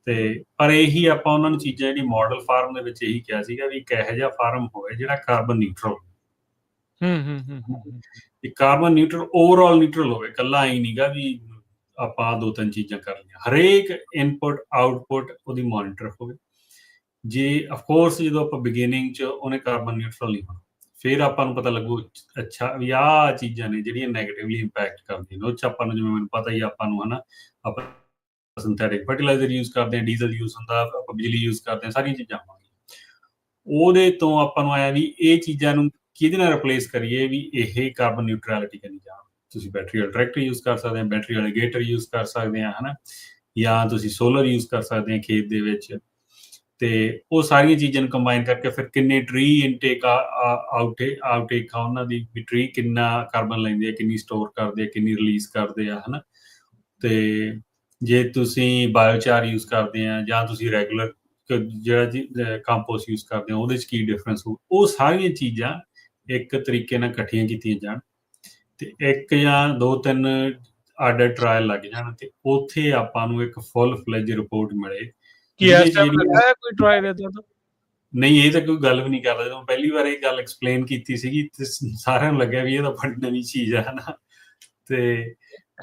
ਤੇ ਪਰ ਇਹੀ ਆਪਾਂ ਉਹਨਾਂ ਨੂੰ ਚੀਜ਼ਾਂ ਜਿਹੜੀ ਮਾਡਲ ਫਾਰਮ ਦੇ ਵਿੱਚ ਇਹੀ ਕਿਹਾ ਸੀਗਾ ਵੀ ਇੱਕ ਇਹੋ ਜਿਹਾ ਫਾਰਮ ਹੋਵੇ ਜਿਹੜਾ carbon neutral, carbon neutral overall neutral ਹੋਵੇ, ਇਕੱਲਾ ਹੀ ਨਹੀਂਗਾ ਵੀ ਆਪਾਂ 2-3 ਚੀਜ਼ਾਂ ਕਰ ਲਈਆਂ, ਹਰੇਕ ਇਨਪੁਟ ਆਊਟਪੁੱਟ ਉਹਦੀ ਮੋਨੀਟਰ ਹੋਵੇ। ਜੇ ਅਫਕੋਰਸ ਜਦੋਂ ਆਪਾਂ ਬਿਗਿਨਿੰਗ 'ਚ ਉਹਨੇ ਕਾਰਬਨ ਨਿਊਟਰਲ ਨਹੀਂ ਹੋਣਾ, ਫਿਰ ਆਪਾਂ ਨੂੰ ਪਤਾ ਲੱਗੂ ਅੱਛਾ ਵੀ ਆਹ ਚੀਜ਼ਾਂ ਨੇ ਜਿਹੜੀਆਂ ਨੈਗੇਟਿਵਲੀ ਇੰਪੈਕਟ ਕਰਦੀਆਂ ਨੇ। ਉਹ 'ਚ ਆਪਾਂ ਨੂੰ, ਜਿਵੇਂ ਮੈਨੂੰ ਪਤਾ ਹੀ ਆਪਾਂ ਨੂੰ, ਹਨਾ, ਆਪਾਂ ਸਿੰਥੈਟਿਕ ਫਰਟੀਲਾਈਜ਼ਰ ਯੂਜ਼ ਕਰਦੇ ਹਾਂ, ਡੀਜ਼ਲ ਯੂਜ਼ ਹੁੰਦਾ, ਆਪਾਂ ਬਿਜਲੀ ਯੂਜ਼ ਕਰਦੇ ਹਾਂ, ਸਾਰੀਆਂ ਚੀਜ਼ਾਂ ਹੋਣਗੀਆਂ। ਉਹਦੇ ਤੋਂ ਆਪਾਂ ਨੂੰ ਆਇਆ ਵੀ ਇਹ ਚੀਜ਼ਾਂ ਨੂੰ ਕਿਹਦੇ ਨਾਲ ਰਿਪਲੇਸ ਕਰੀਏ ਵੀ ਇਹ ਕਾਰਬਨ ਨਿਊਟਰੈਲਿਟੀ ਕਰਨੀ ਜਾਣ। ਤੁਸੀਂ ਬੈਟਰੀ ਵਾਲਾ ਟਰੈਕਟਰ ਯੂਜ਼ ਕਰ ਸਕਦੇ ਆ, ਬੈਟਰੀ ਵਾਲੇ ਗੇਟਰ ਯੂਜ਼ ਕਰ ਸਕਦੇ ਆ, ਹਨਾ, ਜਾਂ ਤੁਸੀਂ ਸੋਲਰ ਯੂਜ਼ ਕਰ ਸਕਦੇ ਆ ਖੇਤ ਦੇ ਵਿੱਚ। ਤੇ ਉਹ ਸਾਰੀਆਂ ਚੀਜ਼ਾਂ ਨੂੰ ਕੰਬਾਈਨ ਕਰਕੇ ਫਿਰ ਕਿੰਨੇ ਟਰੀ ਇਨਟੇਕ ਆਊਟਟੇਕ ਆ ਉਹਨਾਂ ਦੀ, ਵੀ ਟਰੀ ਕਿੰਨਾ ਕਾਰਬਨ ਲੈਂਦੇ ਆ, ਕਿੰਨੀ ਸਟੋਰ ਕਰਦੇ ਆ, ਕਿੰਨੀ ਰਿਲੀਜ਼ ਕਰਦੇ ਆ, ਹਨਾ। ਤੇ ਜੇ ਤੁਸੀਂ ਬਾਇਓਚਾਰ ਯੂਜ਼ ਕਰਦੇ ਆ ਜਾਂ ਤੁਸੀਂ ਰੈਗੂਲਰ ਜਿਹੜਾ ਕੰਪੋਸਟ ਯੂਜ਼ ਕਰਦੇ ਆ, ਉਹਦੇ 'ਚ ਕੀ ਡਿਫਰੈਂਸ ਹੋਊ। ਉਹ ਸਾਰੀਆਂ ਚੀਜ਼ਾਂ ਇੱਕ ਤਰੀਕੇ ਨਾਲ ਇਕੱਠੀਆਂ ਕੀਤੀਆਂ ਜਾਣ ਤੇ 1 ਜਾਂ 2-3 ਆਡਰ ਟਰਾਇਲ ਲੱਗ ਜਾਣ ਤੇ ਉੱਥੇ ਆਪਾਂ ਨੂੰ ਇੱਕ ਫੁੱਲ ਫਲੈਜ ਰਿਪੋਰਟ ਮਿਲੇ। ਕੀ ਇਸ ਟਾਈਮ ਲੱਗਾ ਹੈ ਕੋਈ ਟਰਾਇਲ ਏਦਾਂ ਦਾ? ਨਹੀਂ, ਇਹ ਤਾਂ ਕੋਈ ਗੱਲ ਵੀ ਨਹੀਂ ਕਰਦਾ। ਜਦੋਂ ਪਹਿਲੀ ਵਾਰ ਇਹ ਗੱਲ ਐਕਸਪਲੇਨ ਕੀਤੀ ਸੀਗੀ ਤੇ ਸਾਰਿਆਂ ਨੂੰ ਲੱਗਿਆ ਵੀ ਇਹ ਤਾਂ ਬੜੀ ਨਵੀਂ ਚੀਜ਼ ਆ, ਹਨਾ। ਤੇ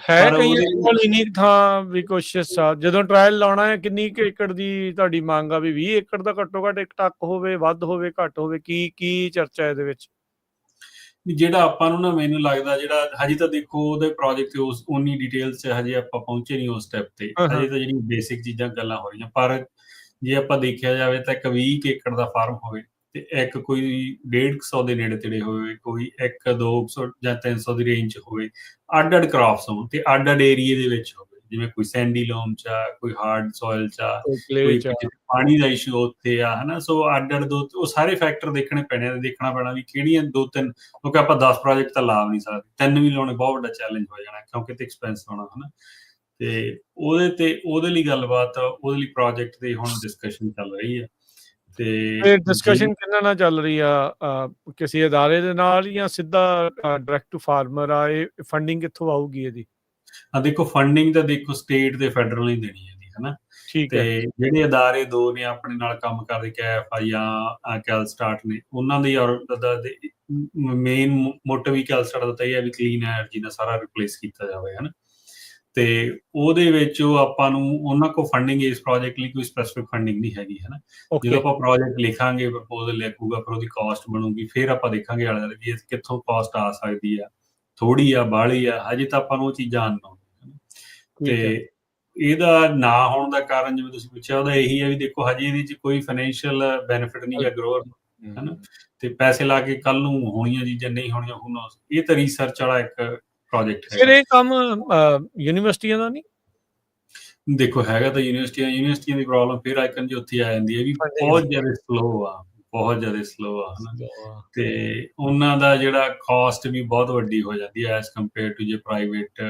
ਹੈ ਕਈਆਂ ਕੋਲ ਇੰਨੀ ਥਾਂ ਵੀ ਕੁਛ ਜਦੋਂ ਟਰਾਇਲ ਲਾਉਣਾ ਹੈ, ਕਿੰਨੀ ਕੁ ਏਕੜ ਦੀ ਤੁਹਾਡੀ ਮੰਗ ਆ? ਵੀ 20 ਏਕੜ ਦਾ ਘੱਟੋ ਘੱਟ 1 ਟੱਕ ਹੋਵੇ, ਵੱਧ ਹੋਵੇ, ਘੱਟ ਹੋਵੇ, ਕੀ ਚਰਚਾ ਇਹਦੇ ਵਿੱਚ? ਜਿਹੜਾ ਆਪਾਂ ਨੂੰ ਨਾ, ਮੈਨੂੰ ਲੱਗਦਾ ਜਿਹੜਾ ਹਜੇ ਤਾਂ ਦੇਖੋ ਉਹਦੇ ਪ੍ਰੋਜੈਕਟ ਉਸ ਉਨੀ ਡਿਟੇਲ 'ਚ ਹਜੇ ਆਪਾਂ ਪਹੁੰਚੇ ਨਹੀਂ ਉਸ ਸਟੈਪ ਤੇ। ਹਜੇ ਤਾਂ ਜਿਹੜੀਆਂ ਬੇਸਿਕ ਚੀਜ਼ਾਂ ਗੱਲਾਂ ਹੋ ਰਹੀਆਂ, ਪਰ ਜੇ ਆਪਾਂ ਦੇਖਿਆ ਜਾਵੇ ਤਾਂ ਇੱਕ 20 ਏਕੜ ਦਾ ਫਾਰਮ ਹੋਵੇ ਤੇ ਇੱਕ ਕੋਈ 150 ਦੇ ਨੇੜੇ ਤੇੜੇ ਹੋਵੇ, ਕੋਈ 100-200 ਜਾਂ 300 ਦੀ ਰੇਂਜ 'ਚ ਹੋਵੇ, ਅੱਡ-ਅੱਡ ਕ੍ਰਾਪਸ ਹੋਣ ਤੇ ਅੱਡ-ਅੱਡ ਏਰੀਏ ਦੇ ਵਿੱਚ ਹੋਵੇ। ਜਿਵੇਂ ਕੋਈ ਸੈਂਡੀ ਲੋਮ 'ਚ ਆ, ਕੋਈ ਹਾਰਡ ਸੋਇਲ 'ਚ ਆ, ਕੋਈ ਪਾਣੀ ਦਾ ਇਸ਼ੂ ਉੱਥੇ ਆ, ਹਨਾ। ਸੋ ਅੱਡ-ਅੱਡ ਉਹ ਸਾਰੇ ਫੈਕਟਰ ਦੇਖਣੇ ਪੈਣੇ, ਦੇਖਣਾ ਪੈਣਾ ਵੀ ਕਿਹੜੀਆਂ 2-3, ਕਿਉਂਕਿ ਆਪਾਂ 10 ਪ੍ਰੋਜੈਕਟ ਤਾਂ ਲਾ ਨਹੀਂ ਸਕਦੇ, 3 ਵੀ ਲਾਉਣੇ ਬਹੁਤ ਵੱਡਾ ਚੈਲੰਜ ਹੋ ਜਾਣਾ, ਕਿਉਂਕਿ ਤੇ ਐਕਸਪੈਂਸ ਆਉਣਾ, ਹਨਾ। ਤੇ ਉਹਦੇ ਲਈ ਗੱਲਬਾਤ, ਉਹਦੇ ਲਈ ਪ੍ਰੋਜੈਕਟ ਦੀ ਹੁਣ ਡਿਸਕਸ਼ਨ ਚੱਲ ਰਹੀ ਹੈ। ਤੇ ਡਿਸਕਸ਼ਨ ਕਿਹਨਾਂ ਨਾਲ ਚੱਲ ਰਹੀ ਆ? ਕਿਸੇ ਅਦਾਰੇ ਦੇ ਨਾਲ ਜਾਂ ਸਿੱਧਾ ਡਾਇਰੈਕਟ ਟੂ ਫਾਰਮਰ ਆ? ਇਹ ਫੰਡਿੰਗ ਕਿੱਥੋਂ ਆਊਗੀ ਇਹਦੀ? ਦੇਖੋ, ਫੰਡਿੰਗ ਤਾਂ ਦੇਖੋ ਸਟੇਟ ਤੇ ਫੈਡਰਲ ਹੀ ਦੇਣੀ ਹੈ ਜੀ, ਹਨਾ। ਤੇ ਜਿਹੜੇ ਅਦਾਰੇ 2 ਨੇ ਆਪਣੇ ਨਾਲ ਕੰਮ ਕਰਦੇ, KFI ਜਾਂ ਕੈਲਸਟਾਰਟ ਨੇ, ਉਹਨਾਂ ਦੀ ਮੇਨ ਮੋਟਿਵ ਹੀ ਕੈਲਸਟਾਰਟ ਦਾ ਤਾਂ ਇਹ ਹੈ ਵੀ ਕਲੀਨ ਐਨਰਜੀ ਨਾਲ ਸਾਰਾ ਰਿਪਲੇਸ ਕੀਤਾ ਜਾਵੇ, ਹਨਾ। ਤੇ ਉਹਦੇ ਵਿੱਚ ਉਹ ਆਪਾਂ ਨੂੰ ਉਹਨਾਂ ਕੋਲ ਫੰਡਿੰਗ ਇਸ ਪ੍ਰੋਜੈਕਟ ਲਈ ਕੋਈ ਸਪੈਸੀਫਿਕ ਫੰਡਿੰਗ ਨਹੀਂ ਹੈਗੀ, ਹਨਾ। ਜਦੋਂ ਆਪਾਂ ਪ੍ਰੋਜੈਕਟ ਲਿਖਾਂਗੇ, ਪ੍ਰਪੋਜ਼ਲ ਲਿਖੂਗਾ, ਫਿਰ ਉਹਦੀ ਕਾਸਟ ਬਣੂਗੀ, ਫਿਰ ਆਪਾਂ ਦੇਖਾਂਗੇ ਆਲੇ ਦੁਆਲੇ ਵੀ ਕਿੱਥੋਂ ਕਾਸਟ ਆ ਸਕਦੀ ਆ, ਥੋੜੀ ਆ, ਬਾਹਲੀ ਆ। ਹਜੇ ਤਾਂ ਆਪਾਂ ਨੂੰ ਉਹ ਚੀਜ਼ਾਂ ਅਨਨੋਨ ਤੇ ਇਹਦਾ ਨਾ ਹੋਣ ਦਾ ਕਾਰਨ, ਜਿਵੇਂ ਤੁਸੀਂ ਪੁੱਛਿਆ, ਉਹਦਾ ਇਹੀ ਹੈ ਵੀ ਦੇਖੋ ਹਜੇ ਇਹਦੇ 'ਚ ਕੋਈ ਫਾਈਨੈਂਸ਼ੀਅਲ ਬੈਨੀਫਿਟ ਨਹੀਂ ਹੈ ਗਰੋਅਰ ਨੂੰ, ਹਨਾ। ਤੇ ਪੈਸੇ ਲਾ ਕੇ ਕੱਲ ਨੂੰ ਹੋਣੀਆਂ ਚੀਜ਼ਾਂ ਨਹੀਂ ਹੋਣੀਆਂ, who knows। ਇਹ ਤਾਂ ਰਿਸਰਚ ਵਾਲਾ ਇੱਕ ਪ੍ਰੋਜੈਕਟ ਹੈ। ਫਿਰ ਇਹ ਕੰਮ ਯੂਨੀਵਰਸਿਟੀਆਂ ਦਾ ਨਹੀਂ? ਦੇਖੋ, ਹੈਗਾ ਤਾਂ ਯੂਨੀਵਰਸਿਟੀਆਂ ਦੀ ਪ੍ਰੋਬਲਮ ਫਿਰ ਆਈਕਨ ਜੀ ਉੱਥੇ ਆ ਜਾਂਦੀ ਹੈ ਵੀ ਬਹੁਤ ਜ਼ਿਆਦਾ ਸਲੋ ਆ, ਬਹੁਤ ਜ਼ਿਆਦਾ ਸਲੋ ਆ, ਹਨਾ। ਤੇ ਉਹਨਾਂ ਦਾ ਜਿਹੜਾ ਕਾਸਟ ਵੀ ਬਹੁਤ ਵੱਡੀ ਹੋ ਜਾਂਦੀ ਹੈ ਐਜ਼ ਕੰਪੇਅਰ ਟੂ ਜੇ ਪ੍ਰਾਈਵੇਟ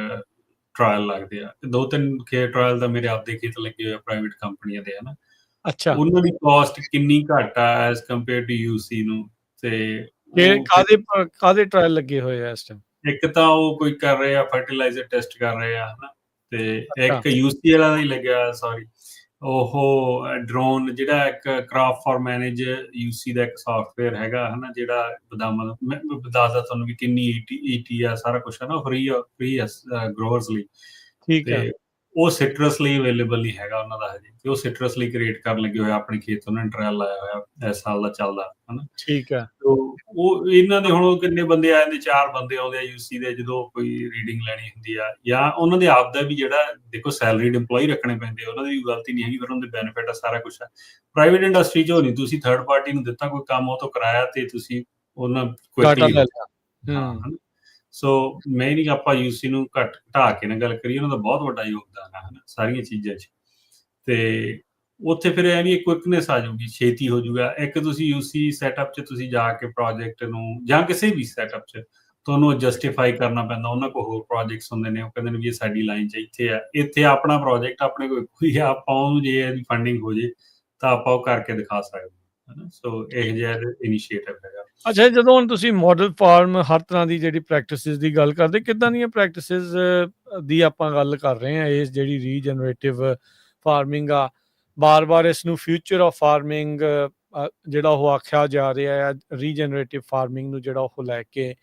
ਟਰਾਇਲ ਲੱਗਦੇ ਆ। 2-3 ਟਰਾਇਲ ਤਾਂ ਮੇਰੇ ਆਪਦੇ ਖੇਤ ਲੱਗੇ ਹੋਏ ਆ ਪ੍ਰਾਈਵੇਟ ਕੰਪਨੀਆਂ ਦੇ, ਹਨਾ। ਅੱਛਾ, ਉਹਨਾਂ ਦੀ ਕਾਸਟ ਕਿੰਨੀ ਘੱਟ ਆ ਐਜ਼ ਕੰਪੇਅਰ ਟੂ UC ਨੂੰ। ਤੇ ਕਾਹਦੇ ਟਰਾਇਲ ਲੱਗੇ ਹੋਏ ਆ ਇਸ ਟਾਈਮ? ਇੱਕ ਤਾਂ ਉਹ ਕੋਈ ਕਰ ਰਹੇ ਆ, ਫਰਟੀਲਾਈਜ਼ਰ ਟੈਸਟ ਕਰ ਰਹੇ ਆ, ਹਨਾ। ਤੇ ਇੱਕ UC ਵਾਲਾ ਦਾ ਹੀ ਲੱਗਿਆ, ਸੌਰੀ, ਉਹ ਡਰੋਨ, ਜਿਹੜਾ ਇੱਕ ਕ੍ਰਾਪ ਫਾਰ ਮੈਨੇਜ UC ਦਾ ਇੱਕ ਸੌਫਟਵੇਅਰ ਹੈਗਾ, ਹਨਾ, ਜਿਹੜਾ ਬਦਾਮਾਂ ਦਾ, ਮੈਂ ਦੱਸਦਾ ਤੁਹਾਨੂੰ ਵੀ ਕਿੰਨੀ ET ਆ, ਸਾਰਾ ਕੁਛ, ਹਨਾ, ਫ੍ਰੀ ਗਰੋਅਰਸ ਲਈ। ਠੀਕ ਹੈ। ਤੇ ਉਹ ਸਿਟਰਸ ਲਈ ਅਵੇਲੇਬਲ ਨਹੀਂ ਹੈਗਾ ਉਹਨਾਂ ਦਾ ਹਜੇ, ਤੇ ਉਹ ਸਿਟਰਸ ਲਈ ਕ੍ਰੀਏਟ ਕਰਨ ਲੱਗੇ ਹੋਏ ਆਪਣੇ ਖੇਤ, ਉਹਨਾਂ ਨੇ ਟਰਾਇਲ ਲਾਇਆ ਹੋਇਆ ਇਸ ਸਾਲ ਦਾ ਚੱਲਦਾ, ਹਨਾ। ਠੀਕ ਹੈ। ਉਹ ਇਹਨਾਂ ਦੇ ਹੁਣ ਕਿੰਨੇ ਬੰਦੇ ਆ ਜਾਂਦੇ, 4 ਬੰਦੇ ਆਉਂਦੇ ਆ UC ਦੇ, ਜਦੋਂ ਕੋਈ ਰੀਡਿੰਗ ਲੈਣੀ ਹੁੰਦੀ ਆ, ਜਾਂ ਉਹਨਾਂ ਦੇ ਆਪ ਦਾ ਵੀ, ਜਿਹੜਾ ਦੇਖੋ ਸੈਲਰੀਡ EMPLOYE ਰੱਖਣੇ ਪੈਂਦੇ, ਉਹਨਾਂ ਦੀ ਵੀ ਗਲਤੀ ਨਹੀਂ ਹੈਗੀ, ਫਿਰ ਉਹਨਾਂ ਦੇ ਬੈਨੀਫਿਟ ਆ, ਸਾਰਾ ਕੁਛ ਆ। ਪ੍ਰਾਈਵੇਟ ਇੰਡਸਟਰੀ 'ਚ ਨਹੀਂ, ਤੁਸੀਂ ਥਰਡ ਪਾਰਟੀ ਨੂੰ ਦਿੱਤਾ ਕੋਈ ਕੰਮ, ਉਹ ਤੋਂ ਕਰਾਇਆ ਤੇ ਤੁਸੀਂ ਉਹਨਾਂ ਕੁਇਕਲੀ, ਹਾਂ, ਹਨਾ। ਸੋ ਮੈਂ ਨਹੀਂ, ਆਪਾਂ UC ਨੂੰ ਘਟਾ ਕੇ ਨਾ ਗੱਲ ਕਰੀਏ, ਉਹਨਾਂ ਦਾ ਬਹੁਤ ਵੱਡਾ ਯੋਗਦਾਨ ਆ, ਹਨਾ, ਸਾਰੀਆਂ ਚੀਜ਼ਾਂ 'ਚ। ਤੇ ਉੱਥੇ ਫਿਰ ਇਹ ਵੀ ਕੁਇਕਨੈਸ ਆ ਜਾਊਗੀ, ਛੇਤੀ ਹੋ ਜਾਊਗਾ। ਇੱਕ ਤੁਸੀਂ UC ਸੈਟਅਪ 'ਚ ਤੁਸੀਂ ਜਾ ਕੇ ਪ੍ਰੋਜੈਕਟ ਨੂੰ, ਜਾਂ ਕਿਸੇ ਵੀ ਸੈਟਅਪ 'ਚ ਤੁਹਾਨੂੰ ਜਸਟੀਫਾਈ ਕਰਨਾ ਪੈਂਦਾ। ਉਹਨਾਂ ਕੋਲ ਹੋਰ ਪ੍ਰੋਜੈਕਟਸ ਹੁੰਦੇ ਨੇ, ਉਹ ਕਹਿੰਦੇ ਨੇ ਵੀ ਇਹ ਸਾਡੀ ਲਾਈਨ 'ਚ ਇੱਥੇ ਆ, ਇੱਥੇ ਆਪਣਾ ਪ੍ਰੋਜੈਕਟ ਆਪਣੇ ਕੋਲ ਕੋਈ ਆ, ਆਪਾਂ ਉਹਨੂੰ ਜੇ ਇਹਦੀ ਫੰਡਿੰਗ ਹੋ ਜੇ ਤਾਂ ਆਪਾਂ ਉਹ ਕਰਕੇ ਦਿਖਾ ਸਕਦੇ ਹਾਂ, ਹਨਾ। ਸੋ ਇਹ ਜਿਹਾ ਇਨੀਸ਼ੀਏਟਿਵ ਹੈਗਾ। ਅੱਛਾ, ਜਦੋਂ ਹੁਣ ਤੁਸੀਂ ਮਾਡਲ ਫਾਰਮ ਹਰ ਤਰ੍ਹਾਂ ਦੀ ਜਿਹੜੀ ਪ੍ਰੈਕਟਿਸਿਸ ਦੀ ਗੱਲ ਕਰਦੇ, ਕਿੱਦਾਂ ਦੀਆਂ ਪ੍ਰੈਕਟਿਸਿਸ ਦੀ ਆਪਾਂ ਗੱਲ ਕਰ ਰਹੇ ਹਾਂ? ਇਸ ਜਿਹੜੀ ਰੀਜਨਰੇਟਿਵ ਫਾਰਮਿੰਗ ਆ, ਬਾਰ-ਬਾਰ ਇਸ ਨੂੰ ਫਿਊਚਰ ਆਫ ਫਾਰਮਿੰਗ ਜਿਹੜਾ ਉਹ ਆਖਿਆ ਜਾ ਰਿਹਾ ਹੈ, ਰੀਜਨਰੇਟਿਵ ਫਾਰਮਿੰਗ ਨੂੰ ਜਿਹੜਾ ਉਹ ਲੈ ਕੇ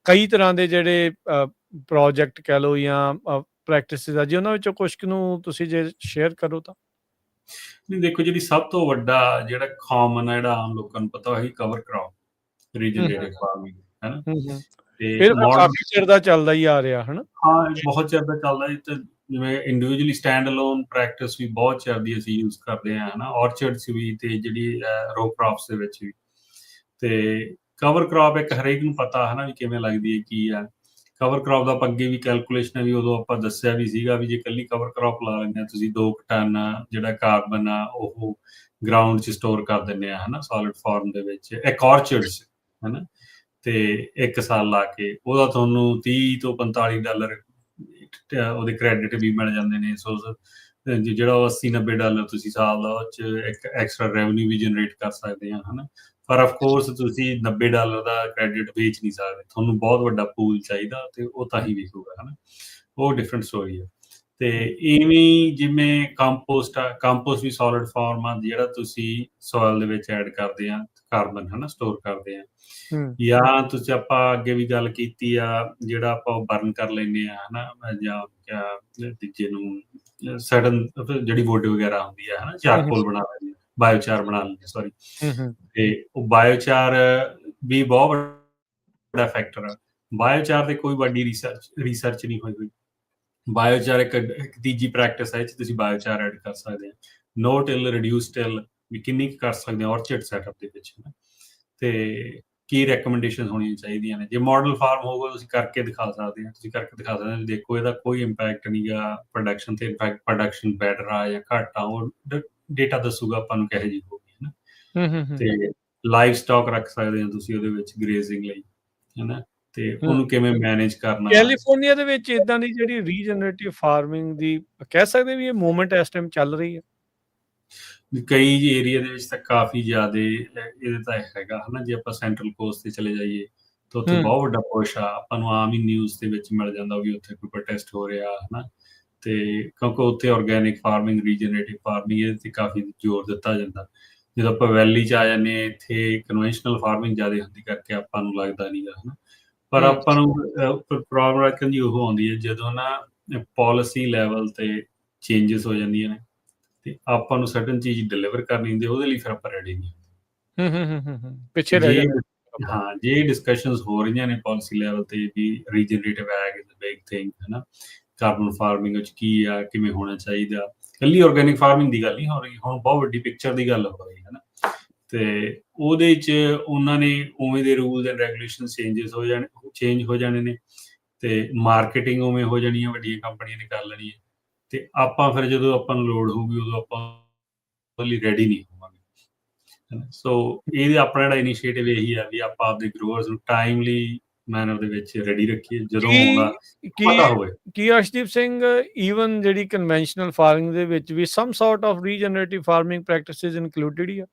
ਕਈ ਤਰ੍ਹਾਂ ਦੇ ਜਿਹੜੇ ਪ੍ਰੋਜੈਕਟ ਕਹਿ ਲਓ ਜਾਂ ਪ੍ਰੈਕਟਿਸਿਸ ਆ ਜੀ, ਉਹਨਾਂ ਵਿੱਚੋਂ ਕੁਛ ਕੁ ਨੂੰ ਤੁਸੀਂ ਜੇ ਸ਼ੇਅਰ ਕਰੋ ਤਾਂ। ਨਹੀਂ ਦੇਖੋ, ਜਿਹੜੀ ਸਭ ਤੋਂ ਵੱਡਾ ਜਿਹੜਾ ਕਾਮਨ ਹੈ, ਜਿਹੜਾ ਆਮ ਲੋਕਾਂ ਨੂੰ ਪਤਾ, ਉਹੀ ਕਵਰ ਕ੍ਰੌਪ ਰੀਜਨਰੇਟਿਵ ਫਾਰਮਿੰਗ ਹੈ ਨਾ। ਹੂੰ। ਤੇ ਇਹ ਤਾਂ ਮਾਡਰਨ ਕਾਫੀ ਚਿਰ ਦਾ ਚੱਲਦਾ ਹੀ ਆ ਰਿਹਾ ਹਨਾ। ਹਾਂ, ਬਹੁਤ ਚਿਰ ਦਾ ਚੱਲਦਾ ਜੀ। ਤੇ ਜਿਵੇਂ ਇੰਡੀਵਿਜੂਅਲੀ ਸਟੈਂਡ ਅਲੋਨ ਪ੍ਰੈਕਟਿਸ ਵੀ ਬਹੁਤ ਚਿਰ ਦੀ ਅਸੀਂ ਯੂਜ਼ ਕਰਦੇ ਹਾਂ ਹਨਾ, ਔਰਚਰਡਸ ਵੀ ਤੇ ਜਿਹੜੀ ਰੋ ਕ੍ਰੌਪਸ ਦੇ ਵਿੱਚ ਵੀ। ਤੇ ਕਵਰ ਕ੍ਰੌਪ ਇੱਕ ਹਰੇਕ ਨੂੰ ਪਤਾ ਹੈ ਨਾ ਵੀ ਕਿਵੇਂ ਲੱਗਦੀ ਹੈ, ਕੀ ਆ ਕਵਰ ਕ੍ਰੌਪ ਦਾ। ਆਪਾਂ ਅੱਗੇ ਵੀ ਕੈਲਕੂਲੇਸ਼ਨ ਵੀ ਉਦੋਂ ਆਪਾਂ ਦੱਸਿਆ ਵੀ ਸੀਗਾ ਵੀ ਜੇ ਇਕੱਲੀ ਕਵਰ ਕ੍ਰੌਪ ਲਾ ਲੈਂਦੇ ਆ ਤੁਸੀਂ 2 ਟਨ ਜਿਹੜਾ ਕਾਰਬਨ ਆ ਉਹ ਗਰਾਊਂਡ 'ਚ ਸਟੋਰ ਕਰ ਦਿੰਦੇ ਆ ਹਨਾ, ਸੋਲਿਡ ਫਾਰਮ ਦੇ ਵਿੱਚ ਇੱਕ ਔਰਚਰਡਸ ਹਨਾ। ਤੇ 1 ਸਾਲ ਲਾ ਕੇ ਉਹਦਾ ਤੁਹਾਨੂੰ $30 ਤੋਂ $45 ਉਹਦੇ ਕ੍ਰੈਡਿਟ ਵੀ ਮਿਲ ਜਾਂਦੇ ਨੇ। ਸੋ ਜਿਹੜਾ ਉਹ $80-90 ਤੁਸੀਂ ਸਾਲ ਦਾ ਉਹ 'ਚ ਇੱਕ ਐਕਸਟਰਾ ਰੈਵਨਿਊ ਵੀ ਜਨਰੇਟ ਕਰ ਸਕਦੇ ਆ ਹਨਾ। ਪਰ ਆਫ ਕੋਰਸ ਤੁਸੀਂ $90 ਦਾ ਕ੍ਰੈਡਿਟ ਵੇਚ ਨਹੀਂ ਸਕਦੇ, ਤੁਹਾਨੂੰ ਬਹੁਤ ਵੱਡਾ ਪੂਲ ਚਾਹੀਦਾ ਤੇ ਉਹ ਤਾਂ ਹੀ ਵਿਕੂਗਾ ਹਨਾ। ਉਹ ਡਿਫਰੈਂਟ ਸਟੋਰੀ ਹੈ। ਤੇ ਇਵੇਂ ਜਿਵੇਂ ਕੰਪੋਸਟ ਆ, ਕੰਪੋਸਟ ਵੀ ਸੋਲਿਡ ਫਾਰਮ ਆ, ਜਿਹੜਾ ਤੁਸੀਂ ਸੋਇਲ ਦੇ ਵਿੱਚ ਐਡ ਕਰਦੇ ਆ ਕਾਰਬਨ ਹਨਾ, ਸਟੋਰ ਕਰਦੇ ਆ। ਜਾਂ ਤੁਸੀਂ ਆਪਾਂ ਅੱਗੇ ਵੀ ਗੱਲ ਕੀਤੀ ਆ, ਜਿਹੜਾ ਆਪਾਂ ਬਰਨ ਕਰ ਲੈਂਦੇ ਆ ਹਨਾ, ਜਾਂ ਤੀਜੇ ਨੂੰ ਸਡਨ ਜਿਹੜੀ ਵੁੱਡ ਵਗੈਰਾ ਹੁੰਦੀ ਆ ਹਨਾ, ਚਾਰਕੋਲ ਬਣਾ ਲੈਂਦੇ, ਬਾਇਓਚਾਰ ਬਣਾ ਲੈਂਦੇ ਸੌਰੀ। ਤੇ ਉਹ ਬਾਇਓਚਾਰ ਵੀ ਬਹੁਤ ਵੱਡਾ ਫੈਕਟਰ ਆ। ਬਾਇਓਚਾਰ ਤੇ ਕੋਈ ਵੱਡੀ ਰਿਸਰਚ ਨਹੀਂ ਹੋਈ। ਬਾਇਓਚਾਰ ਇੱਕ ਤੀਜੀ ਪ੍ਰੈਕਟਿਸ ਹੈ, ਇਹ 'ਚ ਤੁਸੀਂ ਬਾਇਓਚਾਰ ਐਡ ਕਰ ਸਕਦੇ ਆ। ਨੋ ਟਿਲ, ਰਿਡਿਊਸ ਟਿਲ ਵੀ ਕਿੰਨੀ ਕੁ ਕਰ ਸਕਦੇ ਆ ਔਰਚਰਡ ਸੈਟਅਪ ਦੇ ਵਿੱਚ ਹਨਾ। ਤੇ ਕੀ ਰੈਕਮੈਂਡੇਸ਼ਨ ਹੋਣੀਆਂ ਚਾਹੀਦੀਆਂ ਨੇ। ਜੇ ਮਾਡਲ ਫਾਰਮ ਹੋਊਗਾ ਤੁਸੀਂ ਕਰਕੇ ਦਿਖਾ ਸਕਦੇ ਆ, ਤੁਸੀਂ ਕਰਕੇ ਦਿਖਾ ਸਕਦੇ ਹੋ ਦੇਖੋ ਇਹਦਾ ਕੋਈ ਇੰਪੈਕਟ ਨਹੀਂ ਗਾ ਪ੍ਰੋਡਕਸ਼ਨ ਤੇ। ਇਨਫੈਕਟ ਪ੍ਰੋਡਕਸ਼ਨ ਬੈਟਰ ਆ ਜਾਂ ਘੱਟ ਆ, ਉਹ ਡੇਟਾ ਦੱਸੂਗਾ ਆਪਾਂ ਨੂੰ ਕਿਹੋ ਜਿਹੀ ਹੋਊਗੀ ਹਨਾ। ਤੇ ਲਾਈਵ ਸਟਾਕ ਰੱਖ ਸਕਦੇ ਹੋ ਤੁਸੀਂ ਉਹਦੇ ਵਿੱਚ ਗ੍ਰੇਜ਼ਿੰਗ ਲਈ ਹਨਾ, ਤੇ ਉਹਨੂੰ ਕਿਵੇਂ ਮੈਨੇਜ ਕਰਨਾ। ਕੈਲੀਫੋਰਨੀਆ ਦੇ ਵਿੱਚ ਇਦਾਂ ਦੀ ਜਿਹੜੀ ਰੀਜਨਰੇਟਿਵ ਫਾਰਮਿੰਗ ਦੀ ਕਹਿ ਸਕਦੇ ਵੀ ਇਹ ਮੂਵਮੈਂਟ ਇਸ ਟਾਈਮ ਚੱਲ ਰਹੀ ਹੈ। ਕਈ ਏਰੀਆ ਦੇ ਵਿੱਚ ਤਾਂ ਕਾਫੀ ਜ਼ਿਆਦਾ ਇਹਦੇ ਤਾਂ ਹੈਗਾ ਹਨਾ। ਜੇ ਆਪਾਂ ਸੈਂਟਰਲ ਕੋਸਟ ਤੇ ਚਲੇ ਜਾਈਏ ਤਾਂ ਉੱਥੇ ਬਹੁਤ ਵੱਡਾ ਪੁਸ਼ ਆ, ਆਪਾਂ ਨੂੰ ਆਮ ਹੀ ਨਿਊਜ਼ ਦੇ ਵਿੱਚ ਮਿਲ ਜਾਂਦਾ ਵੀ ਉੱਥੇ ਕੋਈ ਪ੍ਰੋਟੈਸਟ ਹੋ ਰਿਹਾ ਹਨਾ। ਤੇ ਕਿਉਂਕਿ ਉੱਥੇ ਆਰਗੈਨਿਕ ਫਾਰਮਿੰਗ, ਰੀਜਨਰੇਟਿਵ ਫਾਰਮਿੰਗ ਇਹਦੇ ਤੇ ਕਾਫੀ ਜ਼ੋਰ ਦਿੱਤਾ ਜਾਂਦਾ। ਜਦੋਂ ਆਪਾਂ ਵੈਲੀ 'ਚ ਆ ਜਾਂਦੇ ਹਾਂ, ਇੱਥੇ ਕਨਵੈਨਸ਼ਨਲ ਫਾਰਮਿੰਗ ਜ਼ਿਆਦਾ ਹੁੰਦੀ ਕਰਕੇ ਆਪਾਂ ਨੂੰ ਲੱਗਦਾ ਨਹੀਂ ਗਾ ਹਨਾ। ਪਰ ਆਪਾਂ ਨੂੰ ਪ੍ਰੋਬਲਮ ਰੱਖਣ ਦੀ ਉਹ ਆਉਂਦੀ ਹੈ ਜਦੋਂ ਨਾ ਪਾਲਿਸੀ ਲੈਵਲ ਤੇ ਚੇਂਜਸ ਹੋ ਜਾਂਦੀਆਂ ਨੇ ਤੇ ਆਪਾਂ ਨੂੰ ਸਰਟਨ ਚੀਜ਼ ਡਿਲੀਵਰ ਕਰਨੀ ਹੁੰਦੀ, ਉਹਦੇ ਲਈ ਫਿਰ ਆਪਾਂ ਰੈਡੀ ਨਹੀਂ ਹੁੰਦੇ। ਪਿੱਛੇ ਰਹਿ ਜਾਂਦੇ। ਹਾਂ, ਜੇ ਡਿਸਕਸ਼ਨਸ ਹੋ ਰਹੀਆਂ ਨੇ ਪਾਲਿਸੀ ਲੈਵਲ ਤੇ ਵੀ regenerative ag is a big thing ਹਨਾ, ਕਾਰਬਨ ਫਾਰਮਿੰਗ ਵਿੱਚ ਕੀ ਆ, ਕਿਵੇਂ ਹੋਣਾ ਚਾਹੀਦਾ। ਇਕੱਲੀ ਆਰਗੈਨਿਕ ਫਾਰਮਿੰਗ ਦੀ ਗੱਲ ਨਹੀਂ ਹੋ ਰਹੀ, ਹੁਣ ਬਹੁਤ ਵੱਡੀ ਪਿਕਚਰ ਦੀ ਗੱਲ ਹੋ ਰਹੀ ਹੈ ਨਾ। ਤੇ ਉਹਦੇ 'ਚ ਉਹਨਾਂ ਨੇ ਉਵੇਂ ਦੇ ਰੂਲਸ ਐਂਡ ਰੈਗੂਲੇਸ਼ਨ ਚੇਂਜ ਹੋ ਜਾਣੇ ਨੇ ਤੇ ਮਾਰਕੀਟਿੰਗ ਉਵੇਂ ਹੋ ਜਾਣੀ ਹੈ, ਵੱਡੀਆਂ ਕੰਪਨੀਆਂ ਨੇ ਕਰ ਲੈਣੀ ਹੈ। ਤੇ ਆਪਾਂ ਫਿਰ ਜਦੋਂ ਆਪਾਂ ਨੂੰ ਲੋੜ ਹੋਊਗੀ ਉਦੋਂ ਆਪਾਂ ਉਹਦੇ ਲਈ ਰੈਡੀ ਨਹੀਂ ਹੋਵਾਂਗੇ। ਸੋ ਇਹ ਆਪਣਾ ਜਿਹੜਾ ਇਨੀਸ਼ੀਏਟਿਵ ਇਹੀ ਆ ਵੀ ਆਪਾਂ ਆਪਦੇ ਗਰੋਅਰਸ ਨੂੰ ਟਾਈਮਲੀ ਮੈਨਰ ਦੇ ਵਿੱਚ ਰੈਡੀ ਰੱਖੀਏ, ਜਦੋਂ ਹੋਊਗਾ ਪਤਾ ਹੋਵੇ। ਕੀ ਅਰਸ਼ਦੀਪ ਸਿੰਘ ਈਵਨ ਜਿਹੜੀ ਕਨਵੈਨਸ਼ਨਲ ਫਾਰਮਿੰਗ ਦੇ ਵਿੱਚ ਵੀ some sort of regenerative farming practices included ਹੀ ਆ?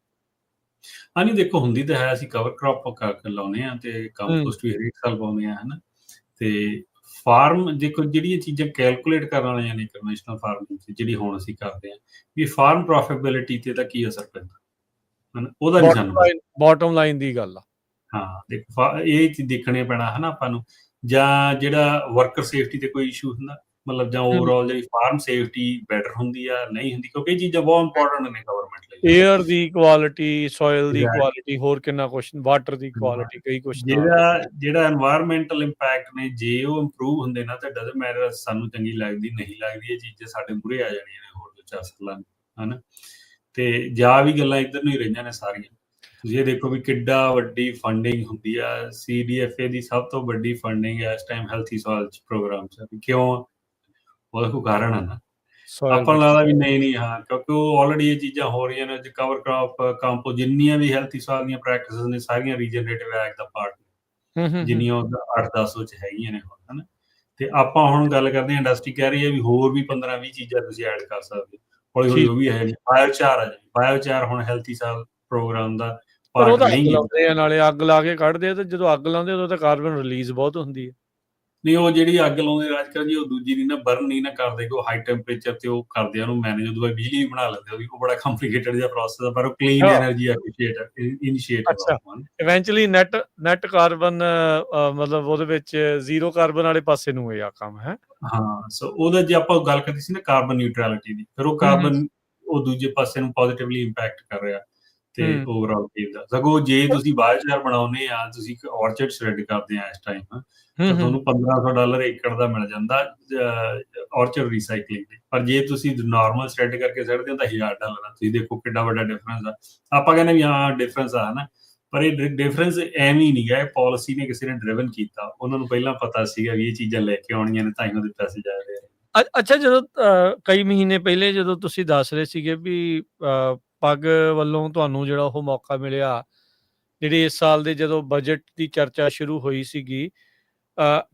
ਹਾਂਜੀ, ਦੇਖੋ ਹੁੰਦੀ ਤਾਂ ਹੈ। ਅਸੀਂ ਕਵਰ ਕ੍ਰੌਪ ਲਾਉਂਦੇ ਹਾਂ ਤੇ ਕੰਪੋਸਟ ਵੀ ਹਰੇਕ ਸਾਲ ਪਾਉਂਦੇ ਹਾਂ ਹਨਾ। ਤੇ ਫਾਰਮ ਦੇਖੋ ਜਿਹੜੀਆਂ ਚੀਜ਼ਾਂ ਕੈਲਕੂਲੇਟ ਕਰਨ ਵਾਲੀਆਂ ਨੇ ਕਨਵੈਨਸ਼ਨਲ ਫਾਰਮਿੰਗ 'ਚ, ਜਿਹੜੀ ਹੁਣ ਅਸੀਂ ਕਰਦੇ ਹਾਂ ਵੀ ਫਾਰਮ ਪ੍ਰੋਫਿਟੇਬਿਲਿਟੀ ਤੇ ਤਾਂ ਕੀ ਅਸਰ ਪੈਂਦਾ ਹਨਾ, ਉਹਦਾ ਨਹੀਂ ਸਾਨੂੰ ਬਾਟਮ ਲਾਈਨ ਦੀ ਗੱਲ ਆ। ਹਾਂ, ਦੇਖੋ ਇਹ ਚੀਜ਼ ਦੇਖਣੇ ਪੈਣਾ ਹਨਾ ਆਪਾਂ ਨੂੰ। ਜਾਂ ਜਿਹੜਾ ਵਰਕਰ ਸੇਫਟੀ ਤੇ ਕੋਈ ਇਸ਼ੂ ਹੁੰਦਾ, ਮਤਲਬ ਜਾਂ ਓਵਰਆਲ ਜਿਹੜੀ ਫਾਰਮ ਸੇਫਟੀ ਬੈਟਰ ਹੁੰਦੀ ਆ ਨਹੀਂ ਹੁੰਦੀ, ਕਿਉਂਕਿ ਇਹ ਚੀਜ਼ਾਂ ਬਹੁਤ ਇੰਪੋਰਟੈਂਟ ਨੇ ਗਵਰਨਮੈਂਟ ਲਈ। ਏਅਰ ਦੀ ਕੁਆਲਿਟੀ, ਸੋਇਲ ਦੀ ਕੁਆਲਿਟੀ, ਹੋਰ ਕਿੰਨਾ ਕੁਛ, ਵਾਟਰ ਦੀ ਕੁਆਲਿਟੀ, ਕਈ ਕੁਛ। ਜਿਹੜਾ এনवायरमेंटल ਇੰਪੈਕਟ ਨੇ, ਜੇ ਉਹ ਇੰਪਰੂਵ ਹੁੰਦੇ ਨਾ ਤਾਂ ਡਜ਼ਨਟ ਮੈਟਰ ਸਾਨੂੰ ਚੰਗੀ ਲੱਗਦੀ ਨਹੀਂ ਲੱਗਦੀ, ਇਹ ਚੀਜ਼ਾਂ ਸਾਡੇ ਮੂਹਰੇ ਆ ਜਾਣੀਆਂ ਨੇ ਹੋਰ 2-4 ਸਾਲਾਂ ਨੂੰ ਹਨਾ। ਤੇ ਜਾਂ ਵੀ ਗੱਲਾਂ ਇੱਧਰ ਨੂੰ ਹੀ ਰਹੀਆਂ ਨੇ ਸਾਰੀਆਂ। ਤੁਸੀਂ ਇਹ ਦੇਖੋ ਵੀ ਕਿੱਡਾ ਵੱਡੀ ਫੰਡਿੰਗ ਹੁੰਦੀ ਆ। CDFA ਦੀ ਸਭ ਤੋਂ ਵੱਡੀ ਫੰਡਿੰਗ ਇਸ ਟਾਈਮ ਹੈਲਥੀ ਸੋਇਲ ਪ੍ਰੋਗਰਾਮ 'ਚ। ਕਿਉਂ? ਉਹਦਾ ਕੋਈ ਕਾਰਨ ਹੈ ਨਾ। ਆਪਾਂ ਨੂੰ ਲੱਗਦਾ ਵੀ ਨਹੀਂ ਹਾਂ, ਕਿਉਂਕਿ ਉਹ ਆਲਰੇਡੀ ਇਹ ਚੀਜ਼ਾਂ ਹੋ ਰਹੀਆਂ ਨੇ। ਕਵਰ ਕ੍ਰੌਪ, ਕੰਪੋ, ਜਿੰਨੀਆਂ ਵੀ ਹੈਲਥੀ ਸੋਇਲ ਦੀਆਂ ਪ੍ਰੈਕਟਿਸਿਸ ਨੇ ਸਾਰੀਆਂ ਰੀਜਨਰੇਟਿਵ ਐਗ ਦਾ ਪਾਰਟ ਨੇ, ਜਿੰਨੀਆਂ 8-10 'ਚ ਹੈਗੀਆਂ ਨੇ ਹੁਣ ਹਨਾ। ਤੇ ਆਪਾਂ ਹੁਣ ਗੱਲ ਕਰਦੇ ਹਾਂ, ਇੰਡਸਟਰੀ ਕਹਿ ਰਹੀ ਹੈ ਵੀ ਹੋਰ ਵੀ 15-20 ਚੀਜ਼ਾਂ ਤੁਸੀਂ ਐਡ ਕਰ ਸਕਦੇ ਹੋ। ਹੌਲੀ-ਹੌਲੀ ਉਹ ਵੀ ਹੈ। ਬਾਇਓਚਾਰ ਆ ਜੀ, ਬਾਇਓਚਾਰ ਹੁਣ ਹੈਲਥੀ ਸੋਇਲ ਪ੍ਰੋਗਰਾਮ ਦਾ ਪਰ ਉਹ ਪਾਰਟ ਤਾਂ ਅੱਗ ਨਹੀਂ ਲਾਉਂਦੇ ਆ, ਨਾਲੇ ਅੱਗ ਲਾ ਕੇ ਕੱਢਦੇ ਆ, ਤੇ ਜਦੋਂ ਅੱਗ ਲਾਉਂਦੇ ਉਦੋਂ ਤਾਂ ਕਾਰਬਨ ਰਿਲੀਜ਼ ਬਹੁਤ ਹੁੰਦੀ ਹੈ। ਨਹੀਂ, ਉਹ ਜਿਹੜੀ ਅੱਗ ਲਾਉਂਦੇ ਰਾਜਕਰ ਜੀ, ਉਹ ਦੂਜੀ ਨਹੀਂ ਨਾ, ਬਰਨ ਨਹੀਂ ਨਾ ਕਰਦੇ, ਕਿ ਉਹ ਹਾਈ ਟੈਂਪਰੇਚਰ ਤੇ ਉਹ ਕਰਦੇ ਆ ਉਹਨੂੰ ਮੈਨੇਜ, ਉਦੋਂ ਬਾਅਦ ਬਿਜਲੀ ਵੀ ਬਣਾ ਲੈਂਦੇ, ਉਹ ਬੜਾ ਕੰਪਲੀਕੇਟਡ ਜਿਹਾ ਪ੍ਰੋਸੈਸ ਆ, ਪਰ ਉਹ ਕਲੀਨ ਹਾਂ, ਐਨਰਜੀ ਇਨੀਸ਼ੀਏਟਿਵ ਆ ਅੱਛਾ। ਉਹ, ਹਨਾ। ਇਵੈਂਚੁਅਲੀ ਨੈਟ ਕਾਰਬਨ ਮਤਲਬ ਉਹਦੇ ਵਿੱਚ ਜ਼ੀਰੋ ਕਾਰਬਨ ਵਾਲੇ ਪਾਸੇ ਨੂੰ ਇਹ ਆ ਕੰਮ ਹੈ। ਹਾਂ, ਸੋ ਉਹਦਾ ਜੇ ਆਪਾਂ ਗੱਲ ਕਰਦੀ ਸੀ ਨਾ ਕਾਰਬਨ ਨਿਊਟਰੈਲਿਟੀ ਦੀ, ਫਿਰ ਉਹ ਹੂੰ, ਕਾਰਬਨ ਉਹ ਦੂਜੇ ਪਾਸੇ ਨੂੰ ਪੋਜ਼ਿਟਿਵਲੀ ਇੰਪੈਕਟ ਕਰ ਰਿਹਾ ਤੇ ਹੂੰ, ਓਵਰਆਲ ਚੀਜ਼ ਦਾ। ਸਗੋਂ ਜੇ ਤੁਸੀਂ ਬਾਇਓਚਾਰ ਬਣਾਉਂਦੇ ਆ, ਤੁਸੀਂ ਇੱਕ ਔਰਚਰਡ ਸ਼੍ਰੈਡ ਕਰਦੇ ਆ ਇਸ ਟਾਈਮ, ਹੂੰ, ਤਾਂ ਹੂੰ, ਤੁਹਾਨੂੰ $1500 ਏਕੜ ਦਾ ਮਿਲ ਜਾਂਦਾ ਔਰਚਰਡ ਰੀਸਾਈਕਲਿੰਗ ਦੇ। ਪਰ ਜੇ ਤੁਸੀਂ ਨਾਰਮਲ ਸ਼੍ਰੈਡ ਕਰਕੇ ਸੁੱਟਦੇ ਹੋ ਤਾਂ $1000 ਆ। ਤੁਸੀਂ ਦੇਖੋ ਕਿੰਨਾ ਵੱਡਾ ਡਿਫਰੈਂਸ ਆ। ਆਪਾਂ ਕਹਿੰਦੇ ਵੀ ਹਾਂ ਡਿਫਰੈਂਸ ਆ, ਹਨਾ, ਪਰ ਇਹ ਡਿਫਰੈਂਸ ਐਵੇਂ ਹੀ ਨਹੀਂ ਗਾ, ਇਹ ਪਾਲਿਸੀ ਨੇ ਕਿਸੇ ਨੇ ਡਰਿਵਨ ਕੀਤਾ। ਉਹਨਾਂ ਨੂੰ ਪਹਿਲਾਂ ਪਤਾ ਸੀਗਾ ਵੀ ਇਹ ਚੀਜ਼ਾਂ ਲੈ ਕੇ ਆਉਣੀਆਂ ਨੇ, ਤਾਂ ਹੀ ਉਹਦੇ ਪੈਸੇ ਜਾ ਰਹੇ ਆ। ਅੱਛਾ, ਜਦੋਂ ਕਈ ਮਹੀਨੇ ਪਹਿਲੇ ਜਦੋਂ ਤੁਸੀਂ ਦੱਸ ਰਹੇ ਸੀਗੇ ਵੀ ਪੱਗ ਵੱਲੋਂ ਤੁਹਾਨੂੰ ਜਿਹੜਾ ਉਹ ਮੌਕਾ ਮਿਲਿਆ, ਜਿਹੜੀ ਇਸ ਸਾਲ ਦੇ ਜਦੋਂ ਬਜਟ ਦੀ ਚਰਚਾ ਸ਼ੁਰੂ ਹੋਈ ਸੀਗੀ,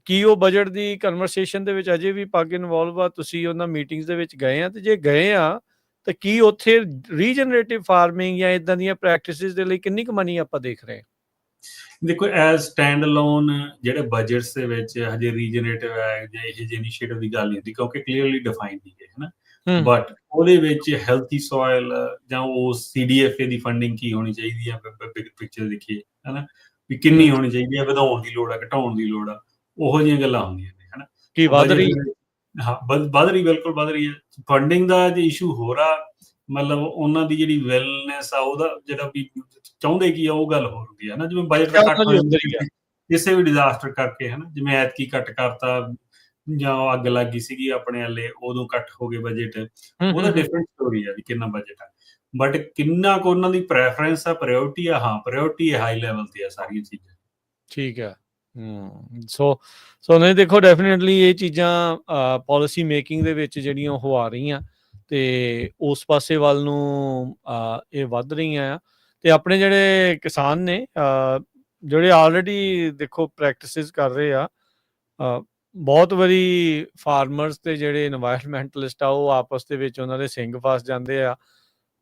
ਕੀ ਉਹ ਬਜਟ ਦੀ ਕਨਵਰਸੇਸ਼ਨ ਦੇ ਵਿੱਚ ਅਜੇ ਵੀ ਪੱਗ ਇਨਵੋਲਵ ਆ? ਤੁਸੀਂ ਉਹਨਾਂ ਮੀਟਿੰਗਸ ਦੇ ਵਿੱਚ ਗਏ ਆ, ਤੇ ਜੇ ਗਏ ਆ ਤਾਂ ਕੀ ਉੱਥੇ ਰੀਜਨਰੇਟਿਵ ਫਾਰਮਿੰਗ ਜਾਂ ਇਦਾਂ ਦੀਆਂ ਪ੍ਰੈਕਟਿਸਿਸ ਦੇ ਲਈ ਕਿੰਨੀ ਕੁ ਮਨੀ ਆਪਾਂ ਦੇਖ ਰਹੇ ਹਾਂ? ਦੇਖੋ, ਐਜ਼ ਸਟੈਂਡ ਅਲੋਨ ਜਿਹੜੇ ਬਜਟਸ ਦੇ ਵਿੱਚ ਹਜੇ ਰੀਜਨਰੇਟਿਵ ਹੈ ਜਾਂ ਇਹੋ ਜਿਹੇ ਇਨੀਸ਼ੀਏਟਿਵ ਦੀ ਗੱਲ ਨਹੀਂ ਹੁੰਦੀ, ਕਿਉਂਕਿ ਕਲੀਅਰਲੀ ਡਿਫਾਈਨ ਨਹੀਂ ਹੈ, ਹਨਾ। ਹੂੰ, ਬਟ ਉਹਦੇ ਵਿੱਚ ਹੈਲਥੀ ਸੋਇਲ ਜਾਂ ਉਹ CDFA ਦੀ ਫੰਡਿੰਗ ਕੀ ਹੋਣੀ ਚਾਹੀਦੀ ਹੈ, ਬਿਗ ਪਿਕਚਰ ਦੇਖੀਏ, ਹਨਾ, ਵੀ ਕਿੰਨੀ ਹੂੰ, ਹੋਣੀ ਚਾਹੀਦੀ ਹੈ, ਵਧਾਉਣ ਦੀ ਲੋੜ ਹੈ, ਘਟਾਉਣ ਦੀ ਲੋੜ ਆ, ਉਹੋ ਜਿਹੀਆਂ ਗੱਲਾਂ ਹੁੰਦੀਆਂ ਨੇ, ਹਨਾ। ਕੀ ਉਹ ਵੱਧ ਬਜਟ ਰਹੀ? ਦੇ ਵਿੱਚ ਹਾਂ, ਵੱਧ ਰਹੀ, ਬਿਲਕੁਲ ਵੱਧ ਰਹੀ ਹੈ। ਫੰਡਿੰਗ ਦਾ ਜੇ ਇਸ਼ੂ ਹੋ ਰਿਹਾ, ਮਤਲਬ ਉਹਨਾਂ ਦੀ ਜਿਹੜੀ ਵੈਲਨੈਸ ਆ, ਉਹਦਾ ਜਿਹੜਾ ਵੀ ਚਾਹੁੰਦੇ ਕੀ ਆ, ਉਹ ਗੱਲ ਹੋ ਰਹੀ ਹੈ ਨਾ। ਜਿਵੇਂ ਬਜਟ ਦਾ ਖਿਆਲ ਕੱਟ ਉਹਨਾਂ ਹੋ ਦੀ ਜਾਂਦਾ ਉੱਧਰ ਹੀ ਆ। ਕਿਸੇ ਵੀ ਡਿਜ਼ਾਸਟਰ ਕਰਕੇ, ਹਨਾ, ਜਿਵੇਂ ਐਤਕੀ ਕੱਟ ਕਰਤਾ, ਜਾਂ ਉਹ ਅੱਗ ਲੱਗ ਗਈ ਸੀਗੀ ਆਪਣੇ ਵੱਲੇ, ਉਦੋਂ ਕੱਟ ਹੋ ਗਏ ਬਜਟ। ਹੂੰ, ਹੂੰ, ਉਹਦਾ ਹੂੰ, ਡਿਫਰੈਂਟ ਸਟੋਰੀ ਆ ਵੀ ਕਿੰਨਾ ਬਜਟ ਆ, ਬਟ ਕਿੰਨਾ ਕੁ ਉਹਨਾਂ ਦੀ ਪ੍ਰੈਫਰੈਂਸ ਆ, ਪ੍ਰਾਇਓਰਟੀ ਆ। ਹਾਂ, ਪ੍ਰਾਇਓਰਟੀ ਹਾਈ ਲੈਵਲ ਤੇ ਆ ਸਾਰੀਆਂ ਚੀਜ਼ਾਂ। ਠੀਕ ਹੈ। ਸੋ ਨਹੀਂ, ਦੇਖੋ ਡੈਫੀਨੇਟਲੀ ਇਹ ਚੀਜ਼ਾਂ ਪਾਲਿਸੀ ਮੇਕਿੰਗ ਦੇ ਵਿੱਚ ਜਿਹੜੀਆਂ ਉਹ ਆ ਰਹੀਆਂ, ਤੇ ਉਸ ਪਾਸੇ ਵੱਲ ਨੂੰ ਇਹ ਵੱਧ ਰਹੀਆਂ ਆ। ਤੇ ਆਪਣੇ ਜਿਹੜੇ ਕਿਸਾਨ ਨੇ, ਜਿਹੜੇ ਆਲਰੇਡੀ ਦੇਖੋ ਪ੍ਰੈਕਟਿਸਿਸ ਕਰ ਰਹੇ ਆ, ਬਹੁਤ ਵਾਰੀ ਫਾਰਮਰਸ ਤੇ ਜਿਹੜੇ ਇਨਵਾਇਰਮੈਂਟਲਿਸਟ ਆ, ਉਹ ਆਪਸ ਦੇ ਵਿੱਚ ਉਹਨਾਂ ਦੇ ਸਿੰਗ ਫਸ ਜਾਂਦੇ ਆ।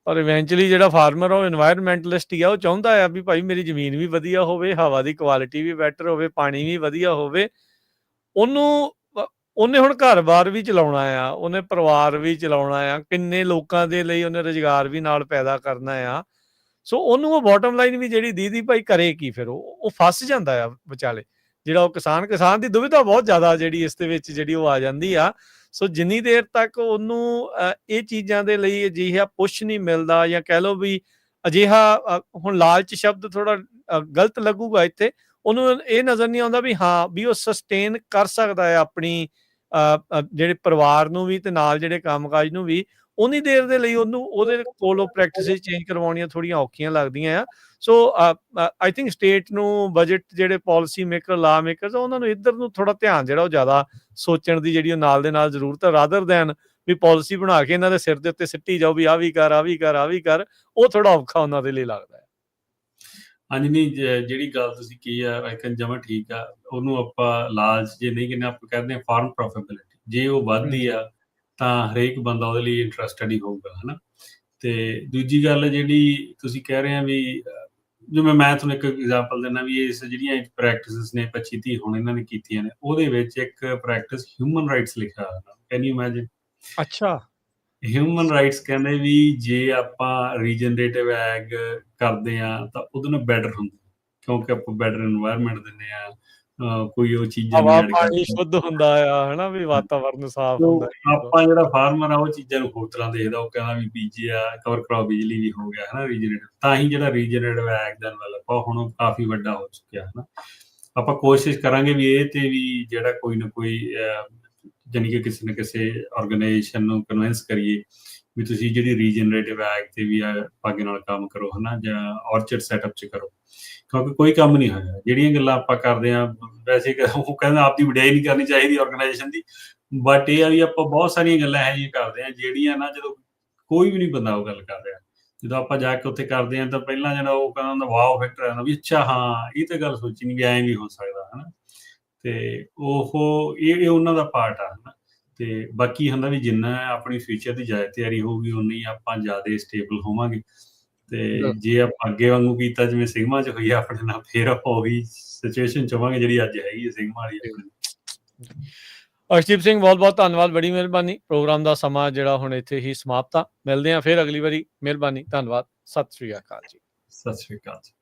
ਪਰ ਇਵੈਂਚੁਅਲੀ ਜਿਹੜਾ ਫਾਰਮਰ ਆ, ਉਹ ਇਨਵਾਇਰਮੈਂਟਲਿਸਟ ਹੀ ਆ। ਉਹ ਚਾਹੁੰਦਾ ਆ ਵੀ ਭਾਈ ਮੇਰੀ ਜ਼ਮੀਨ ਵੀ ਵਧੀਆ ਹੋਵੇ, ਹਵਾ ਦੀ ਕੁਆਲਿਟੀ ਵੀ ਬੈਟਰ ਹੋਵੇ, ਪਾਣੀ ਵੀ ਵਧੀਆ ਹੋਵੇ। ਉਹਨੂੰ ਉਹਨੇ ਹੁਣ ਘਰ-ਬਾਰ ਵੀ ਚਲਾਉਣਾ ਆ, ਉਹਨੇ ਪਰਿਵਾਰ ਵੀ ਚਲਾਉਣਾ ਆ, ਕਿੰਨੇ ਲੋਕਾਂ ਦੇ ਲਈ ਉਹਨੇ ਰੁਜ਼ਗਾਰ ਵੀ ਨਾਲ ਪੈਦਾ ਕਰਨਾ ਆ। ਸੋ ਉਹਨੂੰ ਉਹ ਬੋਟਮ ਲਾਈਨ ਵੀ ਜਿਹੜੀ ਦੀਦੀ ਭਾਈ ਕਰੇ ਕੀ, ਫਿਰ ਉਹ ਫਸ ਜਾਂਦਾ ਆ ਵਿਚਾਲੇ। ਜਿਹੜਾ ਉਹ ਕਿਸਾਨ ਦੀ ਦੁਵਿਧਾ ਬਹੁਤ ਜ਼ਿਆਦਾ ਜਿਹੜੀ ਇਸ ਦੇ ਵਿੱਚ ਜਿਹੜੀ ਉਹ ਆ ਜਾਂਦੀ ਆ। ਸੋ ਜਿੰਨੀ ਦੇਰ ਤੱਕ ਉਹਨੂੰ ਇਹ ਚੀਜ਼ਾਂ ਦੇ ਲਈ ਅਜਿਹਾ ਪੁਸ਼ ਨਹੀਂ ਮਿਲਦਾ, ਜਾਂ ਕਹਿ ਲਓ ਵੀ ਅਜਿਹਾ, ਹੁਣ ਲਾਲਚ ਸ਼ਬਦ ਥੋੜਾ ਗਲਤ ਲੱਗੂਗਾ ਇੱਥੇ, ਉਹਨੂੰ ਇਹ ਨਜ਼ਰ ਨਹੀਂ ਆਉਂਦਾ ਵੀ ਹਾਂ ਵੀ ਉਹ ਸਸਟੇਨ ਕਰ ਸਕਦਾ ਹੈ ਆਪਣੀ ਜਿਹੜੇ ਪਰਿਵਾਰ ਨੂੰ ਵੀ, ਤੇ ਨਾਲ ਜਿਹੜੇ ਕੰਮਕਾਜ ਨੂੰ ਵੀ। ਉਨੀ ਦੇਰ ਦੇ ਲਈ ਉਹਨੂੰ ਉਹਦੇ ਕੋਲੋਂ ਪ੍ਰੈਕਟਿਸਿਸ ਚੇਂਜ ਕਰਵਾਉਣੀਆਂ ਥੋੜੀਆਂ ਔਖੀਆਂ ਲੱਗਦੀਆਂ ਆ। ਸੋ ਆਈ ਥਿੰਕ ਸਟੇਟ ਨੂੰ ਬਜਟ, ਜਿਹੜੇ ਪਾਲਿਸੀ ਮੇਕਰ, ਲਾ ਮੇਕਰਸ, ਉਹਨਾਂ ਨੂੰ ਇੱਧਰ ਨੂੰ ਥੋੜਾ ਧਿਆਨ ਜਿਹੜਾ ਉਹ ਜ਼ਿਆਦਾ ਸੋਚਣ ਦੀ ਜਿਹੜੀ ਉਹ ਨਾਲ ਦੇ ਨਾਲ ਜ਼ਰੂਰਤ ਹੈ, ਰਾਦਰ ਦੈਨ ਵੀ ਪਾਲਿਸੀ ਬਣਾ ਕੇ ਇਹਨਾਂ ਦੇ ਸਿਰ ਦੇ ਉੱਤੇ ਸਿੱਟੀ ਜਾਓ ਵੀ ਆਹ ਵੀ ਕਰ, ਆਹ ਵੀ ਕਰ, ਆਹ ਵੀ ਕਰ। ਉਹ ਥੋੜਾ ਔਖਾ ਉਹਨਾਂ ਦੇ ਲਈ ਲੱਗਦਾ ਹੈ। ਹਾਂਜੀ, ਨਹੀਂ, ਜਿਹੜੀ ਗੱਲ ਤੁਸੀਂ ਕੀ ਆ, ਆਈ ਥਿੰਕ ਜਮਾਂ ਠੀਕ ਆ। ਉਹਨੂੰ ਆਪਾਂ ਲਾਲਚ ਜੇ ਨਹੀਂ ਕਹਿੰਦੇ, ਆਪਾਂ ਕਹਿੰਦੇ ਹਾਂ ਫਾਰਮ ਪ੍ਰੋਫਿਟੇਬਿਲਿਟੀ। ਜੇ ਉਹ ਵੱਧਦੀ ਆ ਤਾਂ ਹਰੇਕ ਬੰਦਾ ਉਹਦੇ ਲਈ ਇੰਟਰਸਟਡ ਹੀ ਹੋਊਗਾ, ਹਨਾ। ਤੇ ਦੂਜੀ ਗੱਲ ਜਿਹੜੀ ਤੁਸੀਂ ਕਹਿ ਰਹੇ ਆ ਵੀ, ਜਿਵੇਂ ਮੈਂ ਤੁਹਾਨੂੰ ਇੱਕ ਐਗਜ਼ਾਮਪਲ ਦਿੰਦਾ ਵੀ, ਇਸ ਜਿਹੜੀਆਂ ਪ੍ਰੈਕਟਿਸਿਸ ਨੇ 25-30 ਹੁਣ ਇਹਨਾਂ ਨੇ ਕੀਤੀਆਂ ਨੇ, ਉਹਦੇ ਵਿੱਚ ਇੱਕ ਪ੍ਰੈਕਟਿਸ ਹਿਊਮਨ ਰਾਈਟਸ ਲਿਖਿਆ ਹੋਇਆ। Can you imagine? ਅੱਛਾ। ਹਿਊਮਨ ਰਾਈਟਸ ਕਹਿੰਦੇ ਵੀ ਜੇ ਆਪਾਂ ਰੀਜਨਰੇਟਿਵ ਐਗ ਕਰਦੇ ਆ ਤਾਂ ਉਹਦੇ ਨਾਲ ਬੈਟਰ ਹੁੰਦਾ, ਕਿਉਂਕਿ ਆਪਾਂ ਬੈਟਰ ਇਨਵਾਇਰਨਮੈਂਟ ਦਿੰਦੇ ਆ, ਕੋਈ ਉਹ ਚੀਜ਼ਾਂ ਨਹੀਂ ਹਵਾ ਐਡ ਪਾਣੀ ਕਰਦੇ। ਸ਼ੁੱਧ ਹੁੰਦਾ ਆ, ਹਨਾ, ਵੀ ਵਾਤਾਵਰਨ ਸਾਫ਼ ਤੋ ਹੁੰਦਾ ਹੈ। ਆਪਾਂ ਜਿਹੜਾ ਫਾਰਮਰ ਆ, ਉਹ ਚੀਜ਼ਾਂ ਨੂੰ ਹੋਰ ਤਰ੍ਹਾਂ ਦੇਖਦਾ। ਉਹ ਕਹਿੰਦਾ ਵੀ ਬੀਜਿਆ ਕਵਰ ਕ੍ਰੌਪ ਬਿਜਲੀ ਵੀ ਹੋ ਗਿਆ, ਹਨਾ, ਰੀਜਨਰੇਟਿਵ। ਤਾਂ ਹੀ ਜਿਹੜਾ ਰੀਜਨਰੇਟਿਵ ਐਗ ਦਾ ਡਿਵੈਲਪ ਆ, ਹੁਣ ਉਹ ਕਾਫੀ ਵੱਡਾ ਹੋ ਚੁੱਕਿਆ, ਹਨਾ। ਆਪਾਂ ਕੋਸ਼ਿਸ਼ ਕਰਾਂਗੇ ਵੀ ਇਹ ਤੇ ਵੀ ਜਿਹੜਾ ਕੋਈ ਨਾ ਕੋਈ, ਜਾਣੀ ਕਿ ਕਿਸੇ ਨਾ ਕਿਸੇ ਆਰਗੇਨਾਈਜੇਸ਼ਨ ਨੂੰ ਕਨਵਿੰਸ ਕਰੀਏ ਵੀ ਤੁਸੀਂ ਜਿਹੜੀ ਰੀਜਨਰੇਟਿਵ ਐਗ ਤੇ ਵੀ ਪੱਗ ਨਾਲ ਕੰਮ ਕਰੋ, ਹਨਾ, ਜਾਂ ਔਰਚਰਡ ਸੈਟਅਪ 'ਚ ਕਰੋ, ਕਿਉਂਕਿ ਕੋਈ ਕੰਮ ਨਹੀਂ ਹੋਇਆ। ਜਿਹੜੀਆਂ ਗੱਲਾਂ ਆਪਾਂ ਕਰਦੇ ਹਾਂ, ਵੈਸੇ ਉਹ ਕਹਿੰਦਾ ਆਪਦੀ ਵਡਿਆਈ ਨਹੀਂ ਕਰਨੀ ਚਾਹੀਦੀ ਆਰਗੇਨਾਈਜੇਸ਼ਨ ਦੀ, ਬਟ ਇਹ ਆ ਵੀ ਆਪਾਂ ਬਹੁਤ ਸਾਰੀਆਂ ਗੱਲਾਂ ਇਹੋ ਜਿਹੀਆਂ ਕਰਦੇ ਹਾਂ ਜਿਹੜੀਆਂ ਨਾ, ਜਦੋਂ ਕੋਈ ਵੀ ਨਹੀਂ ਬੰਦਾ ਉਹ ਗੱਲ ਕਰ ਰਿਹਾ, ਜਦੋਂ ਆਪਾਂ ਜਾ ਕੇ ਉੱਥੇ ਕਰਦੇ ਹਾਂ ਤਾਂ ਪਹਿਲਾਂ ਜਿਹੜਾ ਉਹ ਕਹਿੰਦਾ ਹੁੰਦਾ ਵਾਓ ਫੈਕਟਰ ਆਉਂਦਾ ਵੀ ਅੱਛਾ ਹਾਂ, ਇਹ ਤਾਂ ਗੱਲ ਸੋਚੀ ਨਹੀਂ ਵੀ ਐਂ ਵੀ ਹੋ ਸਕਦਾ, ਹਨਾ। ਤੇ ਉਹ ਇਹ ਉਹਨਾਂ ਦਾ ਪਾਰਟ ਆ, ਹਨਾ। ਤੇ ਬਾਕੀ ਹੁੰਦਾ ਵੀ ਜਿੰਨਾ ਆਪਣੀ ਫਿਊਚਰ ਦੀ ਜ਼ਿਆਦਾ ਤਿਆਰੀ ਹੋਊਗੀ, ਉਨੀ ਆਪਾਂ ਜ਼ਿਆਦਾ ਸਟੇਬਲ ਹੋਵਾਂਗੇ। ਤੇ ਜੇ ਆਪਾਂ ਅੱਗੇ ਵਾਂਗੂ ਕੀਤਾ ਜਿਵੇਂ ਸਿਗਮਾ 'ਚ ਹੋਈ ਆ ਆਪਣੇ ਨਾਲ, ਫਿਰ ਆਪਾਂ ਉਹੀ ਸਿਚੁਏਸ਼ਨ 'ਚ ਹੋਵਾਂਗੇ ਜਿਹੜੀ ਅੱਜ ਹੈਗੀ ਹੈ ਸਿਗਮਾ ਵਾਲੀ ਆਪਣੇ। ਅਰਸ਼ਦੀਪ ਸਿੰਘ ਬਹੁਤ-ਬਹੁਤ ਧੰਨਵਾਦ, ਬੜੀ ਮਿਹਰਬਾਨੀ। ਪ੍ਰੋਗਰਾਮ ਦਾ ਸਮਾਂ ਜਿਹੜਾ ਹੁਣ ਇੱਥੇ ਹੀ ਸਮਾਪਤ ਆ। ਮਿਲਦੇ ਹਾਂ ਫਿਰ ਅਗਲੀ ਵਾਰੀ। ਮਿਹਰਬਾਨੀ, ਧੰਨਵਾਦ, ਸਤਿ ਸ੍ਰੀ ਅਕਾਲ ਜੀ। ਸਤਿ ਸ਼੍ਰੀ ਅਕਾਲ ਜੀ।